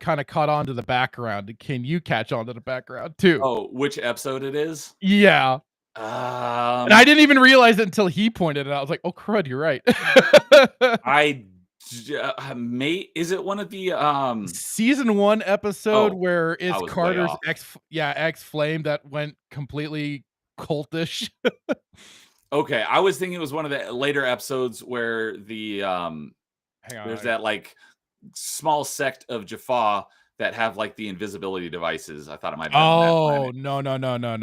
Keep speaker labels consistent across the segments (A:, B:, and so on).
A: kind of caught on to the background. Can you catch on to the background too?
B: Oh, which episode it is?
A: Yeah. And I didn't even realize it until he pointed it out. I was like, oh crud, you're right.
B: Is it one of the
A: season 1 episode where it's Carter's ex-flame that went completely cultish?
B: Okay, I was thinking it was one of the later episodes where the there's that like small sect of Jaffa that have like the invisibility devices. I thought it might have been that planet.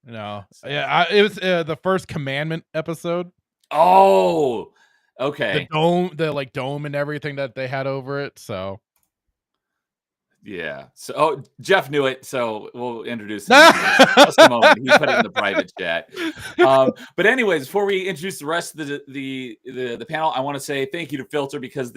A: No. Yeah, it was the first commandment episode.
B: Oh, okay.
A: The dome and everything that they had over it. So
B: yeah. So Jeff knew it, so we'll introduce him in just a moment. He put it in the private chat. But anyways, before we introduce the rest of the panel, I want to say thank you to Filter, because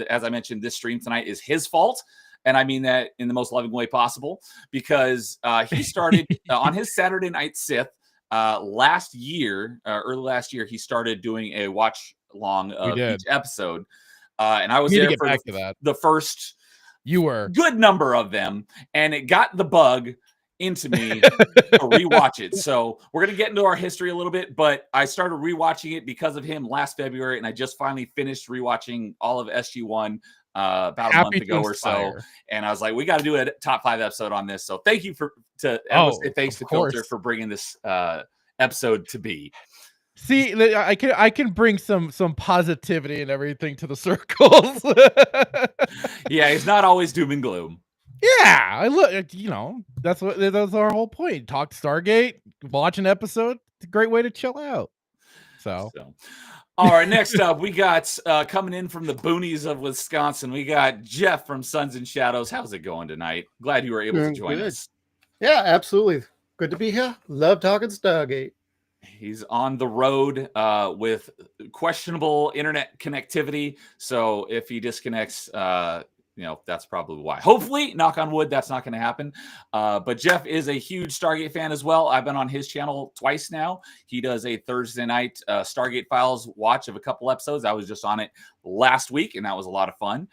B: as I mentioned, this stream tonight is his fault. And I mean that in the most loving way possible, because he started on his Saturday Night Sith last year, early last year, he started doing a watch along of each episode. And I was there for the first good number of them, and it got the bug into me to rewatch it. So we're going to get into our history a little bit, but I started rewatching it because of him last February, and I just finally finished rewatching all of SG-1 about a month ago or so, and I was like, we got to do a top 5 episode on this. So thank you thanks to Filter for bringing this episode to be.
A: See, I can bring some positivity and everything to the circles.
B: Yeah, it's not always doom and gloom.
A: Yeah, I look, that's our whole point. Talk Stargate, watch an episode. It's a great way to chill out. So.
B: All right, next up, we got coming in from the boonies of Wisconsin, we got Jeff from Suns and Shadows. How's it going tonight? Glad you were able to join us.
C: Yeah, absolutely. Good to be here. Love talking Stargate.
B: He's on the road with questionable internet connectivity. So if he disconnects, that's probably why. Hopefully, knock on wood, that's not going to happen. But Jeff is a huge Stargate fan as well. I've been on his channel twice now. He does a Thursday night Stargate Files watch of a couple episodes. I was just on it last week, and that was a lot of fun.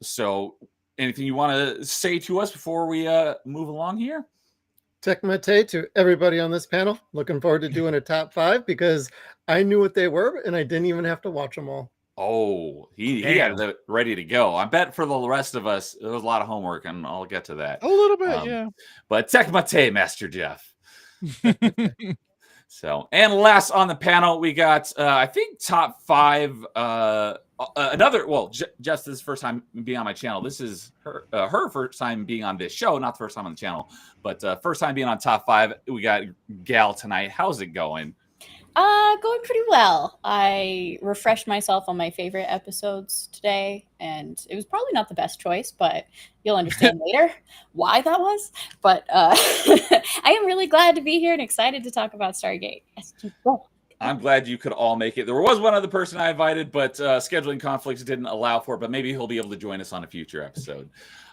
B: So anything you want to say to us before we move along here?
C: Tekmate to everybody on this panel. Looking forward to doing a top 5, because I knew what they were, and I didn't even have to watch them all.
B: Oh, he had it ready to go. I bet for the rest of us, it was a lot of homework, and I'll get to that.
A: A little bit, yeah.
B: But Tekmate, Master Jeff. So, and last on the panel, we got, I think, top 5. Jeff's this first time being on my channel. This is her first time being on this show, not the first time on the channel, but first time being on top 5. We got Gal tonight. How's it going?
D: Going pretty well. I refreshed myself on my favorite episodes today, and it was probably not the best choice, but you'll understand later why that was. But I am really glad to be here and excited to talk about Stargate SG-1.
B: I'm glad you could all make it. There was one other person I invited, but scheduling conflicts didn't allow for it, but maybe he'll be able to join us on a future episode.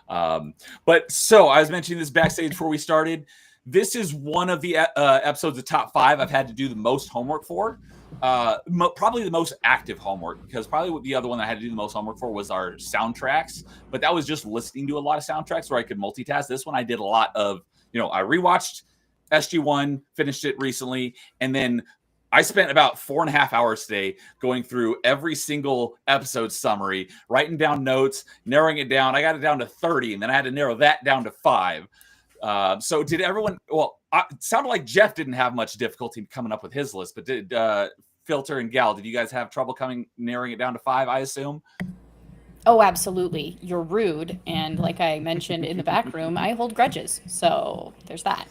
B: But so I was mentioning this backstage before we started. This is one of the episodes of top 5 I've had to do the most homework for. Probably the most active homework, because probably the other one I had to do the most homework for was our soundtracks. But that was just listening to a lot of soundtracks where I could multitask. This one I did a lot of, I rewatched SG-1, finished it recently, and then I spent about 4.5 hours today going through every single episode summary, writing down notes, narrowing it down. I got it down to 30, and then I had to narrow that down to 5. So did everyone, it sounded like Jeff didn't have much difficulty coming up with his list, but did Filter and Gal, did you guys have trouble narrowing it down to 5, I assume?
D: Oh, absolutely. You're rude. And like I mentioned in the back room, I hold grudges. So there's that.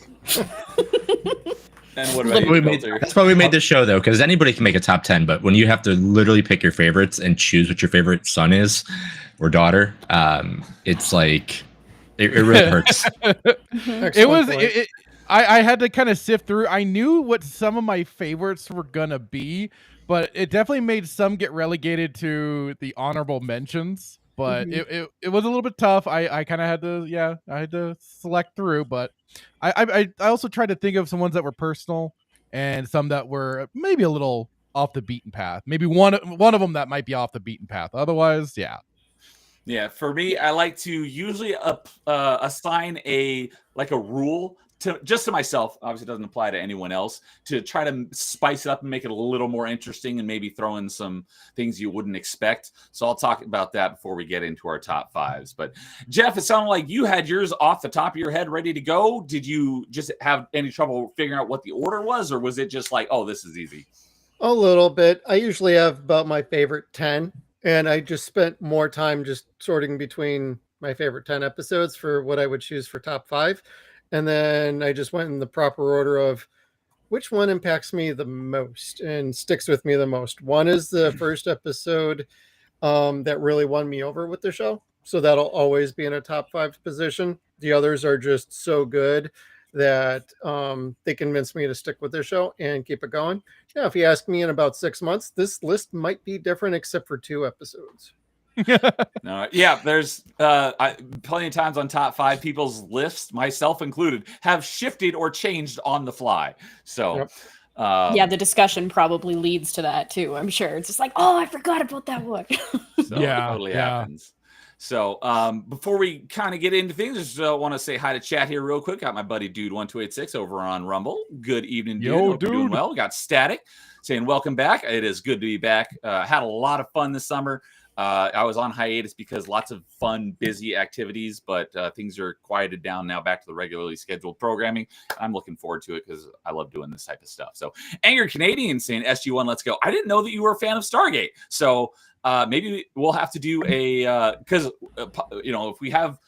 B: And what about you, Filter?
E: That's why we made this show, though, because anybody can make a top 10, but when you have to literally pick your favorites and choose what your favorite son is or daughter, it's like... It really hurts.
A: I had to kind of sift through. I knew what some of my favorites were gonna be, but it definitely made some get relegated to the honorable mentions. But it was a little bit tough. I kind of had to, I had to select through. But I also tried to think of some ones that were personal and some that were maybe a little off the beaten path. Maybe one of them that might be off the beaten path. Otherwise, yeah.
B: Yeah, for me, I like to usually assign a rule to myself. Obviously, it doesn't apply to anyone else. To try to spice it up and make it a little more interesting, and maybe throw in some things you wouldn't expect. So I'll talk about that before we get into our top fives. But Jeff, it sounded like you had yours off the top of your head ready to go. Did you just have any trouble figuring out what the order was, or was it just like, oh, this is easy?
C: A little bit. I usually have about my favorite 10, and I just spent more time just sorting between my favorite 10 episodes for what I would choose for top 5. And then I just went in the proper order of which one impacts me the most and sticks with me the most. One is the first episode that really won me over with the show. So that'll always be in a top 5 position. The others are just so good that they convinced me to stick with the show and keep it going. Yeah, if you ask me in about 6 months, this list might be different except for 2 episodes.
B: No, yeah, there's plenty of times on top 5 people's lists, myself included, have shifted or changed on the fly. So
C: Yep.
D: Yeah, the discussion probably leads to that too. I'm sure it's just like, oh, I forgot about that one.
B: So it totally happens. So before we kind of get into things, I just want to say hi to chat here real quick. Got my buddy Dude1286 over on Rumble. Good evening, dude.
A: Yo,
B: Hope you're doing well. Got Static saying welcome back. It is good to be back. Had a lot of fun this summer. I was on hiatus because lots of fun, busy activities, but things are quieted down now, back to the regularly scheduled programming. I'm looking forward to it because I love doing this type of stuff. So Angry Canadian saying SG-1, let's go. I didn't know that you were a fan of Stargate. So maybe we'll have to do a, because, if we have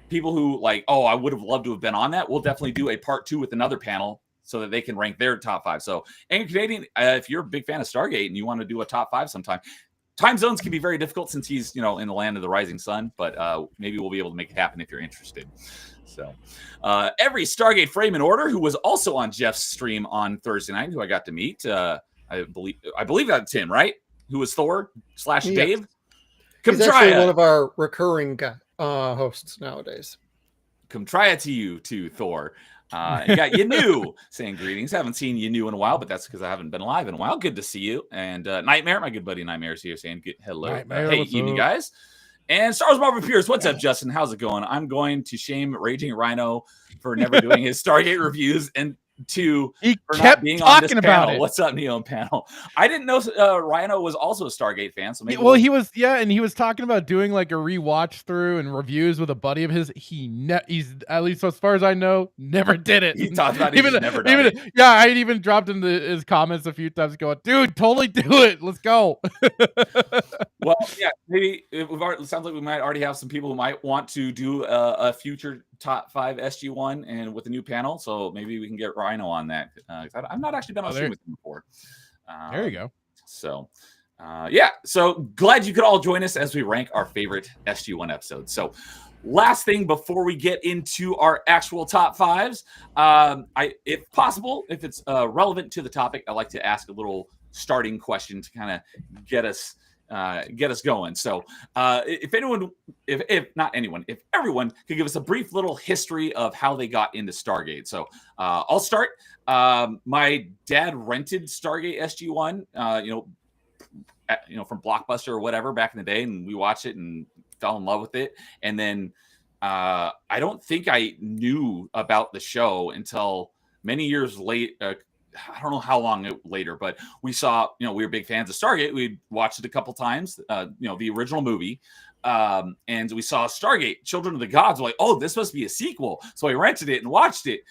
B: people who like, oh, I would have loved to have been on that, we'll definitely do a part 2 with another panel so that they can rank their top 5. So Angry Canadian, if you're a big fan of Stargate and you want to do a top 5 sometime, time zones can be very difficult since he's, in the land of the rising sun, but maybe we'll be able to make it happen if you're interested. So every Stargate frame in order, who was also on Jeff's stream on Thursday night, who I got to meet. I believe that's him, right? Who was Thor / Dave.
C: He's actually one of our recurring hosts nowadays.
B: Come try it to you too, Thor. You got Yanu saying greetings. Haven't seen Yanu in a while, but that's because I haven't been live in a while. Good to see you. And Nightmare, my good buddy Nightmare is here saying hello.
A: Nightmare,
B: hey, evening, guys. And Star Wars Marvel Pierce, what's up, Justin? How's it going? I'm going to shame Raging Rhino for never doing his Stargate reviews and for not being on this panel. What's up, Neo panel? I didn't know Rhino was also a Stargate fan. So maybe
A: he was, and he was talking about doing like a rewatch through and reviews with a buddy of his. He's at least as far as I know, never did it.
B: He talked about it. Never done it.
A: Yeah, I even dropped into his comments a few times, going, "Dude, totally do it. Let's go."
B: Well, yeah, maybe it sounds like we might already have some people who might want to do a future top 5 SG-1 and with a new panel. So maybe we can get Rhino on that. I've not actually been on stream with him before.
A: There you go.
B: So, so glad you could all join us as we rank our favorite SG-1 episodes. So last thing before we get into our actual top 5s, if possible, if it's relevant to the topic, I'd like to ask a little starting question to kind of get us going. So if everyone could give us a brief little history of how they got into Stargate. So I'll start. My dad rented Stargate SG-1, from Blockbuster or whatever back in the day, and we watched it and fell in love with it. And then I don't think I knew about the show until many years late. I don't know how long later, but we saw, we were big fans of Stargate. We watched it a couple times, the original movie. And we saw Stargate, Children of the Gods. We're like, oh, this must be a sequel. So I rented it and watched it.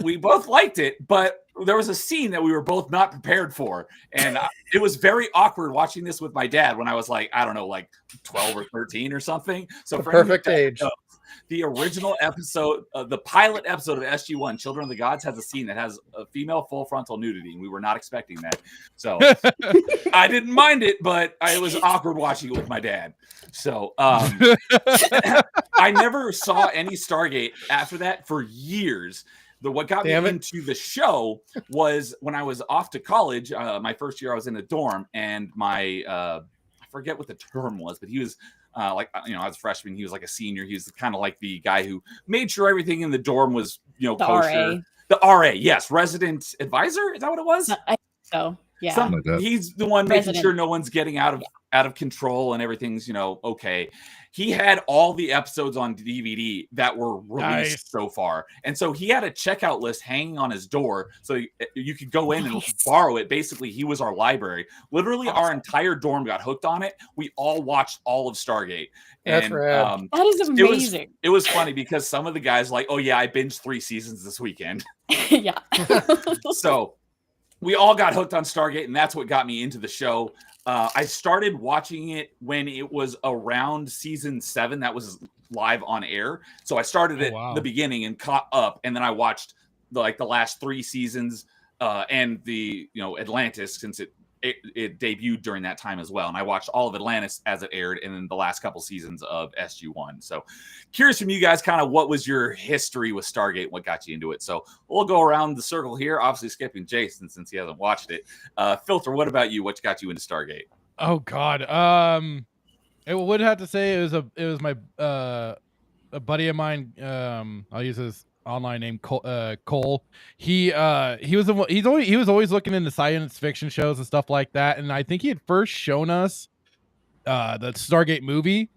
B: We both liked it, but there was a scene that we were both not prepared for. And it was very awkward watching this with my dad when I was like, I don't know, like 12 or 13 or something. So
C: the perfect age.
B: The original episode, the pilot episode of SG-1, Children of the Gods, has a scene that has a female full frontal nudity, and we were not expecting that. So I didn't mind it, but it was awkward watching it with my dad. So I never saw any Stargate after that for years. What got me into the show was when I was off to college. My first year, I was in a dorm, and I forget what the term was, but he was I was a freshman. He was like a senior. He was kind of like the guy who made sure everything in the dorm was, kosher.
D: RA.
B: The RA, yes, resident advisor. Is that what it was?
D: I think so. Yeah.
E: Like that.
B: He's the one making
D: President.
B: sure no one's getting out of control and everything's, okay. He had all the episodes on DVD that were released so far. And so he had a checkout list hanging on his door so you could go in and borrow it. Basically, he was our library. Literally, our entire dorm got hooked on it. We all watched all of Stargate.
C: That's
B: and
C: rad.
D: That is amazing.
B: It was funny because some of the guys like, oh yeah, I binged 3 seasons this weekend.
D: Yeah.
B: So we all got hooked on Stargate, and that's what got me into the show. I started watching it when it was around season 7 that was live on air. So I started at the beginning and caught up, and then I watched the last 3 seasons and the Atlantis, since it debuted during that time as well. And I watched all of Atlantis as it aired, and then the last couple seasons of SG-1. So curious from you guys, kind of what was your history with Stargate? What got you into it? So we'll go around the circle here, obviously skipping Jason since he hasn't watched it. Filter, what about you? What got you into Stargate?
A: Oh God. I would have to say it was my a buddy of mine. I'll use his online name, Cole. He was always looking into science fiction shows and stuff like that, and I think he had first shown us the Stargate movie.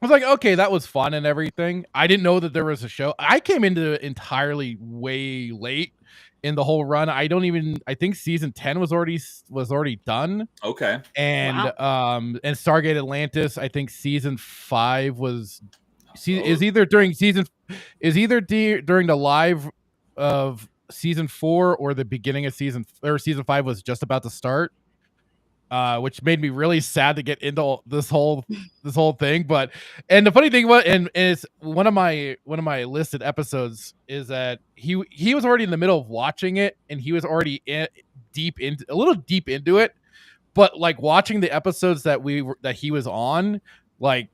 A: I was like, okay, that was fun and everything. I didn't know that there was a show. I came into it entirely way late in the whole run. I think season 10 was already done.
B: Okay.
A: And and Stargate Atlantis, I think season 5 was is either during the live of season 4 or the beginning of season 5 was just about to start. Which made me really sad to get into this whole thing. But and the funny thing was, and it's one of my listed episodes is that he was already in the middle of watching it, and he was already a little deep into it. But like watching the episodes that he was on, like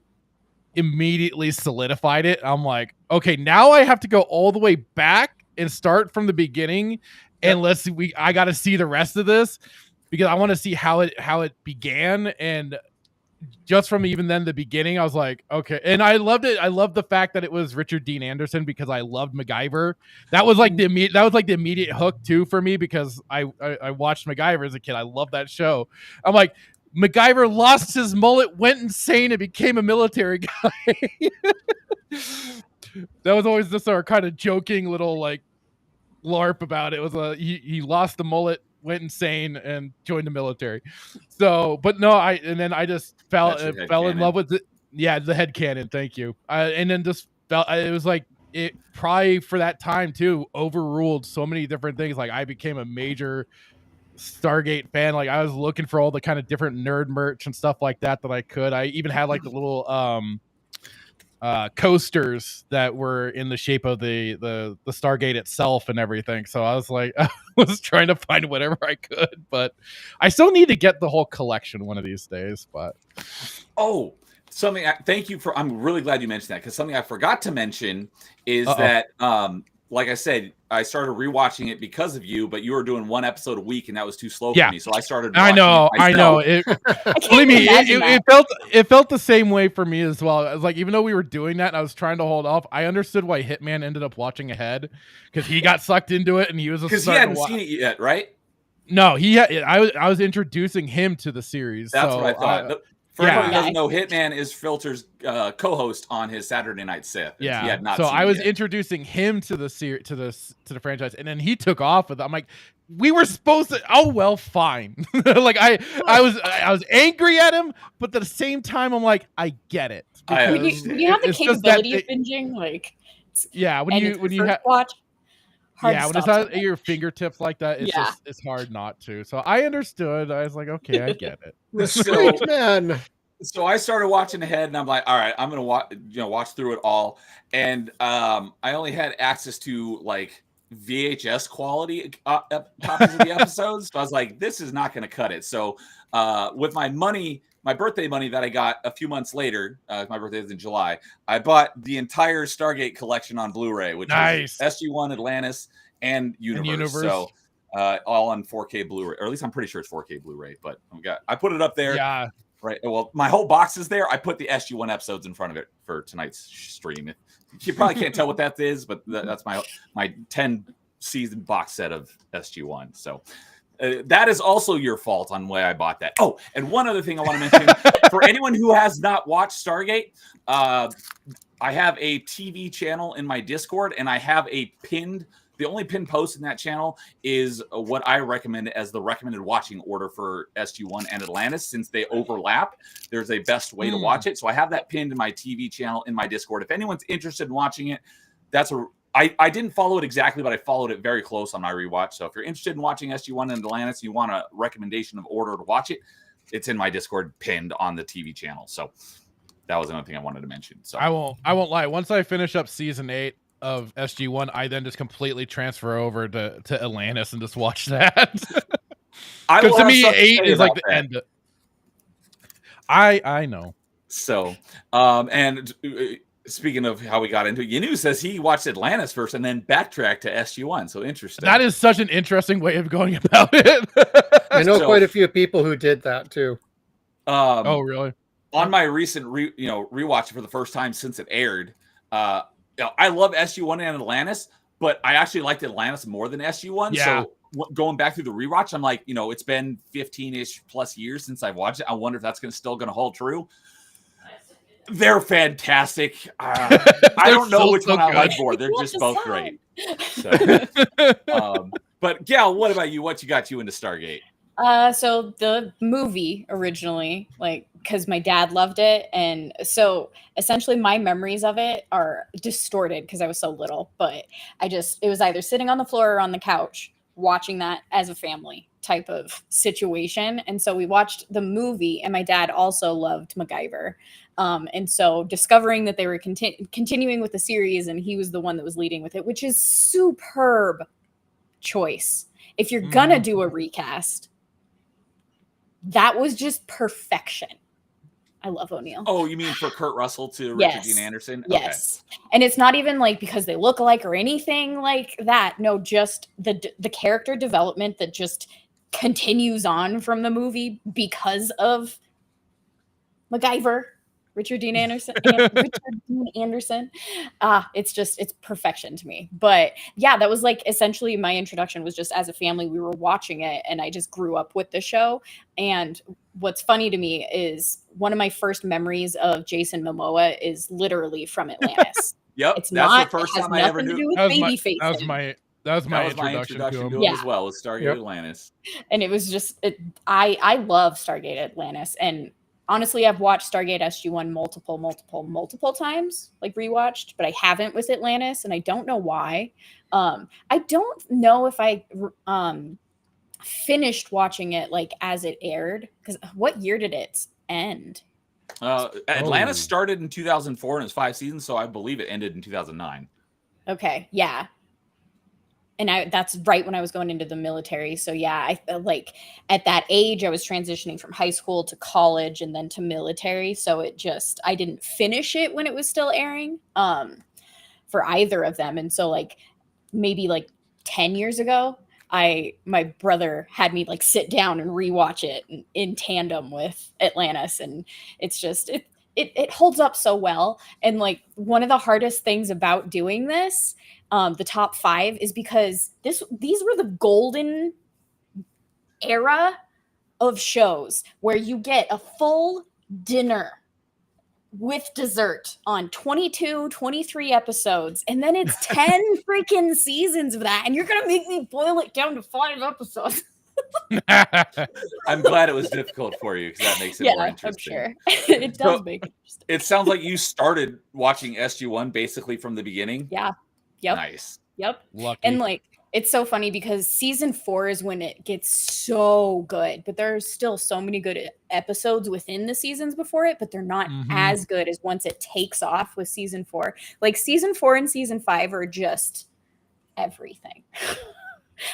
A: immediately solidified it. I'm like, okay, now I have to go all the way back and start from the beginning, and I got to see the rest of this. Because I want to see how it began, and just from even then the beginning, I was like, okay. And I loved it. I loved the fact that it was Richard Dean Anderson because I loved MacGyver. That was like the immediate hook too for me because I watched MacGyver as a kid. I love that show. I'm like, MacGyver lost his mullet, went insane, and became a military guy. That was always just our kind of joking little like LARP about it. It was he lost the mullet, went insane, and joined the military. So, but no, I just fell in love with it. Yeah, the headcanon. Thank you. And then just felt it was like it probably for that time too overruled so many different things. Like I became a major Stargate fan. Like I was looking for all the kind of different nerd merch and stuff like that I could. I even had like the little coasters that were in the shape of the Stargate itself and everything. So I was like, I was trying to find whatever I could, but I still need to get the whole collection one of these days. But
B: thank you for. I'm really glad you mentioned that because something I forgot to mention is that like I said, I started rewatching it because of you, but you were doing 1 episode a week, and that was too slow for me. So I started.
A: I know. Believe me, it felt the same way for me as well. I was like, even though we were doing that, and I was trying to hold off. I understood why Hitman ended up watching ahead because he got sucked into it, and he was
B: because he hadn't seen it yet, right?
A: No, I was introducing him to the series.
B: That's what I thought. For anyone who doesn't know, Hitman is Filter's co-host on his Saturday Night Sith.
A: Yeah,
B: he had not
A: so
B: seen
A: I was
B: it
A: introducing him to the the franchise, and then he took off with it. I'm like, we were supposed to. Oh well, fine. Like I was angry at him, but at the same time, I'm like, I get it.
D: When you have the capability of binging, like
A: when you
D: watch.
A: When it's at your fingertips like that, it's hard not to. So I understood. I was like, okay, I get it.
B: So I started watching ahead, and I'm like, all right, I'm gonna watch through it all. And I only had access to like VHS quality copies of the episodes. So I was like, this is not gonna cut it. So with my birthday money that I got a few months later, my birthday is in July, I bought the entire Stargate collection on Blu-ray, which is SG-1, Atlantis, and Universe. So all on 4K Blu-ray, or at least I'm pretty sure it's 4K Blu-ray, but I put it up there.
A: Yeah.
B: Right. Well, my whole box is there. I put the SG-1 episodes in front of it for tonight's stream. You probably can't tell what that is, but that's my 10 season box set of SG-1. So That is also your fault on why I bought that. Oh, and one other thing I want to mention for anyone who has not watched Stargate, I have a TV channel in my Discord, and I have a pinned. The only pinned post in that channel is what I recommend as the recommended watching order for SG-1 and Atlantis, since they overlap. There's a best way to watch it, so I have that pinned in my TV channel in my Discord. If anyone's interested in watching it, I didn't follow it exactly, but I followed it very close on my rewatch. So if you're interested in watching SG-1 and Atlantis, you want a recommendation of order to watch it, it's in my Discord pinned on the TV channel. So that was another thing I wanted to mention. So
A: I won't lie. Once I finish up season 8 of SG-1, I then just completely transfer over to Atlantis and just watch that. Because to me, 8 is like the end. I know.
B: So, and speaking of how we got into it, Yanu says he watched Atlantis first and then backtracked to SG-1. So interesting.
A: That is such an interesting way of going about it.
C: I know quite a few people who did that too.
A: Oh, really?
B: On my recent rewatch for the first time since it aired, I love SG-1 and Atlantis, but I actually liked Atlantis more than SG-1.
A: Yeah.
B: So going back through the rewatch, I'm like, it's been 15-ish plus years since I've watched it. I wonder if that's still going to hold true. They're fantastic. I don't know which one I like more. They're just both great. So, but Gal, what about you? What got you into Stargate?
D: So the movie originally, because my dad loved it, and so essentially my memories of it are distorted because I was so little. But it was either sitting on the floor or on the couch watching that as a family type of situation. And so we watched the movie, and my dad also loved MacGyver. And so discovering that they were continuing with the series, and he was the one that was leading with it, which is superb choice. If you're gonna do a recast, that was just perfection. I love O'Neill.
B: Oh, you mean for Kurt Russell to Richard Dean Anderson?
D: Yes. Okay. And it's not even because they look alike or anything like that. No, just the character development that just continues on from the movie because of MacGyver. Richard Dean Anderson. It's perfection to me. But yeah, that was essentially my introduction was just as a family, we were watching it, and I just grew up with the show. And what's funny to me is one of my first memories of Jason Momoa is literally from Atlantis.
B: Yep,
D: it's
B: that's the first time I ever knew.
A: That was my introduction to him
B: as well, with Stargate Atlantis.
D: And it was just I love Stargate Atlantis, and honestly, I've watched Stargate SG-1 multiple times, rewatched, but I haven't with Atlantis, and I don't know why. I don't know if I finished watching it as it aired, because what year did it end?
B: Atlantis started in 2004 and it was 5 seasons, so I believe it ended in 2009.
D: Okay, yeah. And that's right when I was going into the military. So yeah, I felt at that age, I was transitioning from high school to college and then to military. So I didn't finish it when it was still airing for either of them. And so maybe 10 years ago, my brother had me sit down and rewatch it in tandem with Atlantis. And it's just, it holds up so well. And one of the hardest things about doing this, the top 5, is because these were the golden era of shows where you get a full dinner with dessert on 22, 23 episodes, and then it's 10 freaking seasons of that, and you're gonna make me boil it down to 5 episodes.
B: I'm glad it was difficult for you, because that makes it more interesting.
D: I'm sure. It does make it interesting.
B: It sounds like you started watching SG-1 basically from the beginning.
D: Yeah. Yep.
B: Nice.
D: Yep.
A: Lucky.
D: And it's so funny because season 4 is when it gets so good, but there's still so many good episodes within the seasons before it, but they're not as good as once it takes off with season 4. Season 4 and season 5 are just everything.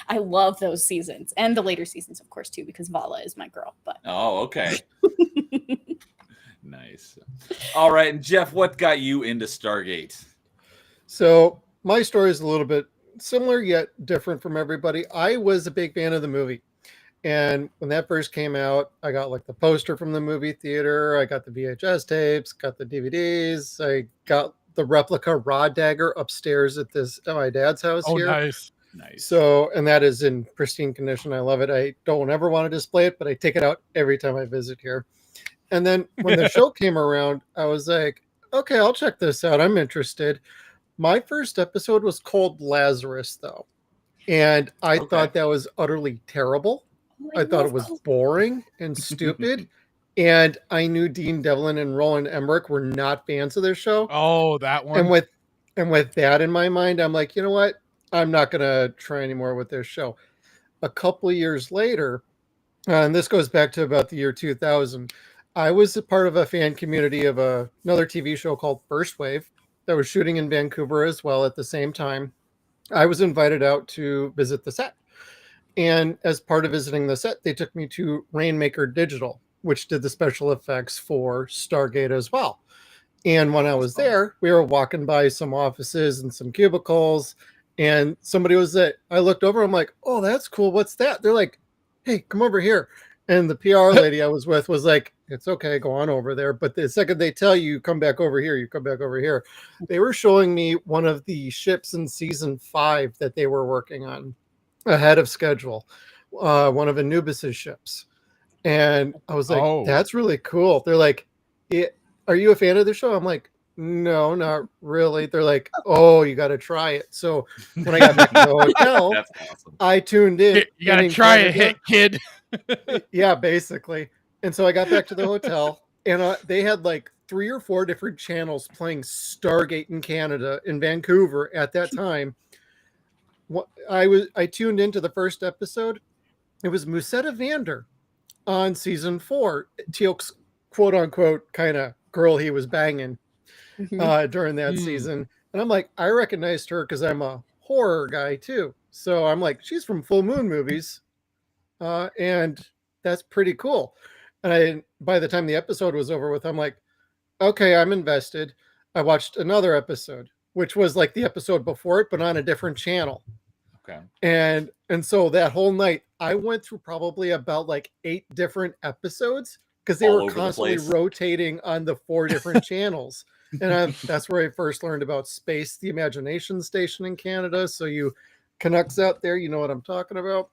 D: I love those seasons, and the later seasons, of course, too, because Vala is my girl. But
B: okay. Nice. All right, and Jeff, what got you into Stargate?
C: So my story is a little bit similar yet different from everybody. I was a big fan of the movie, and when that first came out, I got the poster from the movie theater. I got the VHS tapes, got the DVDs. I got the replica rod dagger upstairs at my dad's house here.
A: Nice.
B: Nice.
C: So, and that is in pristine condition. I love it. I don't ever want to display it, but I take it out every time I visit here. And then when the show came around, I was like, okay, I'll check this out. I'm interested. My first episode was called Lazarus, though. And I thought that was utterly terrible. I thought it was boring and stupid. And I knew Dean Devlin and Roland Emmerich were not fans of their show.
A: Oh, that one.
C: And with that in my mind, I'm like, you know what? I'm not going to try anymore with this show. A couple of years later, and this goes back to about the year 2000, I was a part of a fan community of another TV show called First Wave that was shooting in Vancouver as well at the same time. I was invited out to visit the set. And as part of visiting the set, they took me to Rainmaker Digital, which did the special effects for Stargate as well. And when I was there, we were walking by some offices and some cubicles, and somebody was there. I looked over, I'm like, oh, that's cool. What's that? They're like, hey, come over here. And the PR lady I was with was like, it's okay, go on over there. But the second they tell you, come back over here, you come back over here. They were showing me one of the ships in season 5 that they were working on ahead of schedule, one of Anubis's ships. And I was like, that's really cool. They're like, are you a fan of the show? I'm like, no, not really. They're like, oh, you got to try it. So when I got back to the hotel,
B: That's awesome.
C: I tuned in.
A: You got to try it, hit kid.
C: Yeah, basically. And so I got back to the hotel, and they had like 3 or 4 different channels playing Stargate in Canada, in Vancouver at that time. I tuned into the first episode. It was Musetta Vander on season 4, Teal'c's quote unquote kind of girl he was banging during that season. And I'm like, I recognized her because I'm a horror guy too. So I'm like, she's from Full Moon movies. And that's pretty cool. And by the time the episode was over with, I'm like, okay, I'm invested. I watched another episode, which was like the episode before it, but on a different channel.
B: Okay.
C: And so that whole night, I went through probably about like 8 different episodes because they were constantly rotating on the 4 different channels. And that's where I first learned about Space, the Imagination Station in Canada. So you Canucks out there, you know what I'm talking about.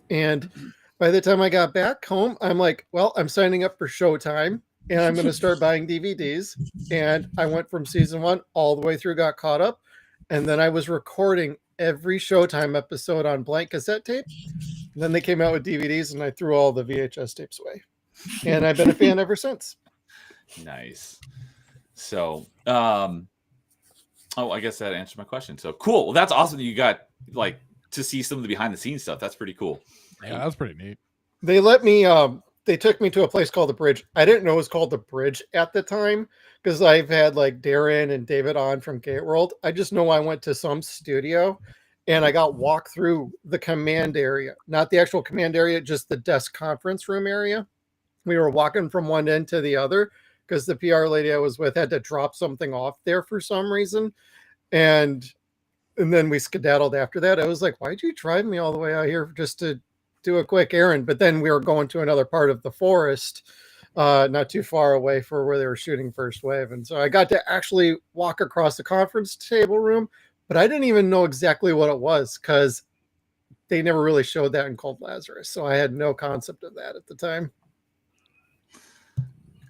C: And by the time I got back home, I'm like, well, I'm signing up for Showtime and I'm going to start buying DVDs. And I went from season 1 all the way through, got caught up. And then I was recording every Showtime episode on blank cassette tape. And then they came out with DVDs and I threw all the VHS tapes away. And I've been a fan ever since.
B: Nice. So, I guess that answered my question. So cool. Well, that's awesome that you got like to see some of the behind the scenes stuff. That's pretty cool.
A: Yeah, that's pretty neat.
C: They let me, they took me to a place called The Bridge. I didn't know it was called The Bridge at the time because I've had like Darren and David on from Gate World. I just know I went to some studio and I got walked through the command area, not the actual command area, just the desk conference room area. We were walking from one end to the other because the PR lady I was with had to drop something off there for some reason. And then we skedaddled after that. I was like, why'd you drive me all the way out here just to do a quick errand? But then we were going to another part of the forest, not too far away for where they were shooting First Wave. And so I got to actually walk across the conference table room, but I didn't even know exactly what it was because they never really showed that in Cold Lazarus. So I had no concept of that at the time.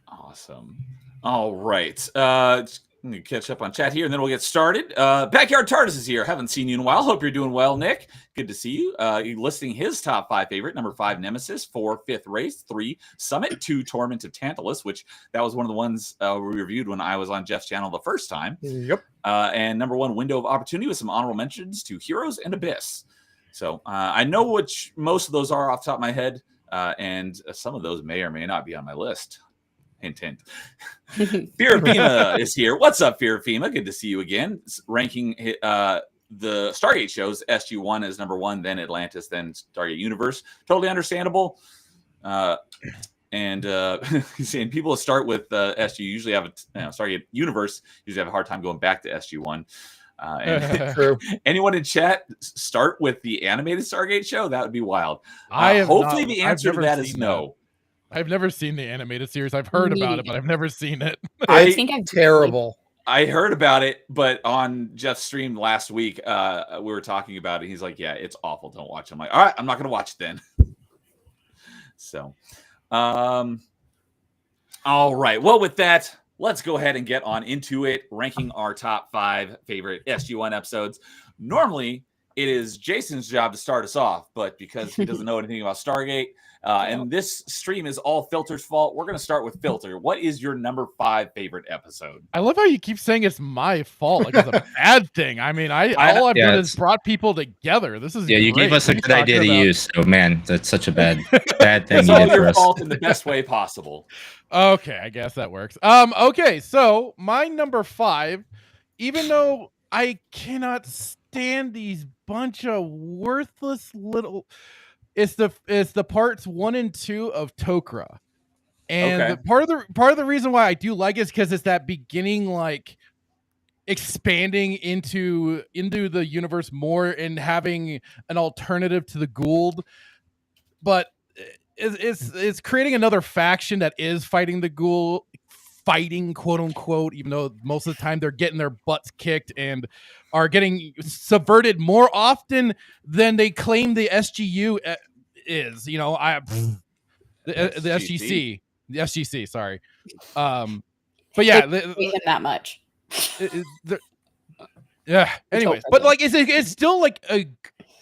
B: Awesome. All right. Let me catch up on chat here, and then we'll get started. Backyard TARDIS is here. Haven't seen you in a while. Hope you're doing well, Nick. Good to see you. You're listing his top 5 favorite. Number 5, Nemesis. 4, Fifth Race. 3, Summit. 2, Torment of Tantalus, which that was one of the ones we reviewed when I was on Jeff's channel the first time.
C: Yep.
B: And number 1, Window of Opportunity, with some honorable mentions to Heroes and Abyss. So I know which most of those are off the top of my head, and some of those may or may not be on my list. Hint, hint. Fear of FEMA is here. What's up, Fear of FEMA? Good to see you again. Ranking the Stargate shows, SG-1 is number 1, then Atlantis, then Stargate Universe. Totally understandable. And he's saying people that start with SG usually have Stargate Universe usually have a hard time going back to SG-1. And anyone in chat start with the animated Stargate show? That would be wild. Hopefully the answer to that is no.
A: I've never seen the animated series. I've heard about it, but I've never seen it.
D: I think I've
C: terrible.
B: I heard about it, but on Jeff's stream last week, we were talking about it. He's like, "Yeah, it's awful. Don't watch it." I'm like, "All right, I'm not going to watch it then." So, all right. Well, with that, let's go ahead and get on into it, ranking our top 5 favorite SG-1 episodes. Normally, it is Jason's job to start us off, but because he doesn't know anything about Stargate, and this stream is all Filter's fault, we're going to start with Filter. What is your number 5 favorite episode?
A: I love how you keep saying it's my fault, like it's a bad thing. I mean, all I've done is brought people together. This is
E: you gave us a good idea to use. So man, that's such a bad thing.
B: It's all your fault in the best way possible.
A: Okay, I guess that works. Okay, so my number 5, even though I cannot stand these bunch of worthless little, it's the parts 1 and 2 of Tok'ra. And part of the reason why I do like it is because it's that beginning, like expanding into the universe more and having an alternative to the Gould, but it's creating another faction that is fighting the Gould, fighting quote unquote, even though most of the time they're getting their butts kicked and are getting subverted more often than they claim the SGU is. You know, the SGC. The SGC, sorry. But yeah,
D: that much.
A: Yeah. Anyways, but like it's still like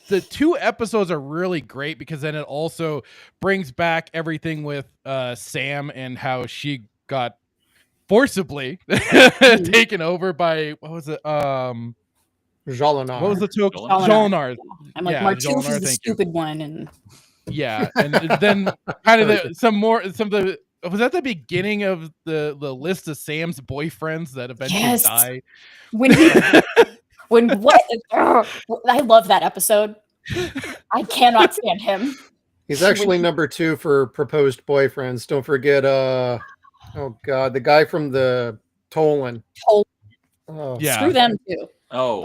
A: the 2 episodes are really great because then it also brings back everything with Sam and how she got forcibly taken over by what was it?
C: Jolinar.
A: What was the Jolinar?
D: I'm like, Martoof is the stupid one, and
A: yeah, and then kind of was that the beginning of the list of Sam's boyfriends that eventually die?
D: I love that episode. I cannot stand him.
C: He's actually number 2 for proposed boyfriends. Don't forget, oh god, the guy from the Tolan.
D: Oh, yeah. Screw them too.
B: Oh,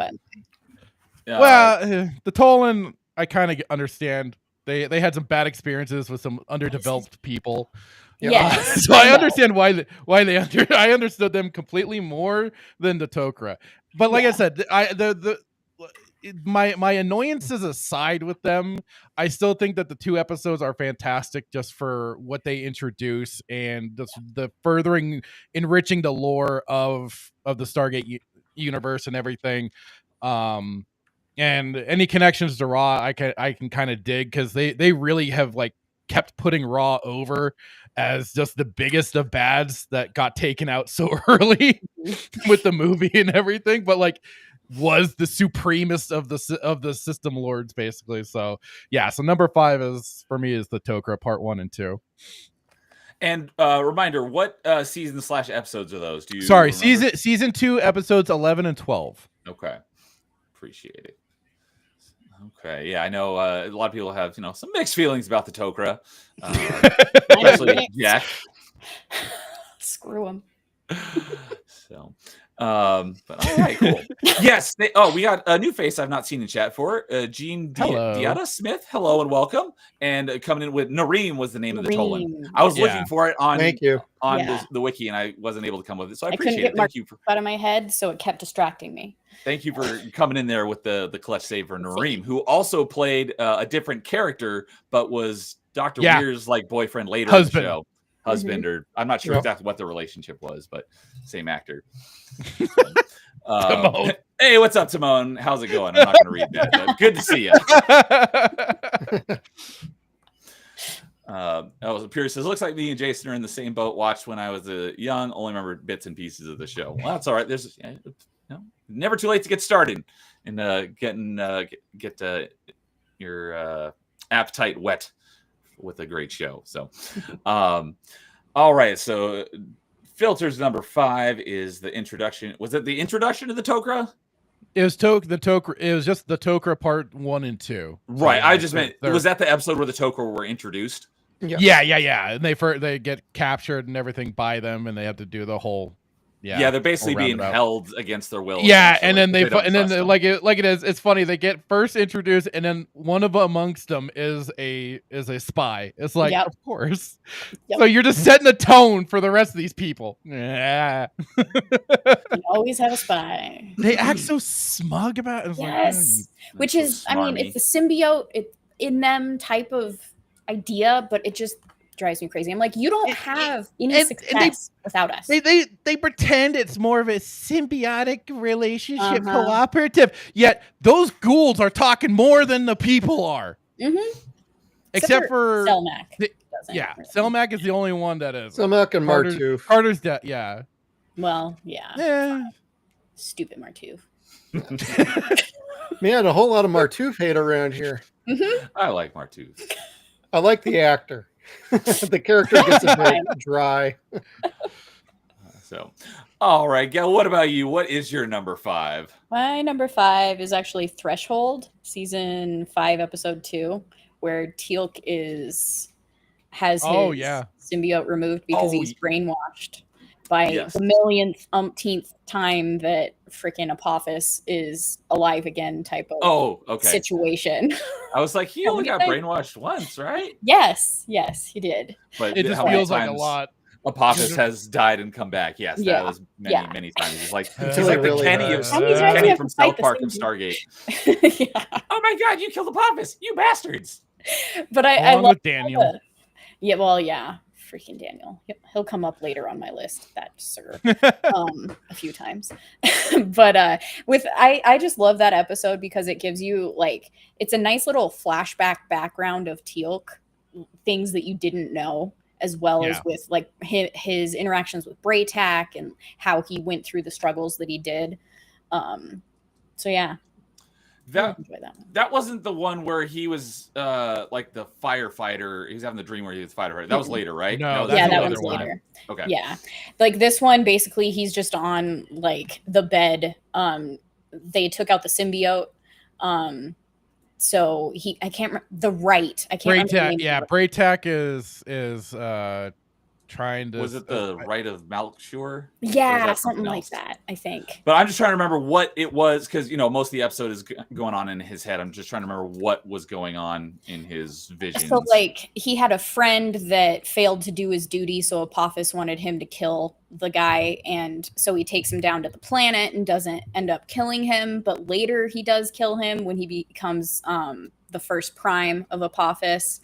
A: well, the Tolan, I kind of understand. They had some bad experiences with some underdeveloped people.
D: Yeah,
A: so I understand why I understood them completely more than the Tok'ra. But like I said, my annoyances aside with them, I still think that the 2 episodes are fantastic just for what they introduce and the furthering, enriching the lore of the Stargate universe and everything. And any connections to Raw, I can kind of dig because they really have like kept putting Raw over as just the biggest of bads that got taken out so early with the movie and everything, but like was the supremest of the system lords basically. So yeah, so number 5 is for me is the Tok'ra part 1 and 2.
B: And reminder, what season/episodes are those? Do you
A: Sorry,
B: remember?
A: season 2 episodes 11 and 12.
B: Okay, appreciate it. Okay, yeah, I know a lot of people have some mixed feelings about the Tok'ra, especially Jack.
D: Screw him.
B: So, but all right, cool. Yes, we got a new face I've not seen in chat for. Jean Diata Smith. Hello and welcome. And coming in with Nareem was the name of the Tolan. I was looking for it on the wiki and I wasn't able to come with it. So I appreciate it. Thank you for
D: out of my head, so it kept distracting me.
B: Thank you for coming in there with the clutch save for Nareem, who also played a different character, but was Dr. Weir's like boyfriend later in the show. Husband, or I'm not sure exactly what the relationship was, but same actor. Hey, what's up, Timon? How's it going? I'm not going to read that, but good to see you. Pierce says, looks like me and Jason are in the same boat. Watched when I was young, only remember bits and pieces of the show. Well, that's all right. There's never too late to get started and get your appetite wet with a great show. So, all right. So, Filter's number 5 is the introduction. Was it the introduction to the Tok'ra?
A: It was the Tok'ra. It was just the Tok'ra part 1 and 2.
B: Right. I just meant, was that the episode where the Tok'ra were introduced?
A: Yeah. And they get captured and everything by them, and they have to do the whole
B: Yeah, they're basically
A: or
B: being
A: roundabout.
B: held against their will.
A: Yeah, and
B: essentially,
A: then
B: 'cause
A: they
B: don't
A: and then
B: trust them.
A: like it is. It's funny. They get first introduced, and then one of amongst them is a spy. It's like,
D: Yep.
A: of course.
D: Yep.
A: So you're just setting the tone for the rest of these people. Yeah.
D: You always have a spy.
A: They act so smug about it. It's like,
D: Yes. Which
B: so
D: is, I mean,
B: smarmy.
D: it's the symbiote in them type of idea, but it just drives me crazy. I'm like, you don't have any success without us.
A: They pretend it's more of a symbiotic relationship,
D: Uh-huh.
A: cooperative. Yet those ghouls are talking more than the people are.
D: Mm-hmm.
A: Except for
D: Selmac.
A: Yeah, Selmac is the only one that is.
C: Selmac and Martooth.
A: Carter's dead. Yeah.
D: Well, yeah.
A: Yeah.
D: Stupid Martooth.
C: Man, a whole lot of Martooth hate around here.
D: Mm-hmm.
B: I like Martooth.
C: I like the actor. The character gets a bit dry.
B: So, all right, Gail, what about you? What is your number 5?
D: My number 5 is actually Threshold, season 5, episode 2, where Teal'c has his symbiote removed because he's brainwashed by the millionth, umpteenth time that freaking Apophis is alive again type of situation.
B: I was like, he only got brainwashed once, right?
D: Yes, he did.
B: But
A: it just feels like a lot.
B: Apophis has died and come back. Yes, that was many times. He's like the
C: really
B: Kenny from South Park of Stargate. Oh my God, you killed Apophis, you bastards!
D: But I love
A: Daniel.
D: Freaking Daniel. He'll come up later on my list. That sir, a few times. But I just love that episode because it gives you it's a nice little flashback background of Teal'c, things that you didn't know, as well as with his interactions with Braytac and how he went through the struggles that he did. So yeah.
B: That wasn't the one where he was like the firefighter. He was having the dream where he was firefighter. That was later, right?
A: No,
D: that one's later.
B: Okay.
D: Yeah, this one basically he's just on the bed. They took out the symbiote. So I can't remember the right. I can't remember.
A: Yeah, Braytac is trying to.
B: Was it the right of Malkshore?
D: Yeah, something like that, I think.
B: But I'm just trying to remember what it was because most of the episode is going on in his head. I'm just trying to remember what was going on in his visions.
D: So he had a friend that failed to do his duty, so Apophis wanted him to kill the guy, and so he takes him down to the planet and doesn't end up killing him, but later he does kill him when he becomes the first prime of Apophis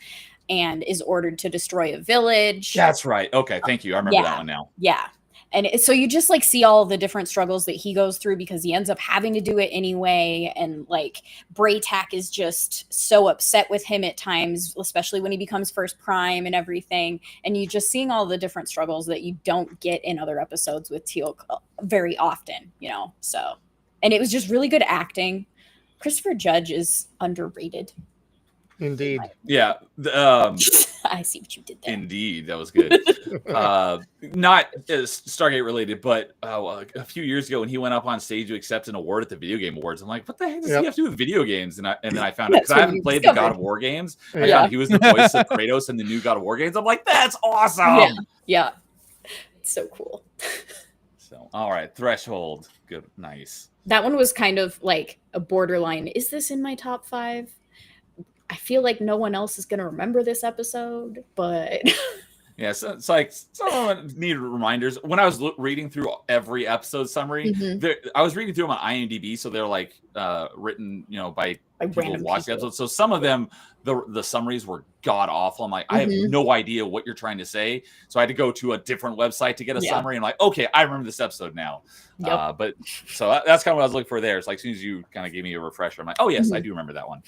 D: and is ordered to destroy a village.
B: That's right. Okay, thank you. I remember that one now.
D: Yeah. And so you just see all the different struggles that he goes through because he ends up having to do it anyway. And Braytac is just so upset with him at times, especially when he becomes first prime and everything. And you just seeing all the different struggles that you don't get in other episodes with Teal'c very often, so. And it was just really good acting. Christopher Judge is underrated.
C: Indeed.
B: Yeah.
D: I see what you did there.
B: Indeed. That was good. Not Stargate related, but a few years ago when he went up on stage to accept an award at the Video Game Awards, I'm like, what the heck does he have to do with video games? And then I found out because I haven't played the God of War games. I found he was the voice of Kratos in the new God of War games. I'm like, that's awesome.
D: Yeah. It's so cool.
B: So, all right. Threshold. Good. Nice.
D: That one was kind of a borderline. Is this in my top 5? I feel like no one else is going to remember this episode, but
B: yeah, so it's like someone needed reminders. When I was reading through every episode summary, I was reading through them on IMDb, so they're written, by people who watch the episode. So some of them, the summaries were god awful. I'm like, I have no idea what you're trying to say, so I had to go to a different website to get a summary. I'm like, okay, I remember this episode now.
D: Yep.
B: But so that's kind of what I was looking for there. It's like as soon as you kind of gave me a refresher, I'm like, oh yes, I do remember that one.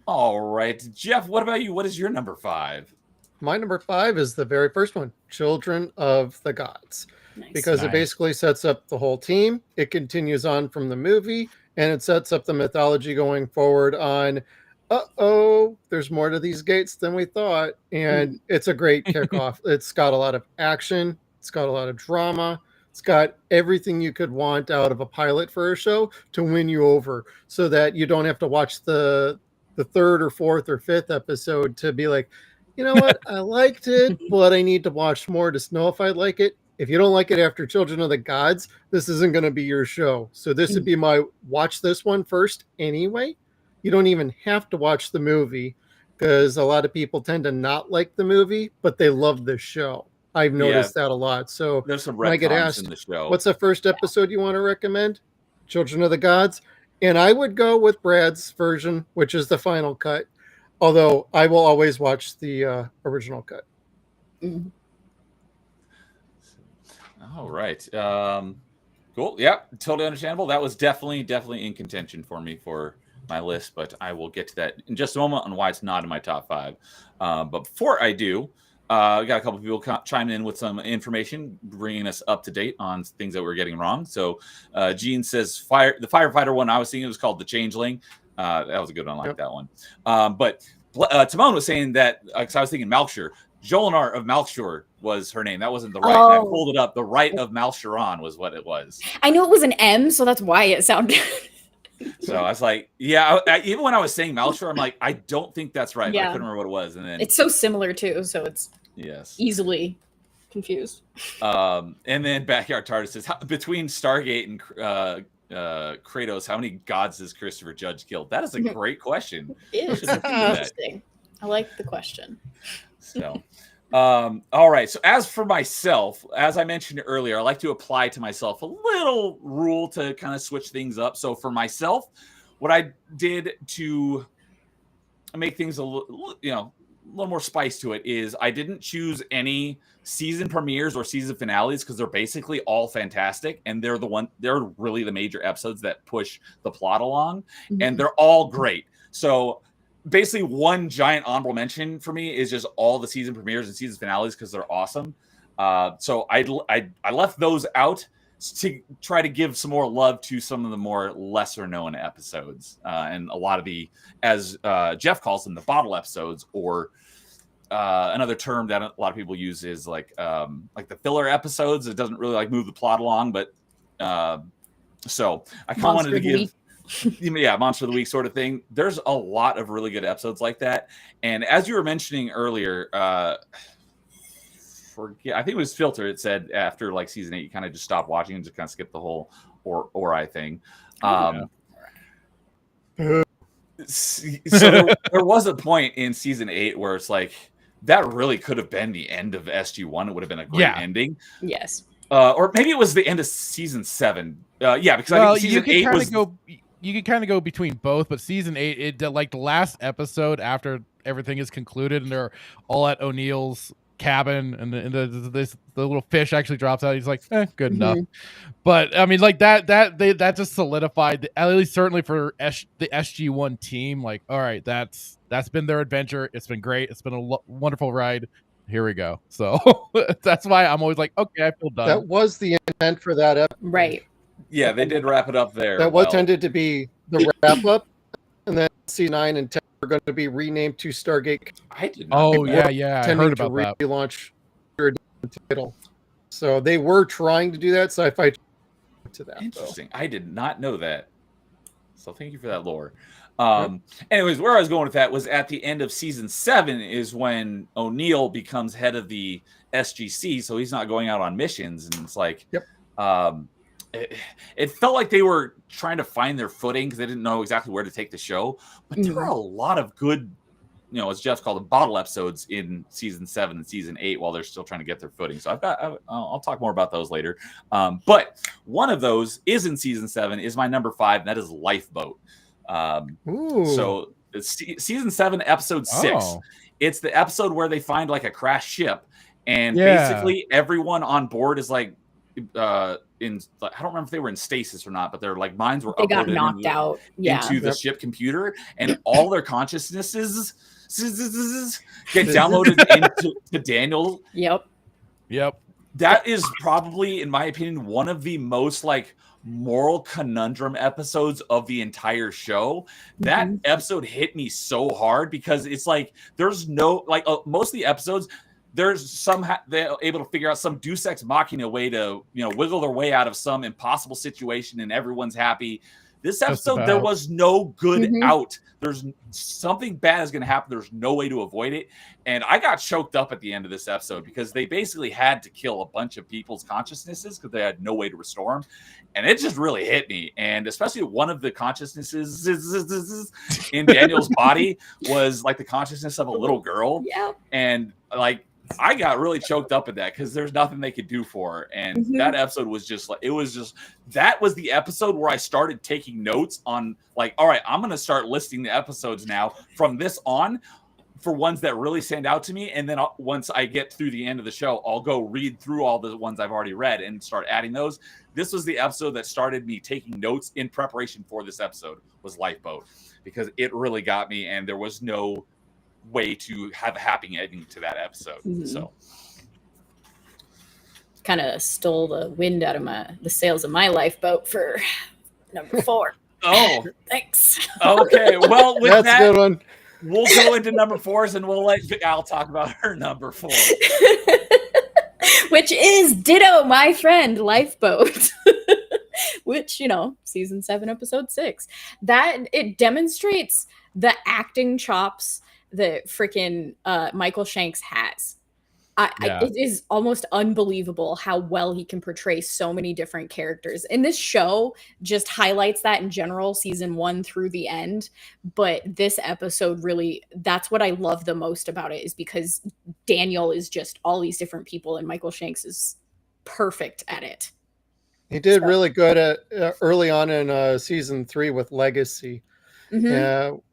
B: All right, Jeff, what about you? What is your number 5?
C: My number 5 is the very first one, Children of the Gods. Nice. Because it basically sets up the whole team. It continues on from the movie, and it sets up the mythology going forward on, there's more to these gates than we thought. And it's a great kickoff. It's got a lot of action. It's got a lot of drama. It's got everything you could want out of a pilot for a show to win you over so that you don't have to watch the third or fourth or fifth episode to be like, you know what, I liked it, but I need to watch more to know if I like it. if you don't like it after Children of the Gods, this isn't going to be your show. So this would be my watch this one first anyway. You don't even have to watch the movie because a lot of people tend to not like the movie, but they love the show. I've noticed that a lot. So
B: there's some
C: when I get
B: retcons
C: asked,
B: in the show.
C: what's the first episode you want to recommend? Children of the Gods. And I would go with Brad's version, which is the final cut. Although I will always watch the original cut.
D: Mm-hmm.
B: All right. Cool. Yeah, totally understandable. That was definitely in contention for me for my list, but I will get to that in just a moment on why it's not in my top 5. But before I do, we got a couple people chime in with some information, bringing us up to date on things that we're getting wrong. So Gene says the firefighter one I was thinking was called The Changeling. That was a good one. I like that one. But Timon was saying that, because I was thinking Malkshire. Jolinar of Malkshire was her name. That wasn't the right. I pulled it up. The right of Malsharon was what it was.
D: I knew it was an M, so that's why it sounded.
B: So I was like, yeah. Even when I was saying Malshire, I'm like, I don't think that's right.
D: Yeah.
B: But I couldn't remember what it was, and then
D: it's so similar too, so it's easily confused.
B: And then Backyard TARDIS says, between Stargate and Kratos, how many gods does Christopher Judge kill? That is a great question.
D: It is interesting. I like the question.
B: So, all right. So as for myself, as I mentioned earlier, I like to apply to myself a little rule to kind of switch things up. So for myself, what I did to make things a little more spice to it is I didn't choose any season premieres or season finales because they're basically all fantastic, and they're really the major episodes that push the plot along, and they're all great. So basically one giant honorable mention for me is just all the season premieres and season finales because they're awesome. So I left those out to try to give some more love to some of the more lesser known episodes, and a lot of the, as Jeff calls them, the bottle episodes, or another term that a lot of people use is like the filler episodes. It doesn't really move the plot along, but so I kind of wanted to give Monster of the Week sort of thing. There's a lot of really good episodes like that, and as you were mentioning earlier, I think it was Filter. It said after season 8, you kind of just stop watching and just kind of skip the whole Ori thing. So there was a point in season 8 where it's like that really could have been the end of SG-1. It would have been a great ending.
D: Yes.
B: Or maybe it was the end of season 7. Because I think season 8 was.
A: You could kind of go between both, but season 8, the last episode after everything is concluded and they're all at O'Neill's cabin and the little fish actually drops out. He's like, good enough. But I mean, that just solidified, at least certainly for the SG-1 team. All right, that's been their adventure. It's been great. It's been a wonderful ride. Here we go. So that's why I'm always like, okay, I feel done.
C: That was the intent for that episode.
D: Right.
B: Yeah, they did wrap it up there.
C: That was tended to be the wrap up, and then C9 and 10 are going to be renamed to Stargate.
B: I did not.
A: I heard about that.
C: Relaunch their title, so they were trying to do that. Sci-Fi to that.
B: Interesting. I did not know that. So thank you for that lore. Anyways, where I was going with that was at the end of season 7 is when O'Neill becomes head of the SGC, so he's not going out on missions, and it's like, it felt like they were trying to find their footing because they didn't know exactly where to take the show. But there are a lot of good, as Jeff called them, bottle episodes in season 7 and season 8 while they're still trying to get their footing. So I'll talk more about those later. But one of those is in season 7 is my number 5, and that is Lifeboat. So it's season 7, episid 6. It's the episode where they find a crashed ship, and basically everyone on board is I don't remember if they were in stasis or not, but their minds were
D: got knocked out
B: into the ship computer, and all their consciousnesses get downloaded into Daniel.
A: Yep.
B: That is probably, in my opinion, one of the most moral conundrum episodes of the entire show. That episode hit me so hard because it's there's no most of the episodes. There's they're able to figure out some Deus Ex Machina way to wiggle their way out of some impossible situation, and everyone's happy. This episode, there was no good out. There's something bad is going to happen. There's no way to avoid it. And I got choked up at the end of this episode because they basically had to kill a bunch of people's consciousnesses because they had no way to restore them. And it just really hit me. And especially one of the consciousnesses in Daniel's body was like the consciousness of a little girl.
D: Yeah.
B: And like, I got really choked up at that because there's nothing they could do for her. And that episode was just like, that was the episode where I started taking notes on like, all right, I'm going to start listing the episodes now from this on for ones that really stand out to me. And then once I get through the end of the show, I'll go read through all the ones I've already read and start adding those. This was the episode that started me taking notes in preparation for this episode was Lifeboat, because it really got me. And there was no way to have a happy ending to that episode. So
D: kind of stole the wind out of the sails of my lifeboat for number 4.
B: Oh,
D: thanks.
B: Okay, well, with
C: that's
B: that,
C: a good one.
B: We'll go into number 4s and we'll let Al talk about her number 4.
D: Which is ditto my friend Lifeboat. Which, season 7, episode 6. That it demonstrates the acting chops that freaking Michael Shanks has. It is almost unbelievable how well he can portray so many different characters. And this show just highlights that in general, season 1 through the end. But this episode really, that's what I love the most about it, is because Daniel is just all these different people and Michael Shanks is perfect at it.
C: He did really good at early on in season 3 with Legacy.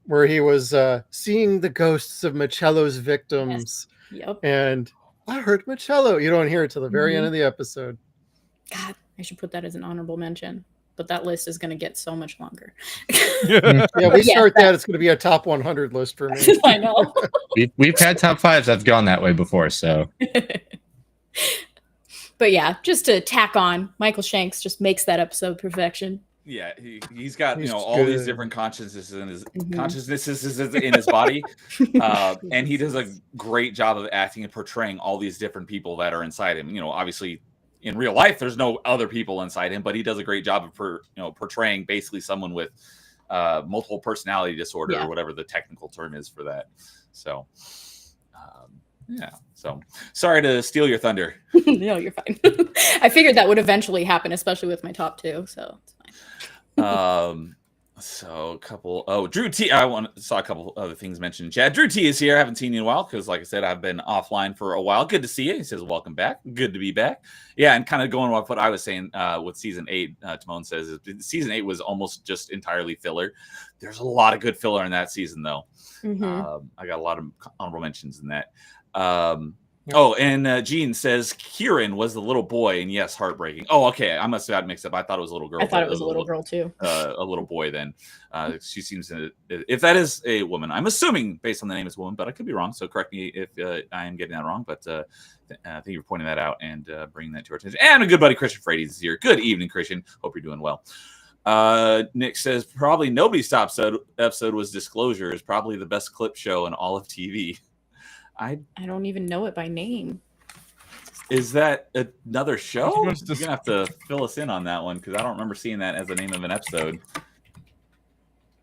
C: Where he was seeing the ghosts of Michello's victims.
D: Yes. Yep.
C: And I heard Michello. You don't hear it till the very end of the episode.
D: God, I should put that as an honorable mention. But that list is going to get so much longer.
C: Yeah, we start that. It's going to be a top 100 list for me.
D: I know.
E: We've had top 5s that've gone that way before, so.
D: But yeah, just to tack on, Michael Shanks just makes that episode perfection.
B: Yeah, he's got all these different consciousnesses in his in his body, and he does a great job of acting and portraying all these different people that are inside him. Obviously, in real life, there's no other people inside him, but he does a great job of portraying basically someone with multiple personality disorder or whatever the technical term is for that. So, So sorry to steal your thunder.
D: No, you're fine. I figured that would eventually happen, especially with my top 2. So it's fine.
B: So a couple. Oh, Drew T. I saw a couple other things mentioned in chat. Drew T is here. I haven't seen you in a while because, like I said, I've been offline for a while. Good to see you. He says, "Welcome back. Good to be back." Yeah, and kind of going off what I was saying with season 8. Timon says season 8 was almost just entirely filler. There's a lot of good filler in that season, though. I got a lot of honorable mentions in that. Oh, and Gene says Kieran was the little boy, and yes, heartbreaking. Oh, okay. I must have got mixed up. I thought it was a little girl.
D: I thought it was a little girl too.
B: A little boy. Then she seems to. If that is a woman, I'm assuming based on the name is a woman, but I could be wrong. So correct me if I am getting that wrong. But thank you for pointing that out and bringing that to our attention. And a good buddy Christian Frady is here. Good evening, Christian. Hope you're doing well. Nick says probably nobody's top episode was Disclosure. Is probably the best clip show in all of TV. I
D: don't even know it by name.
B: Is that another show? You're gonna have to fill us in on that one because I don't remember seeing that as the name of an episode.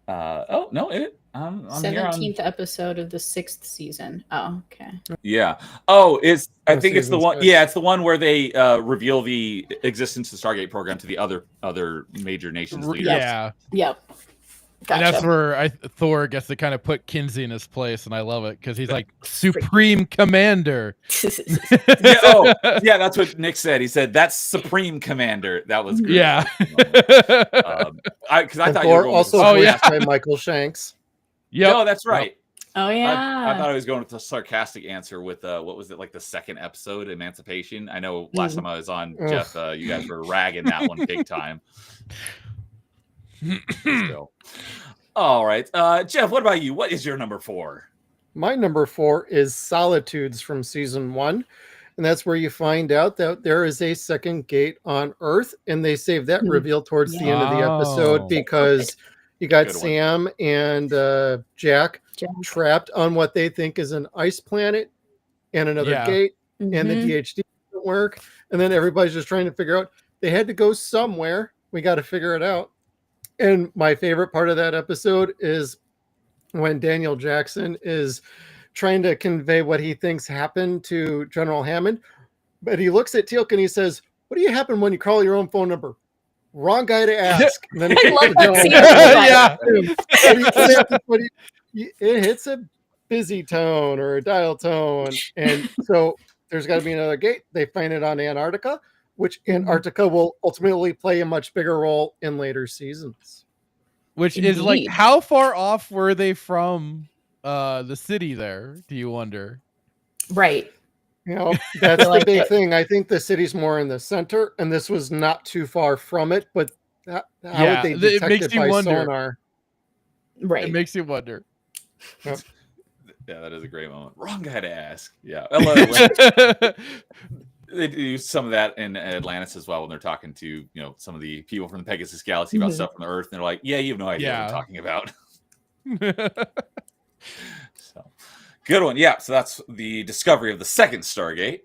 B: Oh no, I'm
D: 17th episode of the 6th season. Oh, okay.
B: Yeah. Oh, I think it's the one. Yeah, it's the one where they reveal the existence of the Stargate program to the other major nations leaders.
A: Yeah.
D: Yep. Gotcha.
A: And that's where Thor gets to kind of put Kinsey in his place, and I love it because he's like Supreme Commander.
B: Yeah, that's what Nick said. He said that's Supreme Commander. That was good.
A: Yeah.
B: Because I thought you were going
C: also voiced by Michael Shanks.
A: Yeah,
B: no, that's right.
D: Oh yeah.
B: I thought I was going with a sarcastic answer with what was it, like the second episode, Emancipation. I know last time I was on, Jeff, you guys were ragging that one big time. So. All right, Jeff, what about you? What is your number 4?
C: My number 4 is Solitudes from season 1, and that's where you find out that there is a second gate on Earth, and they save that reveal towards the end of the episode because you got Sam and Jack trapped on what they think is an ice planet and another gate, and the DHD doesn't work, and then everybody's just trying to figure out they had to go somewhere. We got to figure it out. And my favorite part of that episode is when Daniel Jackson is trying to convey what he thinks happened to General Hammond, but he looks at Teal'c and he says, "What do you happen when you call your own phone number? Wrong guy to ask." And then
D: I love that scene.
C: Yeah, it hits a busy tone or a dial tone, and so there's got to be another gate. They find it on Antarctica, which Antarctica will ultimately play a much bigger role in later seasons.
A: Which is like, how far off were they from the city there, do you wonder?
D: Right.
C: You know, that's the big thing. I think the city's more in the center, and this was not too far from it, but how would they detect it by sonar?
D: Right.
A: It makes you wonder.
C: Yep.
B: Yeah, that is a great moment. Wrong guy to ask. Yeah. I love it. They do some of that in Atlantis as well when they're talking to, you know, some of the people from the Pegasus Galaxy about stuff from the Earth, and they're like, "Yeah, you have no idea what I'm talking about." So good one. Yeah. So that's the discovery of the second Stargate.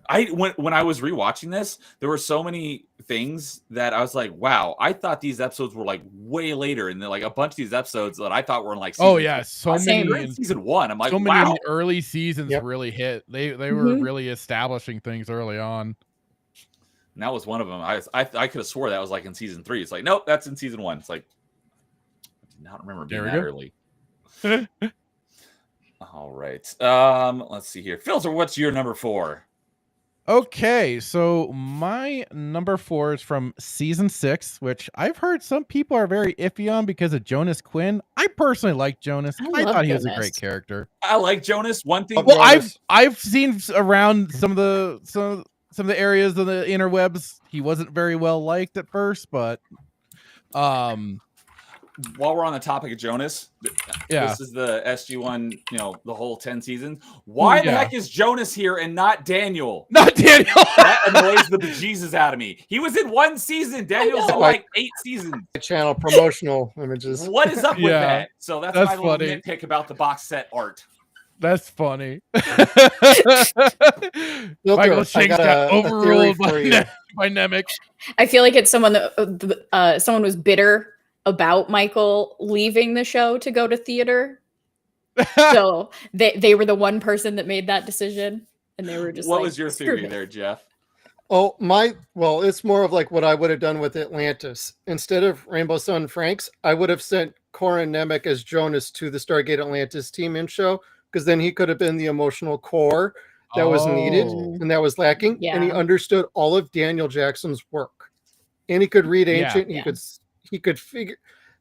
B: When I was rewatching this, there were so many things that I was like, "Wow!" I thought these episodes were like way later, and then like a bunch of these episodes that I thought were in like
A: season so many
B: in season 1. I'm like,
A: so
B: wow,
A: many early seasons really hit. They were really establishing things early on.
B: And that was one of them. I could have swore that was like in season 3. It's like, nope, that's in season 1. It's like, I did not remember being that early. All right. Let's see here. Filter, what's your number 4?
A: Okay, so my number 4 is from season 6, which I've heard some people are very iffy on because of Jonas Quinn. I personally like Jonas. I thought he was a great character.
B: I like Jonas. One thing.
A: Well, I've seen around some of the areas of the interwebs, he wasn't very well liked at first, but
B: while we're on the topic of Jonas, this is the SG-1, you know, the whole 10 seasons. Why the heck is Jonas here and not Daniel?
A: Not Daniel.
B: That annoys the bejesus out of me. He was in 1 season. Daniel's in like 8 seasons.
C: Channel promotional images.
B: What is up with that? So that's my little
A: funny
B: nitpick about the box set art.
A: That's funny.
C: Michael
A: Shanks got overruled by Nemec.
D: I feel like it's someone that someone was bitter about Michael leaving the show to go to theater. So they were the one person that made that decision, and they were just
B: what was your theory there, Jeff?
C: Oh, it's more of like what I would have done with Atlantis. Instead of Rainbow Sun Franks, I would have sent Corin Nemec as Jonas to the Stargate Atlantis team in show, because then he could have been the emotional core that was needed and that was lacking. Yeah. And he understood all of Daniel Jackson's work. And he could read Ancient. Yeah. He could figure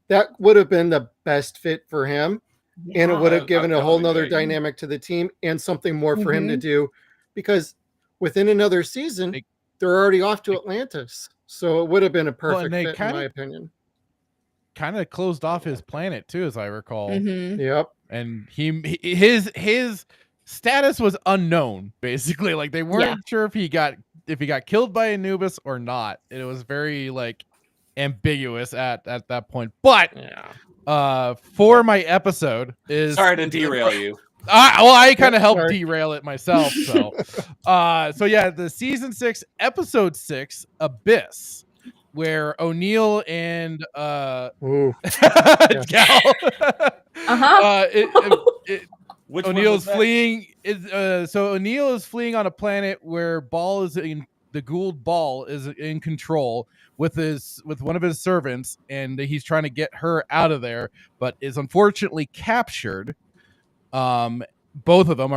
C: that would have been the best fit for him. Yeah. And it would have given a whole nother dynamic to the team and something more for him to do, because within another season, they're already off to Atlantis. So it would have been a perfect fit, in my opinion.
A: Kind of closed off his planet too, as I recall.
C: Yep.
A: And his status was unknown, basically. Like they weren't sure if he got killed by Anubis or not. It was very like ambiguous at that point. But for my episode is
B: sorry to derail you.
A: I kind of helped derail it myself. So the season 6, episode 6, Abyss, where O'Neill and O'Neill's fleeing. So O'Neill is fleeing on a planet where the Gould Ball is in control with one of his servants, and he's trying to get her out of there, but is unfortunately captured. Both of them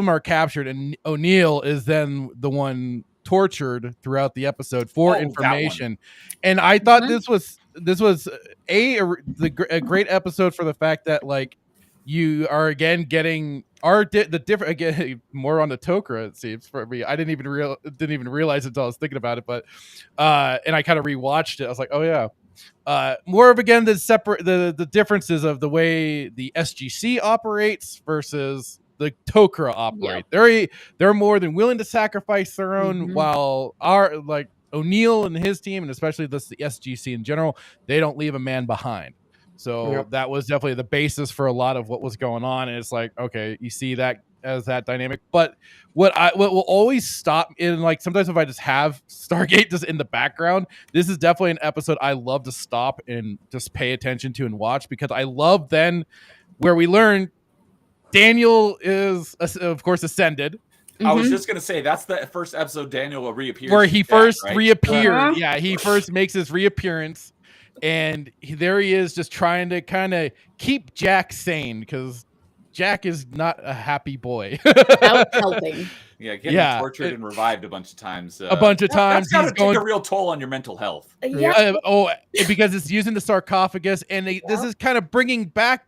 A: are captured, and O'Neill is then the one tortured throughout the episode for information. And I thought this was a great episode for the fact that like you are again getting the different, again, more on the Tok'ra, it seems, for me. I didn't even realize it until I was thinking about it, but and I kind of rewatched it. I was like, oh yeah. More of again the differences of the way the SGC operates versus the Tok'ra operate. They're more than willing to sacrifice their own, while our like O'Neill and his team, and especially the SGC in general, they don't leave a man behind. So that was definitely the basis for a lot of what was going on. And it's like, okay, you see that as that dynamic. But what will always stop in, like, sometimes if I just have Stargate just in the background, this is definitely an episode I love to stop and just pay attention to and watch, because I love then where we learn Daniel is of course ascended.
B: I was just gonna say that's the first episode Daniel reappears.
A: Where he first reappeared.
D: Uh-huh.
A: Yeah, he first makes his reappearance, and there he is, just trying to kind of keep Jack sane, because Jack is not a happy boy.
D: Out helping.
B: Yeah, getting tortured and revived a bunch of times.
A: A bunch of times.
B: That's gotta take a real toll on your mental health.
D: Yeah.
A: Because it's using the sarcophagus, and this is kind of bringing back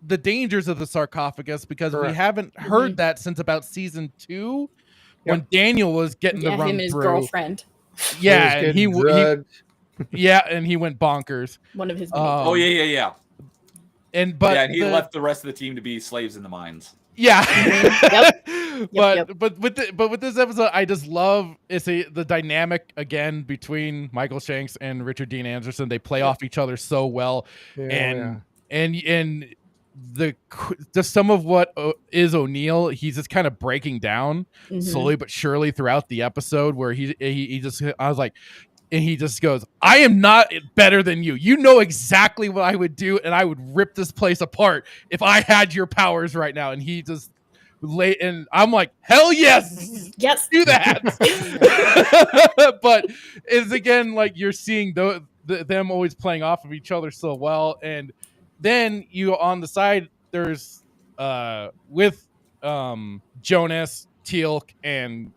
A: the dangers of the sarcophagus, because we haven't heard that since about season 2, when Daniel was getting the run
D: him and his
A: through.
D: girlfriend.
A: Yeah, and he went bonkers.
D: One of his.
B: Yeah.
A: And
B: he left the rest of the team to be slaves in the mines.
A: Yeah.
D: Yep.
A: But with this episode, I just love the dynamic again between Michael Shanks and Richard Dean Anderson. They play off each other so well, and just some of what is O'Neill, he's just kind of breaking down slowly but surely throughout the episode, where he just, I was like, and he just goes, I am not better than you. You know exactly what I would do, and I would rip this place apart if I had your powers right now. And he just and I'm like, hell yes, do that. But it's again like you're seeing them always playing off of each other so well. And then you on the side, there's with Jonas, Teal'c, and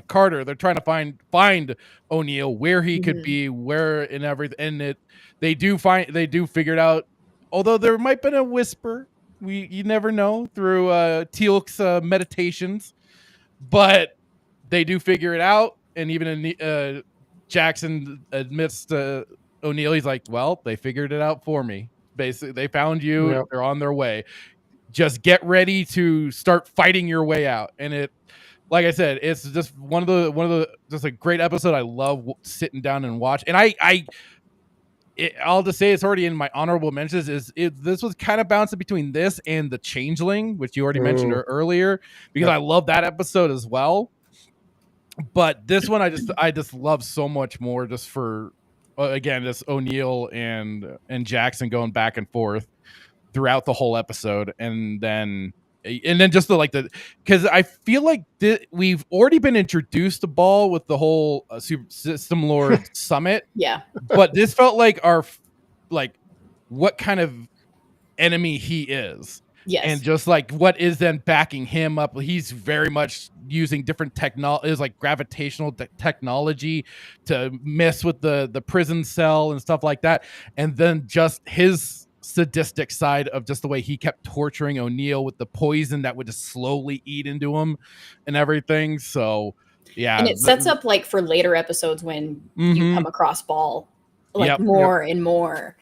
A: Carter, they're trying to find O'Neill, where he could be, where and everything, and they do figure it out. Although there might have been a whisper, you never know through Teal'c's meditations, but they do figure it out. And even in Jackson admits to O'Neill, he's like, "Well, they figured it out for me. Basically, they found you. Yep. They're on their way. Just get ready to start fighting your way out." And it. Like I said, it's just one of the just a great episode. I love sitting down and watch. And I'll just say it's already in my honorable mentions. This was kind of bouncing between this and The Changeling, which you already mentioned earlier, because I love that episode as well. But this one, I just love so much more, just for again, just O'Neill and Jackson going back and forth throughout the whole episode, and then just because I feel like we've already been introduced to Ball with the whole System Lord Summit.
D: Yeah.
A: But this felt like what kind of enemy he is.
D: Yes.
A: And just like what is then backing him up. He's very much using different technology, like gravitational technology to mess with the prison cell and stuff like that. And then just his sadistic side of just the way he kept torturing O'Neill with the poison that would just slowly eat into him and everything. So yeah,
D: and it sets up like for later episodes when you come across Ball more and more.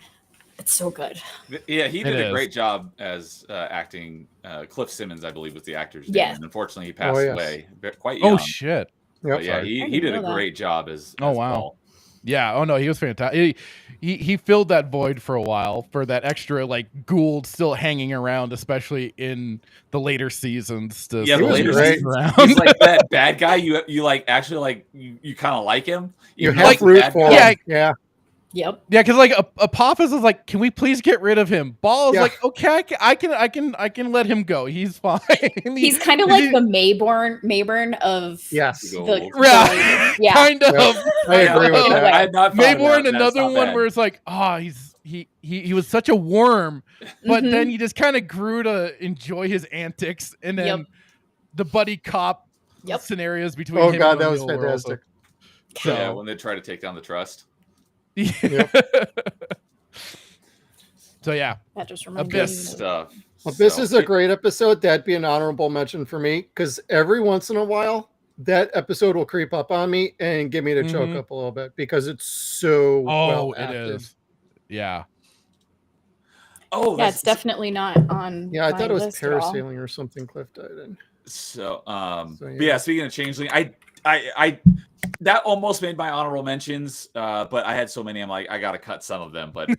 D: It's so good.
B: Yeah, he did a great job as acting. Cliff Simmons, I believe, was the actor's name. And unfortunately, he passed away quite young.
A: Oh shit!
B: Yep, yeah, he did a great job as Ball.
A: Yeah. Oh no, he was fantastic. He filled that void for a while, for that extra like Gould still hanging around, especially in the later seasons.
B: The later seasons. He's like that bad guy. You like actually like you kind of like him.
C: You have root for him. Yeah.
D: Yep.
A: Yeah, because like Apophis is like, can we please get rid of him? Ball is like, okay, I can let him go. He's fine.
D: He's kind of like the Mayborn of
A: kind of.
C: I agree with that.
B: I had not
A: Mayborn, another one where it's like, he was such a worm, but then he just kind of grew to enjoy his antics, and then the buddy cop scenarios between him and
C: that was fantastic.
B: Yeah, when they try to take down the trust.
A: So yeah,
D: that just reminds
B: Abyss stuff.
C: Abyss is a great episode. That'd be an honorable mention for me, because every once in a while that episode will creep up on me and get me to choke up a little bit, because it's so well acted.
A: It is. Yeah.
D: Oh, yeah, it's definitely not on.
C: Yeah, I thought it was parasailing or something Cliff died in.
B: So, but yeah, speaking of Changeling, I that almost made my honorable mentions, but I had so many, I'm like, I gotta cut some of them. But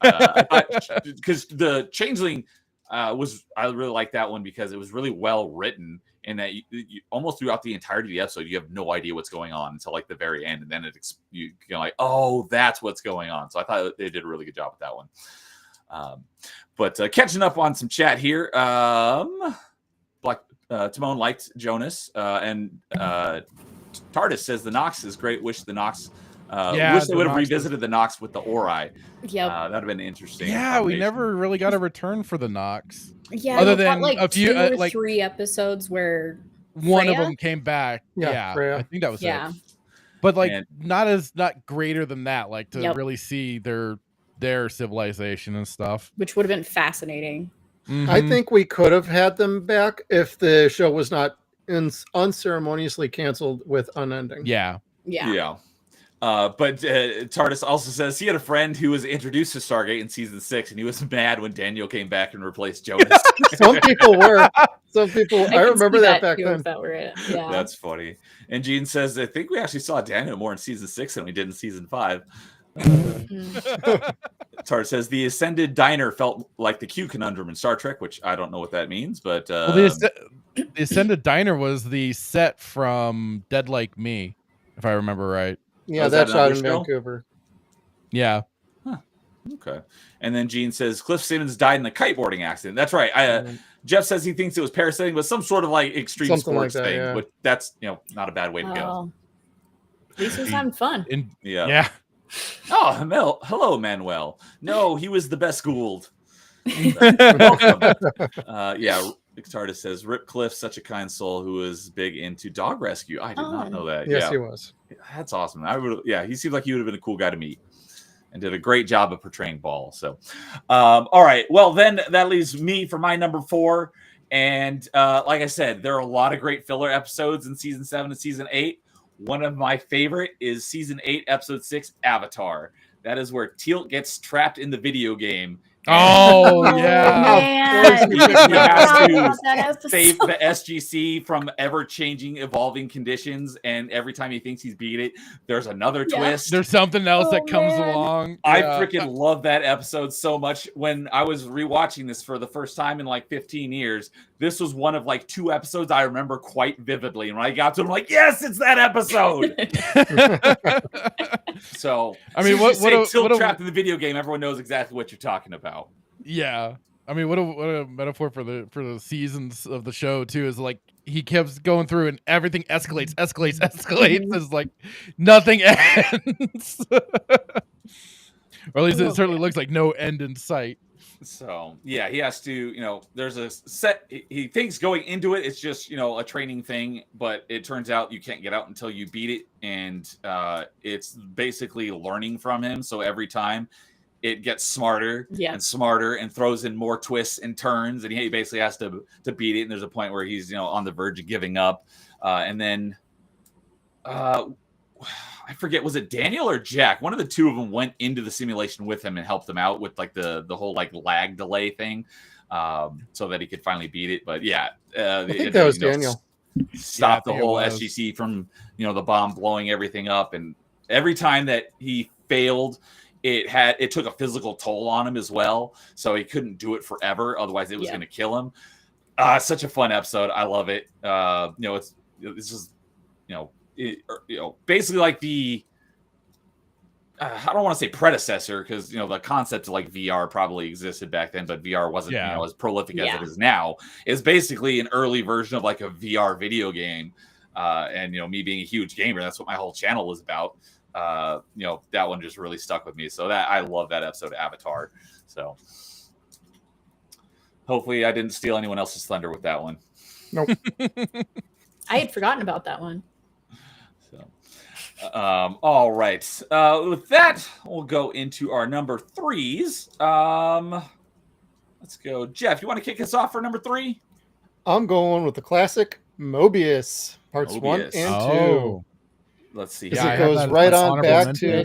B: because the Changeling I really liked that one because it was really well written, and that you almost throughout the entirety of the episode, you have no idea what's going on until like the very end, and then you're like, oh, that's what's going on. So I thought they did a really good job with that one. But catching up on some chat here, Timon liked Jonas, and TARDIS says the Nox is great. Wish the Nox. Wish they would have revisited the Nox with the Ori.
D: Yep.
B: That'd have been interesting.
A: Yeah, we never really got a return for the Nox.
D: Yeah,
A: other than
D: like
A: a few,
D: 2 or
A: like
D: 3 episodes where
A: one of
D: Freya?
A: them came back. Yeah,
C: Freya.
A: I think that was
D: Yeah.
A: it. But like
B: And-
A: not greater than that. Like to
D: Yep.
A: really see their civilization and stuff.
D: which would have been fascinating.
C: I
A: Mhm.
C: think we could have had them back if the show was not unceremoniously canceled with unending.
A: Yeah.
D: Yeah.
B: But TARDIS also says he had a friend who was introduced to Stargate in season 6, and he was mad when Daniel came back and replaced Jonas.
C: Some people were. Some people. I
D: can
C: remember
D: see
C: that back
D: too,
C: then.
D: if that were it. Yeah.
B: That's funny. And Gene says, I think we actually saw Daniel more in season 6 than we did in season 5. TARDIS says the Ascended Diner felt like the Q conundrum in Star Trek, which I don't know what that means, but
A: Well, the Ascended Diner was the set from Dead Like Me, if I remember right.
C: Yeah,
B: Was
C: that's
B: that
C: shot
B: another
C: in
B: show?
C: Vancouver.
A: Yeah.
B: okay. And then Gene says Cliff Simmons died in a kiteboarding accident. That's right. Jeff says he thinks it was parasailing, but some sort of like extreme
C: Something
B: sports
C: like that,
B: thing.
C: yeah.
B: But that's not a bad way to go.
D: Oh. At least he was having fun.
A: Yeah.
B: Oh, hello, Manuel. No, he was the best Gould. Welcome. Yeah, TARDIS says Rip Cliff, such a kind soul who was big into dog rescue. I did not know that.
C: Yes,
B: yeah.
C: he was.
B: That's awesome. He seemed like he would have been a cool guy to meet, and did a great job of portraying Ball. So, all right. Well, then that leaves me for my number 4. And like I said, there are a lot of great filler episodes in season 7 and season 8. One of my favorite is season 8, episode 6, Avatar. That is where Teal'c gets trapped in the video game.
A: Oh, yeah.
D: Man.
B: He has
D: I
B: to
D: forgot about that episode.
B: save the SGC from ever-changing, evolving conditions, and every time he thinks he's beat it, there's another twist.
A: There's something else that comes
D: man.
A: along.
B: I
A: Yeah.
B: freaking love that episode so much. When I was rewatching this for the first time in like 15 years, this was one of like 2 episodes I remember quite vividly. And when I got to it, I'm like, yes, it's that episode. So,
A: I mean,
B: Teal'c trapped in the video game, everyone knows exactly what you're talking about.
A: Yeah. I mean, what a metaphor for the seasons of the show too. Is like he keeps going through and everything escalates. It's like nothing ends, or at least it certainly looks like no end in sight.
B: So yeah, he has to, there's a set. He thinks going into it, it's just a training thing, but it turns out you can't get out until you beat it, and it's basically learning from him. So every time it gets smarter and smarter and throws in more twists and turns, and he basically has to beat it. And there's a point where he's on the verge of giving up, and then I forget, was it Daniel or Jack? One of the 2 of them went into the simulation with him and helped him out with like the whole like lag delay thing, so that he could finally beat it. But yeah,
C: I think that was Daniel.
B: Stop the whole SGC from the bomb blowing everything up, and every time that he failed, it took a physical toll on him as well. So he couldn't do it forever, otherwise it was going to kill him. Such a fun episode. I love it. It's just basically like the I don't want to say predecessor, because the concept of like VR probably existed back then, but VR wasn't as prolific as it is now. It's basically an early version of like a VR video game, and me being a huge gamer, that's what my whole channel was about. That one just really stuck with me. So that I love that episode of Avatar. So hopefully I didn't steal anyone else's thunder with that one.
C: Nope.
D: I had forgotten about that one.
B: So, all right. With that, we'll go into our number 3s. Let's go. Jeff, you want to kick us off for number 3?
C: I'm going with the classic Mobius, parts 1 and 2.
B: Let's see.
C: Because it goes right on back to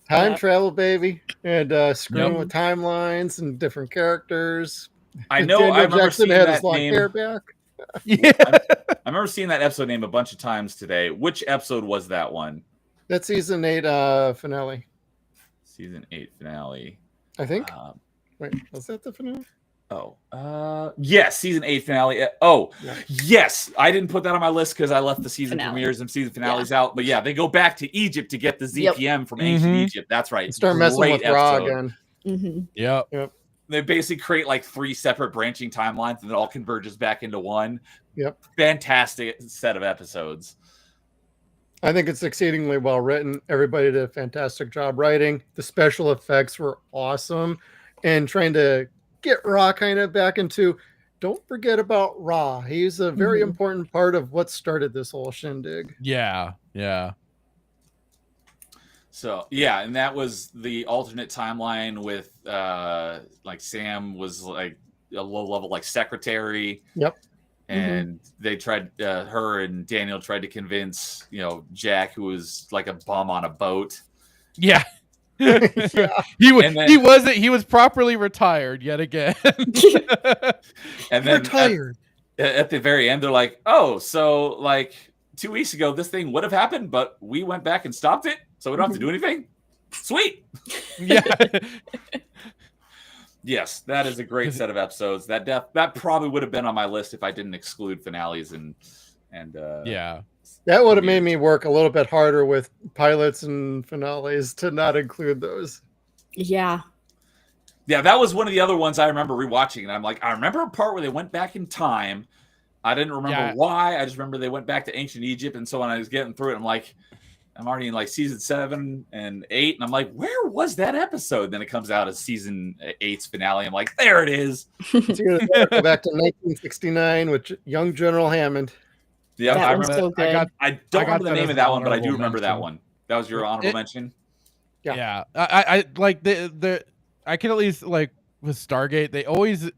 C: time travel, baby, and screwing with timelines and different characters.
B: I know.
C: Daniel
B: I remember
C: Jackson
B: seeing
C: had
B: that
C: his long
B: name.
C: hair back.
A: Yeah.
B: I remember seeing that episode name a bunch of times today. Which episode was that one?
C: That's season 8 finale.
B: Season 8 finale.
C: I think. Wait, was that the finale?
B: Yes, season 8 finale. Yes, I didn't put that on my list because I left the season premieres and season finales out. But yeah, they go back to Egypt to get the ZPM from ancient Egypt. That's right.
C: Start messing with Ra again.
A: Yep.
B: They basically create like 3 separate branching timelines, and it all converges back into one.
C: Yep.
B: Fantastic set of episodes.
C: I think it's exceedingly well written. Everybody did a fantastic job writing. The special effects were awesome, and trying to get Ra kind of back into, don't forget about Ra. He's a very important part of what started this whole shindig.
A: Yeah.
B: So yeah, and that was the alternate timeline with like Sam was like a low level like secretary.
C: Yep.
B: And they tried, her and Daniel tried to convince, Jack, who was like a bum on a boat.
A: Yeah.
C: Yeah.
A: He was properly retired yet again.
B: And then
C: retired.
B: At the very end, they're like, oh, so like 2 weeks ago, this thing would have happened, but we went back and stopped it, so we don't have to do anything. Sweet.
A: Yeah.
B: Yes, that is a great set of episodes. That probably would have been on my list if I didn't exclude finales and
A: yeah.
C: That would have made me work a little bit harder with pilots and finales to not include those.
D: Yeah.
B: Yeah, that was one of the other ones I remember rewatching, and I'm like, I remember a part where they went back in time. I didn't remember why. I just remember they went back to ancient Egypt, and so when I was getting through it, I'm like, I'm already in like season 7 and 8, and I'm like, where was that episode? Then it comes out as season 8's finale. I'm like, there it is.
C: So you're gonna go back to 1969 with young General Hammond.
B: Yeah,
D: that
B: I
D: was
B: remember.
D: so good.
B: I don't remember the name of that one, but I do remember that one. That was your honorable mention.
A: Yeah. I like the I can at least like with Stargate, they always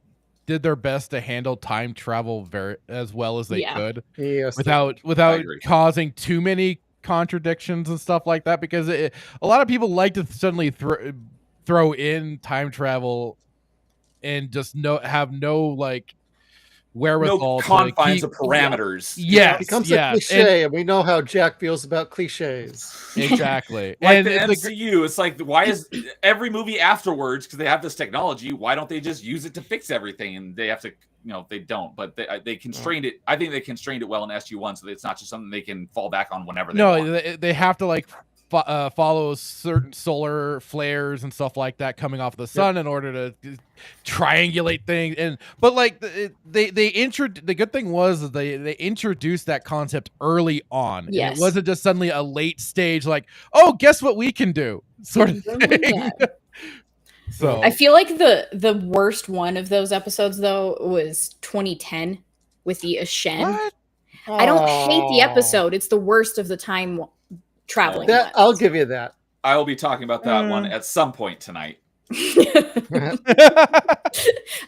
A: did their best to handle time travel as well as they could.
C: Yes.
A: Without causing too many contradictions and stuff like that, because a lot of people like to suddenly throw in time travel and just have no like wherewithal,
B: no confines of parameters.
A: Yes,
C: it becomes a cliche, and we know how Jack feels about cliches.
A: Exactly.
B: Like
A: and
B: the MCU, it's like, why is every movie afterwards, because they have this technology, why don't they just use it to fix everything? And they have to, they don't, but they constrained it. I think they constrained it well in SG-1, so that it's not just something they can fall back on whenever they want.
A: They have to like follow certain solar flares and stuff like that coming off the sun in order to triangulate things. But like the good thing was they introduced that concept early on.
D: Yes.
A: And it wasn't just suddenly a late stage like, oh, guess what we can do sort of thing. So
D: I feel like the worst one of those episodes though was 2010 with the Ashen.
A: What?
D: I don't hate the episode. It's the worst of the time traveling.
C: That I'll give you that.
B: I will be talking about that one at some point tonight.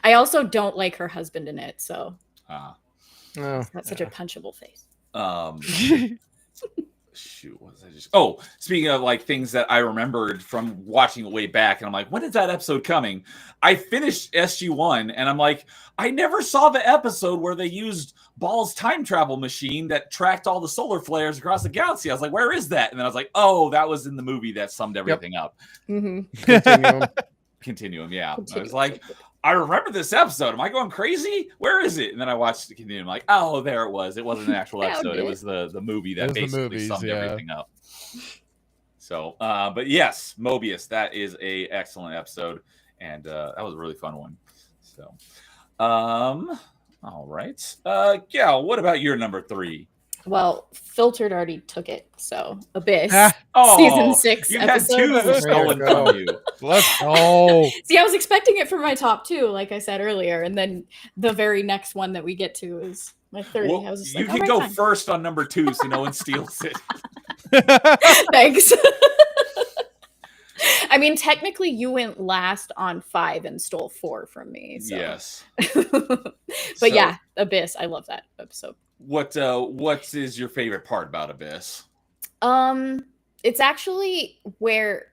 D: I also don't like her husband in it, so
C: it's
D: not such a punchable face.
B: Shoot, what was I just? Oh, speaking of like things that I remembered from watching it way back, and I'm like, when is that episode coming? I finished SG-1, and I'm like, I never saw the episode where they used Ball's time travel machine that tracked all the solar flares across the galaxy. I was like, where is that? And then I was like, oh, that was in the movie that summed everything up. Continuum, yeah. I was like, I remember this episode. Am I going crazy? Where is it? And then I watched the Continuum. Like, oh, there it was. It wasn't an actual episode. It was the movie that basically summed everything up. So, but yes, Mobius. That is a excellent episode, and that was a really fun one. So, all right. Gal, what about your number 3?
D: Well, Filtered already took it, so Abyss,
B: Oh,
D: season 6
B: you
D: episode.
B: had 2 stolen from you.
A: Let's go.
D: See, I was expecting it for my top 2, like I said earlier, and then the very next one that we get to is my 3.
B: Well,
D: I was just
B: you
D: like,
B: can go first on number 2, so no one steals it.
D: Thanks. I mean, technically, you went last on 5 and stole 4 from me. So.
B: Yes.
D: But yeah, Abyss. I love that episode.
B: What is your favorite part about Abyss?
D: It's actually where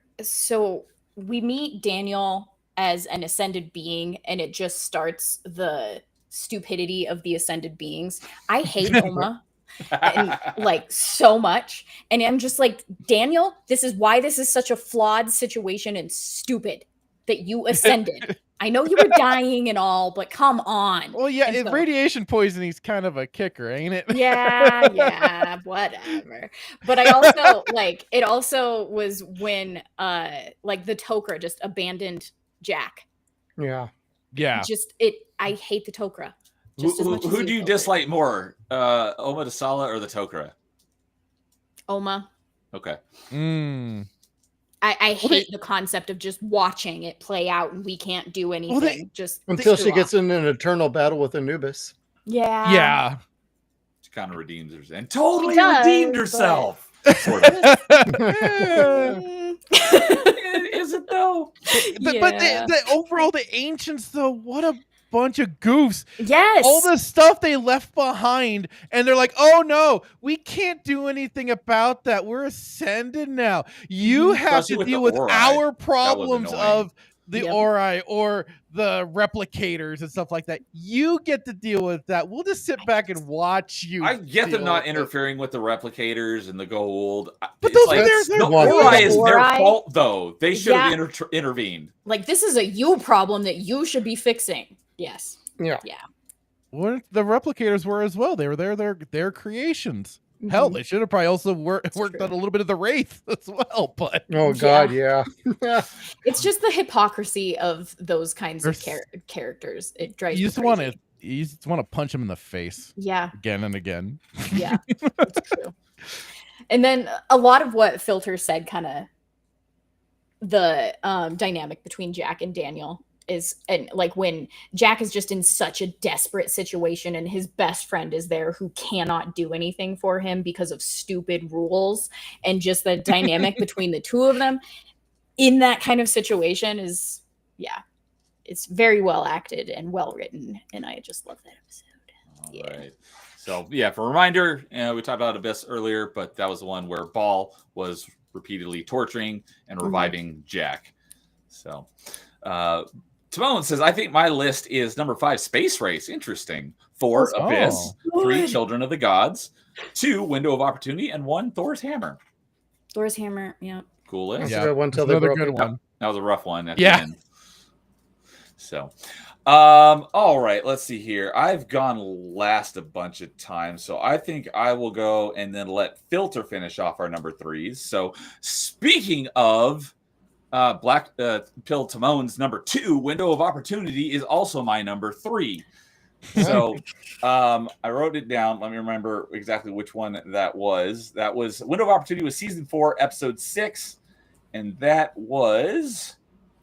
D: we meet Daniel as an ascended being, and it just starts the stupidity of the ascended beings. I hate Oma. And like so much, and I'm just like, Daniel, this is why this is such a flawed situation and stupid. that you ascended. I know you were dying and all, but come on.
A: Well, yeah,
D: And so-
A: radiation poisoning is kind of a kicker, ain't it?
D: yeah, whatever. But I also like it. Also was when like the Tok'ra just abandoned Jack.
C: Yeah.
A: Yeah.
D: Just it. I hate the Tok'ra. Just as much as
B: Who do you
D: Tok'ra.
B: dislike more, Oma Dasala or the Tok'ra?
D: Oma.
B: Okay.
D: I hate the concept of just watching it play out and we can't do anything. Just
C: Until she
D: screw
C: gets
D: off.
C: in an eternal battle with Anubis.
D: Yeah.
A: Yeah.
B: She kind of redeems herself and totally
D: She does,
B: redeemed
D: but-
B: herself. Sort of. Is it though?
A: But the overall, the ancients, though, what a bunch of goofs.
D: Yes.
A: All the stuff they left behind, and they're like, oh no, we can't do anything about that. We're ascended now. You have
B: Especially
A: to
B: with
A: deal
B: the
A: with
B: Ori.
A: our
B: That was
A: problems
B: annoying.
A: of the
D: Yep.
A: Ori or the replicators and stuff like that. You get to deal with that. We'll just sit back and watch you.
B: I get them
A: deal
B: not
A: with it.
B: interfering with the replicators and the gold.
A: But
B: It's
A: those
B: like,
A: are their
B: the
C: one.
B: Ori is their
D: Ori?
B: fault, though. They should have
D: Yeah.
B: intervened.
D: Like this is a you problem that you should be fixing. Yes.
C: Yeah.
A: Well, the replicators were as well. They were their creations. Hell,
D: Mhm.
A: they should have probably also worked on a little bit of the Wraith as well. But
C: Oh God, yeah.
D: It's just the hypocrisy of those kinds of
A: There's-
D: characters. It drives
A: you
D: me
A: just want
D: crazy.
A: to punch him in the face
D: Yeah,
A: again and again.
D: yeah, it's true. And then a lot of what Filter said, kind of the dynamic between Jack and Daniel is, and like when Jack is just in such a desperate situation and his best friend is there who cannot do anything for him because of stupid rules, and just the dynamic between the two of them in that kind of situation is, yeah, it's very well acted and well written, and I just love that episode.
B: All
D: Yeah.
B: right. So, yeah, for a reminder, we talked about Abyss earlier, but that was the one where Ball was repeatedly torturing and reviving Jack. So, Timon says, I think my list is number 5, Space Race. Interesting. 4,
A: Oh.
B: Abyss. 3,
D: Good.
B: Children of the Gods. 2, Window of Opportunity. And 1, Thor's Hammer.
D: Thor's Hammer, yeah.
B: Cool list.
C: That's
A: Yeah,
C: a good one till
A: that's
C: they
A: another
C: broke
A: good
C: it.
A: one.
B: That was a rough one at
A: Yeah.
B: the end. So, all right, let's see here. I've gone last a bunch of times, so I think I will go and then let Filter finish off our number 3s. So, speaking of Black Pill Timon's number 2, Window of Opportunity is also my number 3. So, I wrote it down. Let me remember exactly which one that was. That was Window of Opportunity was season 4, episode 6. And that was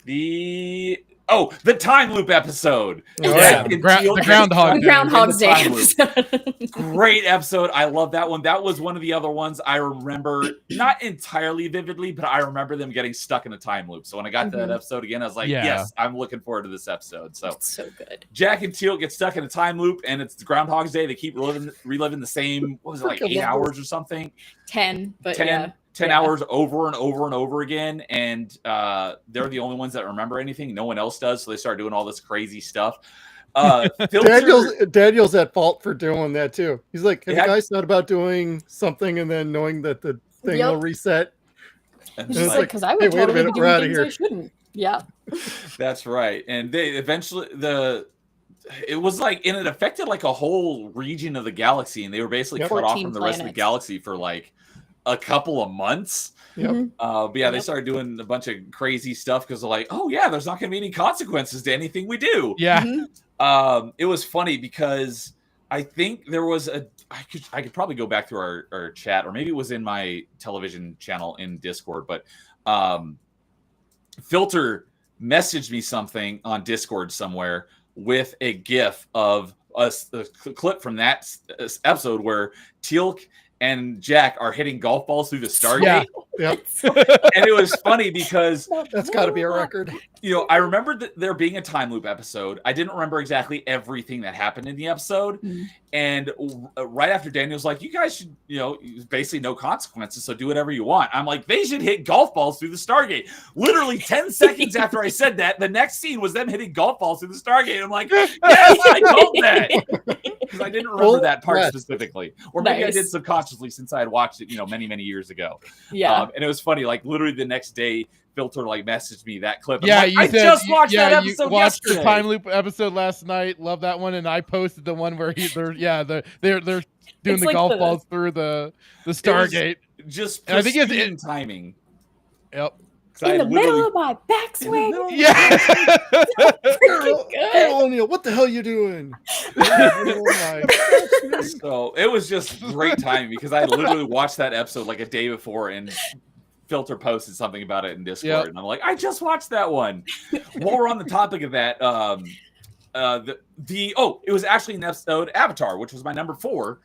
B: the time loop episode.
C: Oh,
A: Yeah,
B: Jack
A: the
B: and
A: gra-
B: Teal
A: the
B: get
A: Groundhog
B: stuck
A: Day.
B: in
D: Groundhog's
B: the
D: Day
B: time loop.
D: episode.
B: Great episode. I love that one. That was one of the other ones I remember, not entirely vividly, but I remember them getting stuck in a time loop. So when I got to that episode again, I was like,
A: Yeah.
B: yes, I'm looking forward to this episode. So
D: It's so good.
B: Jack and Teal get stuck in a time loop, and it's Groundhog's Day. They keep reliving the same, what was it, like
C: Freaking
B: 8
C: love
B: hours or something?
D: 10, but
B: 10,
D: yeah.
B: 10
D: Yeah.
B: hours over and over and over again. And they're the only ones that remember anything. No one else does. So they start doing all this crazy stuff.
C: Daniel's at fault for doing that too. He's like, have
B: Yeah.
C: you guys thought about doing something and then knowing that the thing will
D: Yep.
C: reset?
B: And
D: He's
B: it's
D: just
B: like,
D: like, because I would
C: hey, wait a
D: totally
C: minute,
D: be
C: we're
D: doing
C: outta
D: things
C: here.
D: I shouldn't. Yeah.
B: that's right. And they eventually it was like, and it affected like a whole region of the galaxy, and they were basically
C: Yep.
B: cut off
D: 14
B: from the rest of the
D: planets.
B: galaxy for like a couple of months.
C: Yep.
D: Mhm.
B: But yeah, they
D: Yep.
B: started doing a bunch of crazy stuff because they're like, oh yeah, there's not going to be any consequences to anything we do.
A: Yeah.
D: Mhm.
B: It was funny because I think there was I could probably go back through our chat, or maybe it was in my television channel in Discord, but Filter messaged me something on Discord somewhere with a GIF of a clip from that episode where Teal'c and Jack are hitting golf balls through the Stargate.
C: Yep.
B: And it was funny because
C: That's got to be a record.
B: I remember there being a time loop episode. I didn't remember exactly everything that happened in the episode.
D: Mhm.
B: And right after Daniel's like, you guys should, basically no consequences, so do whatever you want. I'm like, they should hit golf balls through the Stargate. Literally 10 seconds after I said that, the next scene was them hitting golf balls through the Stargate. I'm like, yes, I called that. Because I didn't remember that part
C: Yes.
B: specifically. Or maybe I did
D: Nice.
B: subconsciously since I had watched it, many, many years ago.
D: Yeah.
B: And it was funny, like literally the next day, Filter like messaged me that clip. I'm
A: Yeah,
B: like,
A: you
B: I
A: said
B: just watched that
A: you
B: episode
A: watched
B: yesterday.
A: the time loop episode last night. Love that one, and I posted the one where they're doing
D: It's
A: the
D: like
A: golf
D: the-
A: balls through the
B: It was
A: Stargate.
B: just
A: And I think
B: pristine timing.
A: Yep.
B: 'Cause I
D: in the
B: literally-
D: middle of my
B: in the
D: backswing.
B: middle of my
A: Yeah.
D: Freaking good.
C: Carol O'Neill, what the hell you doing?
B: So it was just great timing because I literally watched that episode like a day before and Filter posted something about it in Discord.
A: Yep.
B: And I'm like, I just watched that one. While we're on the topic of that, it was actually an episode Avatar, which was my number 4.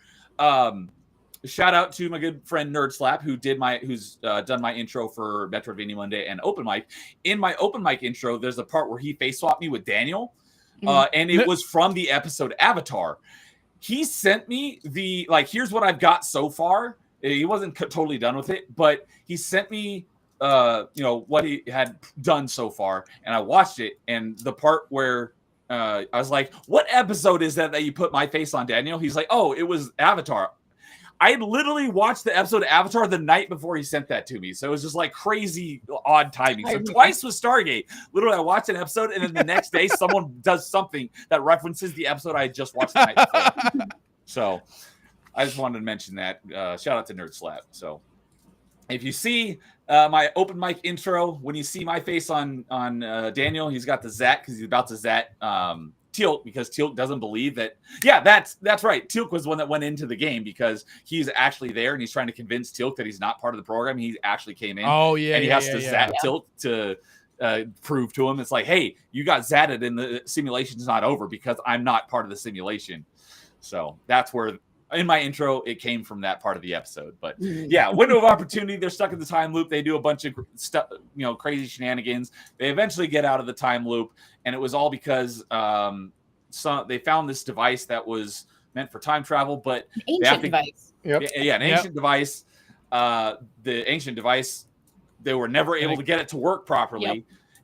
B: Shout out to my good friend Nerd Slap, who's done my intro for Metroidvania Monday and Open Mic. In my Open Mic intro, there's a part where he face swapped me with Daniel, and it was from the episode Avatar. He sent me here's what I've got so far. He wasn't totally done with it, but he sent me what he had done so far, and I watched it. And the part where I was like, "What episode is that you put my face on, Daniel?" He's like, "Oh, it was Avatar." I literally watched the episode of Avatar the night before he sent that to me. So it was just like crazy odd timing. So twice with Stargate. Literally, I watched an episode and then the next day someone does something that references the episode I just watched the night before. So I just wanted to mention that. Shout out to Nerd Slap. So if you see my open mic intro, when you see my face on Daniel, he's got the Zat because he's about to Zat Teal'c because Teal'c doesn't believe that. Yeah, that's right. Teal'c was the one that went into the game because he's actually there and he's trying to convince Teal'c that he's not part of the program. He actually came in.
A: Oh yeah,
B: and he has to zap Teal'c to prove to him. It's like, hey, you got zatted and the simulation's not over because I'm not part of the simulation. So that's where in my intro it came from, that part of the episode. But yeah, window of opportunity. They're stuck in the time loop. They do a bunch of stuff, crazy shenanigans. They eventually get out of the time loop. And it was all because they found this device that was meant for time travel, but
D: An ancient device.
C: Yep.
B: Yeah, an ancient device. The ancient device, they were never able to get it to work properly.
D: Yep.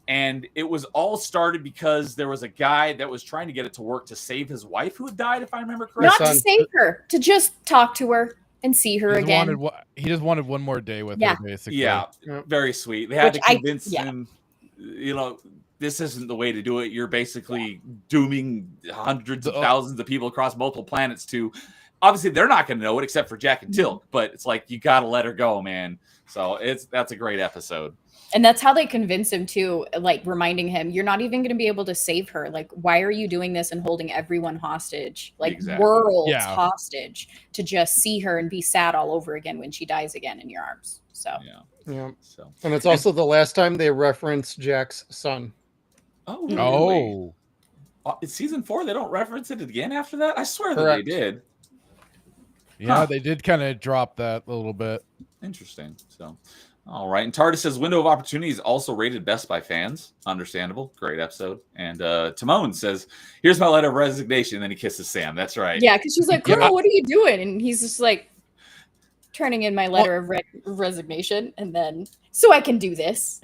B: And it was all started because there was a guy that was trying to get it to work to save his wife who had died, if I remember correctly.
D: Not to save her, to just talk to her and see her again.
A: He just wanted one more day with her, basically.
B: Yeah, very sweet. They had to convince him, this isn't the way to do it. You're basically dooming hundreds of thousands of people across multiple planets to. Obviously, they're not going to know it except for Jack and Teal'c, but it's like, you got to let her go, man. So that's a great episode.
D: And that's how they convince him too, like reminding him, you're not even going to be able to save her. Like, why are you doing this and holding everyone hostage, like worlds hostage, to just see her and be sad all over again when she dies again in your arms? So
C: yeah. So, and it's also the last time they reference Jack's son.
B: Oh, really? It's season 4. They don't reference it again after that. I swear that they did.
A: Yeah, they did kind of drop that a little bit.
B: Interesting. So, all right. And Tardis says Window of Opportunity is also rated best by fans. Understandable. Great episode. And Timon says, here's my letter of resignation. And then he kisses Sam. That's right.
D: Yeah, because she's like, Colonel, what are you doing? And he's just like, turning in my letter of resignation. And then, so I can do this.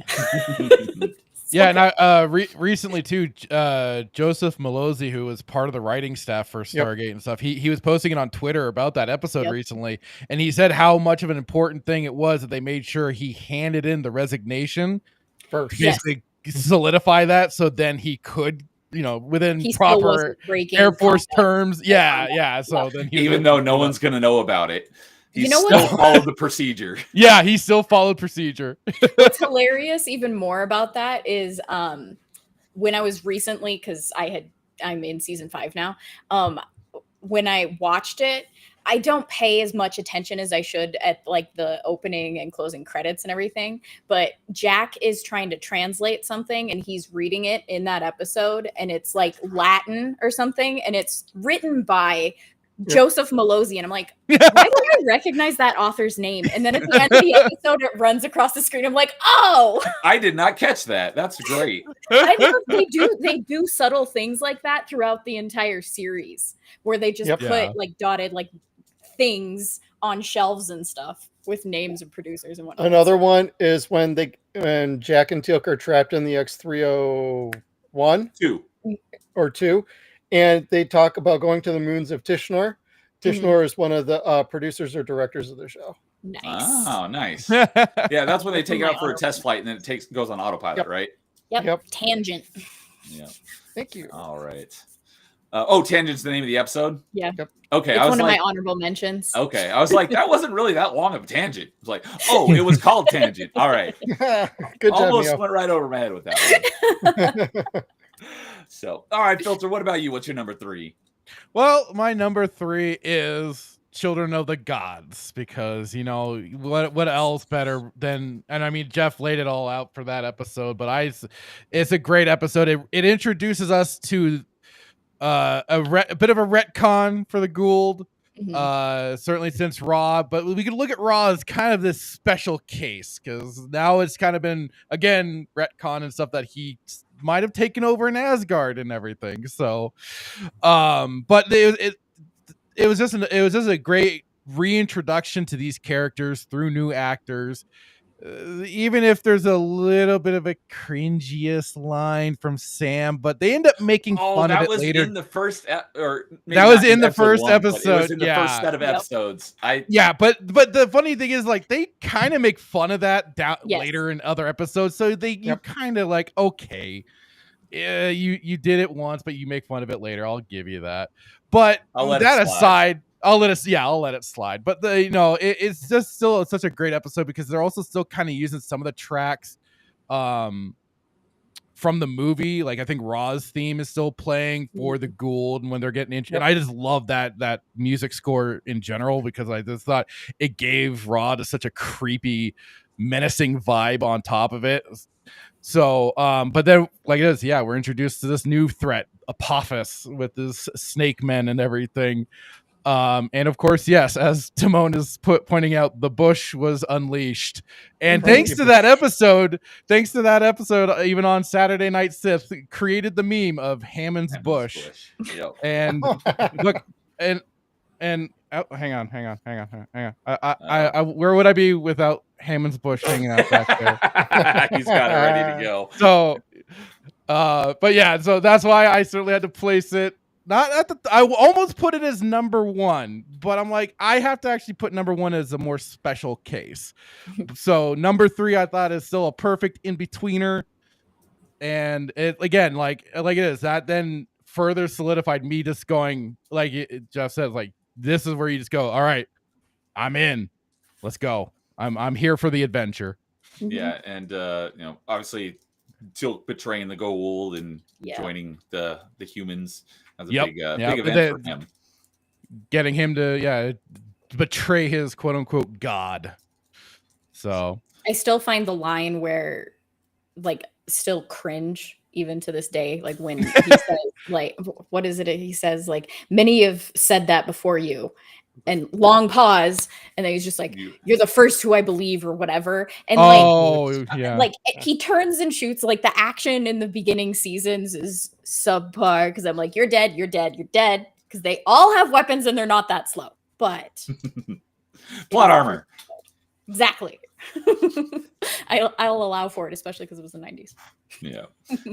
A: Yeah, and I recently too, Joseph Malozzi, who was part of the writing staff for Stargate and stuff, he was posting it on Twitter about that episode recently, and he said how much of an important thing it was that they made sure he handed in the resignation first, basically solidify that, so then he could, within proper Air Force terms, So then,
B: even though no one's gonna know about it. He still followed the procedure.
A: Yeah, he still followed procedure.
D: What's hilarious even more about that is when I was recently, because I'm in season 5 now. When I watched it, I don't pay as much attention as I should at like the opening and closing credits and everything. But Jack is trying to translate something and he's reading it in that episode, and it's like Latin or something, and it's written by Joseph Malozzi, and I'm like, why do I recognize that author's name? And then at the end of the episode, it runs across the screen. I'm like, oh,
B: I did not catch that. That's great.
D: I know they do subtle things like that throughout the entire series, where they just put like dotted like things on shelves and stuff with names of producers and whatnot.
C: Another one is when Jack and Teal'c are trapped in the X-301 2. And they talk about going to the moons of Tishnor. Tishnor is one of the producers or directors of the show.
D: Nice.
B: Oh, nice. Yeah, that's when they take it
D: My
B: out for a test flight and then it goes on autopilot,
C: Yep.
B: right?
D: Yep. Tangent.
B: Yeah.
C: Thank you.
B: All right. Tangent's the name of the episode?
D: Yeah.
C: Yep.
B: Okay.
D: It's
B: I was
D: one of
B: like,
D: my honorable mentions.
B: okay. I was like, that wasn't really that long of a tangent. It was like, oh, it was called Tangent. All right.
C: Good job,
B: Almost
C: Neo.
B: went right over my head with that one. So, all right, Filter, what about you? What's your number 3?
A: Well, my number 3 is Children of the Gods, because what else better than, and I mean Jeff laid it all out for that episode, but it's a great episode. It introduces us to a bit of a retcon for the Gould. Certainly since Raw, but we could look at Raw as kind of this special case, because now it's kind of been again retcon and stuff that he might have taken over in Asgard and everything. So but it was just a great reintroduction to these characters through new actors. Even if there's a little bit of a cringiest line from Sam, but they end up making fun of it later.
B: In the first, or maybe
A: that was
B: not
A: in the
B: episode
A: first
B: 1, but
A: episode.
B: it was in the first set of episodes.
A: But the funny thing is, like, they kind of make fun of that later in other episodes. So you kind of like, okay, yeah, you did it once, but you make fun of it later. I'll give you that. But that aside, I'll let it slide. But it's just still such a great episode, because they're also still kind of using some of the tracks from the movie. Like, I think Raw's theme is still playing for the Gould, and when they're getting into and I just love that music score in general, because I just thought it gave Raw to such a creepy, menacing vibe on top of it. So but then, like it is, we're introduced to this new threat, Apophis, with this snake men and everything. And of course, yes, as Timon is pointing out, the bush was unleashed. And thanks to that episode, even on Saturday Night Sith, created the meme of Hammond's bush.
B: Yep.
A: And look, and oh, hang on. I where would I be without Hammond's bush hanging out back there?
B: He's got it ready to go.
A: So, but yeah, so that's why I certainly had to place it. I almost put it as number 1, but I'm like, I have to actually put number 1 as a more special case. So number 3, I thought, is still a perfect in-betweener. And it, again, like it is, that then further solidified me just going, like Jeff says, like, this is where you just go, all right, I'm in. Let's go. I'm here for the adventure.
B: Yeah, and obviously Teal'c betraying the Goa'uld and joining the humans. That's a big event for him.
A: Getting him to betray his quote unquote god. So
D: I still find the line where, like, still cringe even to this day. Like, when he says, like, what is it? He says, like, many have said that before you. And long pause, and then he's just like, "You're the first who I believe," or whatever. And like he turns and shoots. Like, the action in the beginning seasons is subpar, because I'm like, "You're dead, you're dead, you're dead," because they all have weapons and they're not that slow. But
B: plot armor,
D: exactly. I'll allow for it, especially because it was the 90s.
B: Yeah.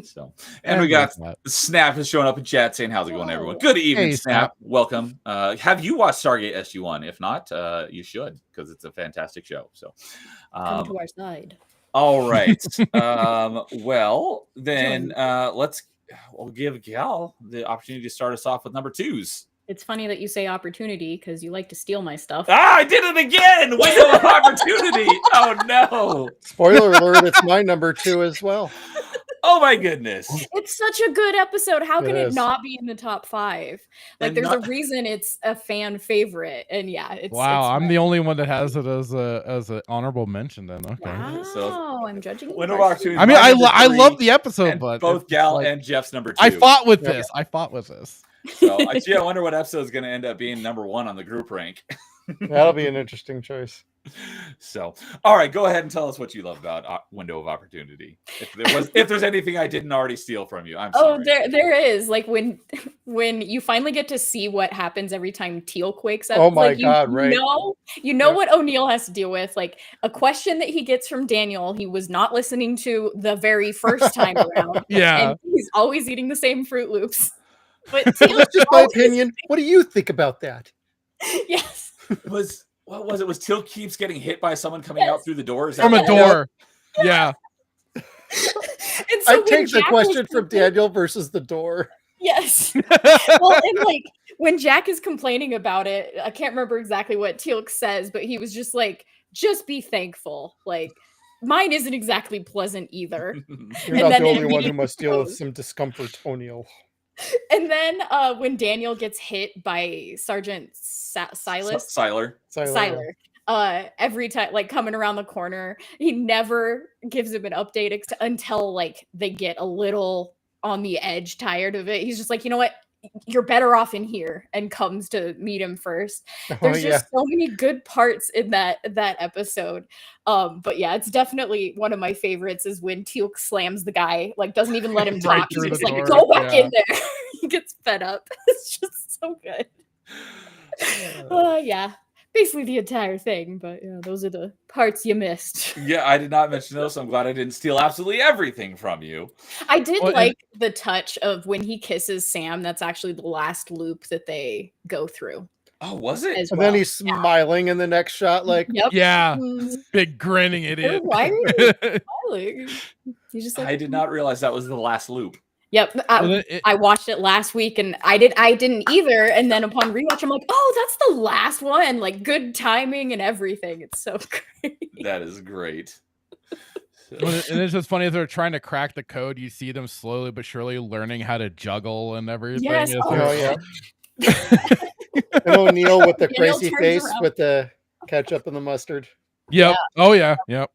B: So, and we got Snap has shown up in chat saying, "How's it going, everyone? Good evening, Snap. Welcome. Have you watched Stargate SG-1? If not, you should, because it's a fantastic show. So,
D: come to our side.
B: All right. Well, then we'll give Gal the opportunity to start us off with number 2s.
D: It's funny that you say opportunity, because you like to steal my stuff.
B: I did it again! Window of opportunity! Oh, no!
C: Spoiler alert, it's my number 2 as well.
B: Oh, my goodness.
D: It's such a good episode. How can it not be in the top 5? Like, there's a reason it's a fan favorite. And it's
A: I'm the only one that has it as an honorable mention then. Okay.
D: Wow, so I'm judging.
B: Window of opportunity.
A: I mean, I love the episode, but
B: both Gal and Jeff's number 2.
A: I fought with this.
B: So I wonder what episode is going to end up being number 1 on the group rank.
C: That'll be an interesting choice.
B: So, all right, go ahead and tell us what you love about Window of Opportunity. If there's anything I didn't already steal from you, I'm sorry.
D: Oh, there is. Like, when you finally get to see what happens every time Teal'c wakes up.
C: Oh my
D: like,
C: God, right?
D: You know what O'Neill has to deal with. Like, a question that he gets from Daniel, he was not listening to the very first time around.
A: Yeah,
D: and he's always eating the same Fruit Loops. But
C: that's just my opinion. What do you think about that?
D: Yes.
B: Was what was it? Was Teal keeps getting hit by someone coming out through the door? Is that
A: From a
B: what-
A: door. Yeah.
D: And
C: I
D: when
C: take the
D: Jack
C: question
D: was
C: from Daniel versus the door.
D: Yes. Well, and like when Jack is complaining about it, I can't remember exactly what Teal'c says, but he was just like, just be thankful. Like, mine isn't exactly pleasant either.
C: You're
D: And
C: not
D: then
C: the
D: it
C: only one who must deal with
D: goes.
C: some discomfort, O'Neill.
D: And then when Daniel gets hit by Sergeant Silas,
B: Siler.
D: Siler, every time, like coming around the corner, he never gives him an update until like they get a little on the edge, tired of it. He's just like, you know what? You're better off in here, and comes to meet him first. There's just so many good parts in that episode. But yeah, it's definitely one of my favorites is when Teal'c slams the guy, like doesn't even let him
A: Right
D: talk.
A: through
D: He's just
A: the
D: like,
A: door,
D: go back
A: yeah.
D: in there. He gets fed up. It's just so good. Yeah. Basically the entire thing, but yeah, those are the parts you missed.
B: Yeah, I did not mention those. So I'm glad I didn't steal absolutely everything from you.
D: I did
A: Well,
D: like the touch of when he kisses Sam. That's actually the last loop that they go through.
B: Oh, was it?
D: As
C: And
D: well.
C: then he's smiling in the next shot, like,
D: Yep.
A: Yeah.
D: Mm,
A: Big grinning idiot.
D: why are you smiling? He's just like,
B: I did not realize that was the last loop.
D: Yep.
A: Well, then it-
D: I watched it last week and I didn't either. And then upon rewatch, I'm like, oh, that's the last one. Like good timing and everything. It's so great.
B: That is great.
A: Well, and it's just funny as they're trying to crack the code. You see them slowly but surely learning how to juggle and everything.
D: Yes.
A: It's
C: oh,
A: like-
C: yeah. And O'Neill with the
D: Daniel
C: crazy
D: turns
C: face
D: around.
C: with the ketchup and the mustard.
A: Yep. Oh yeah. Yep.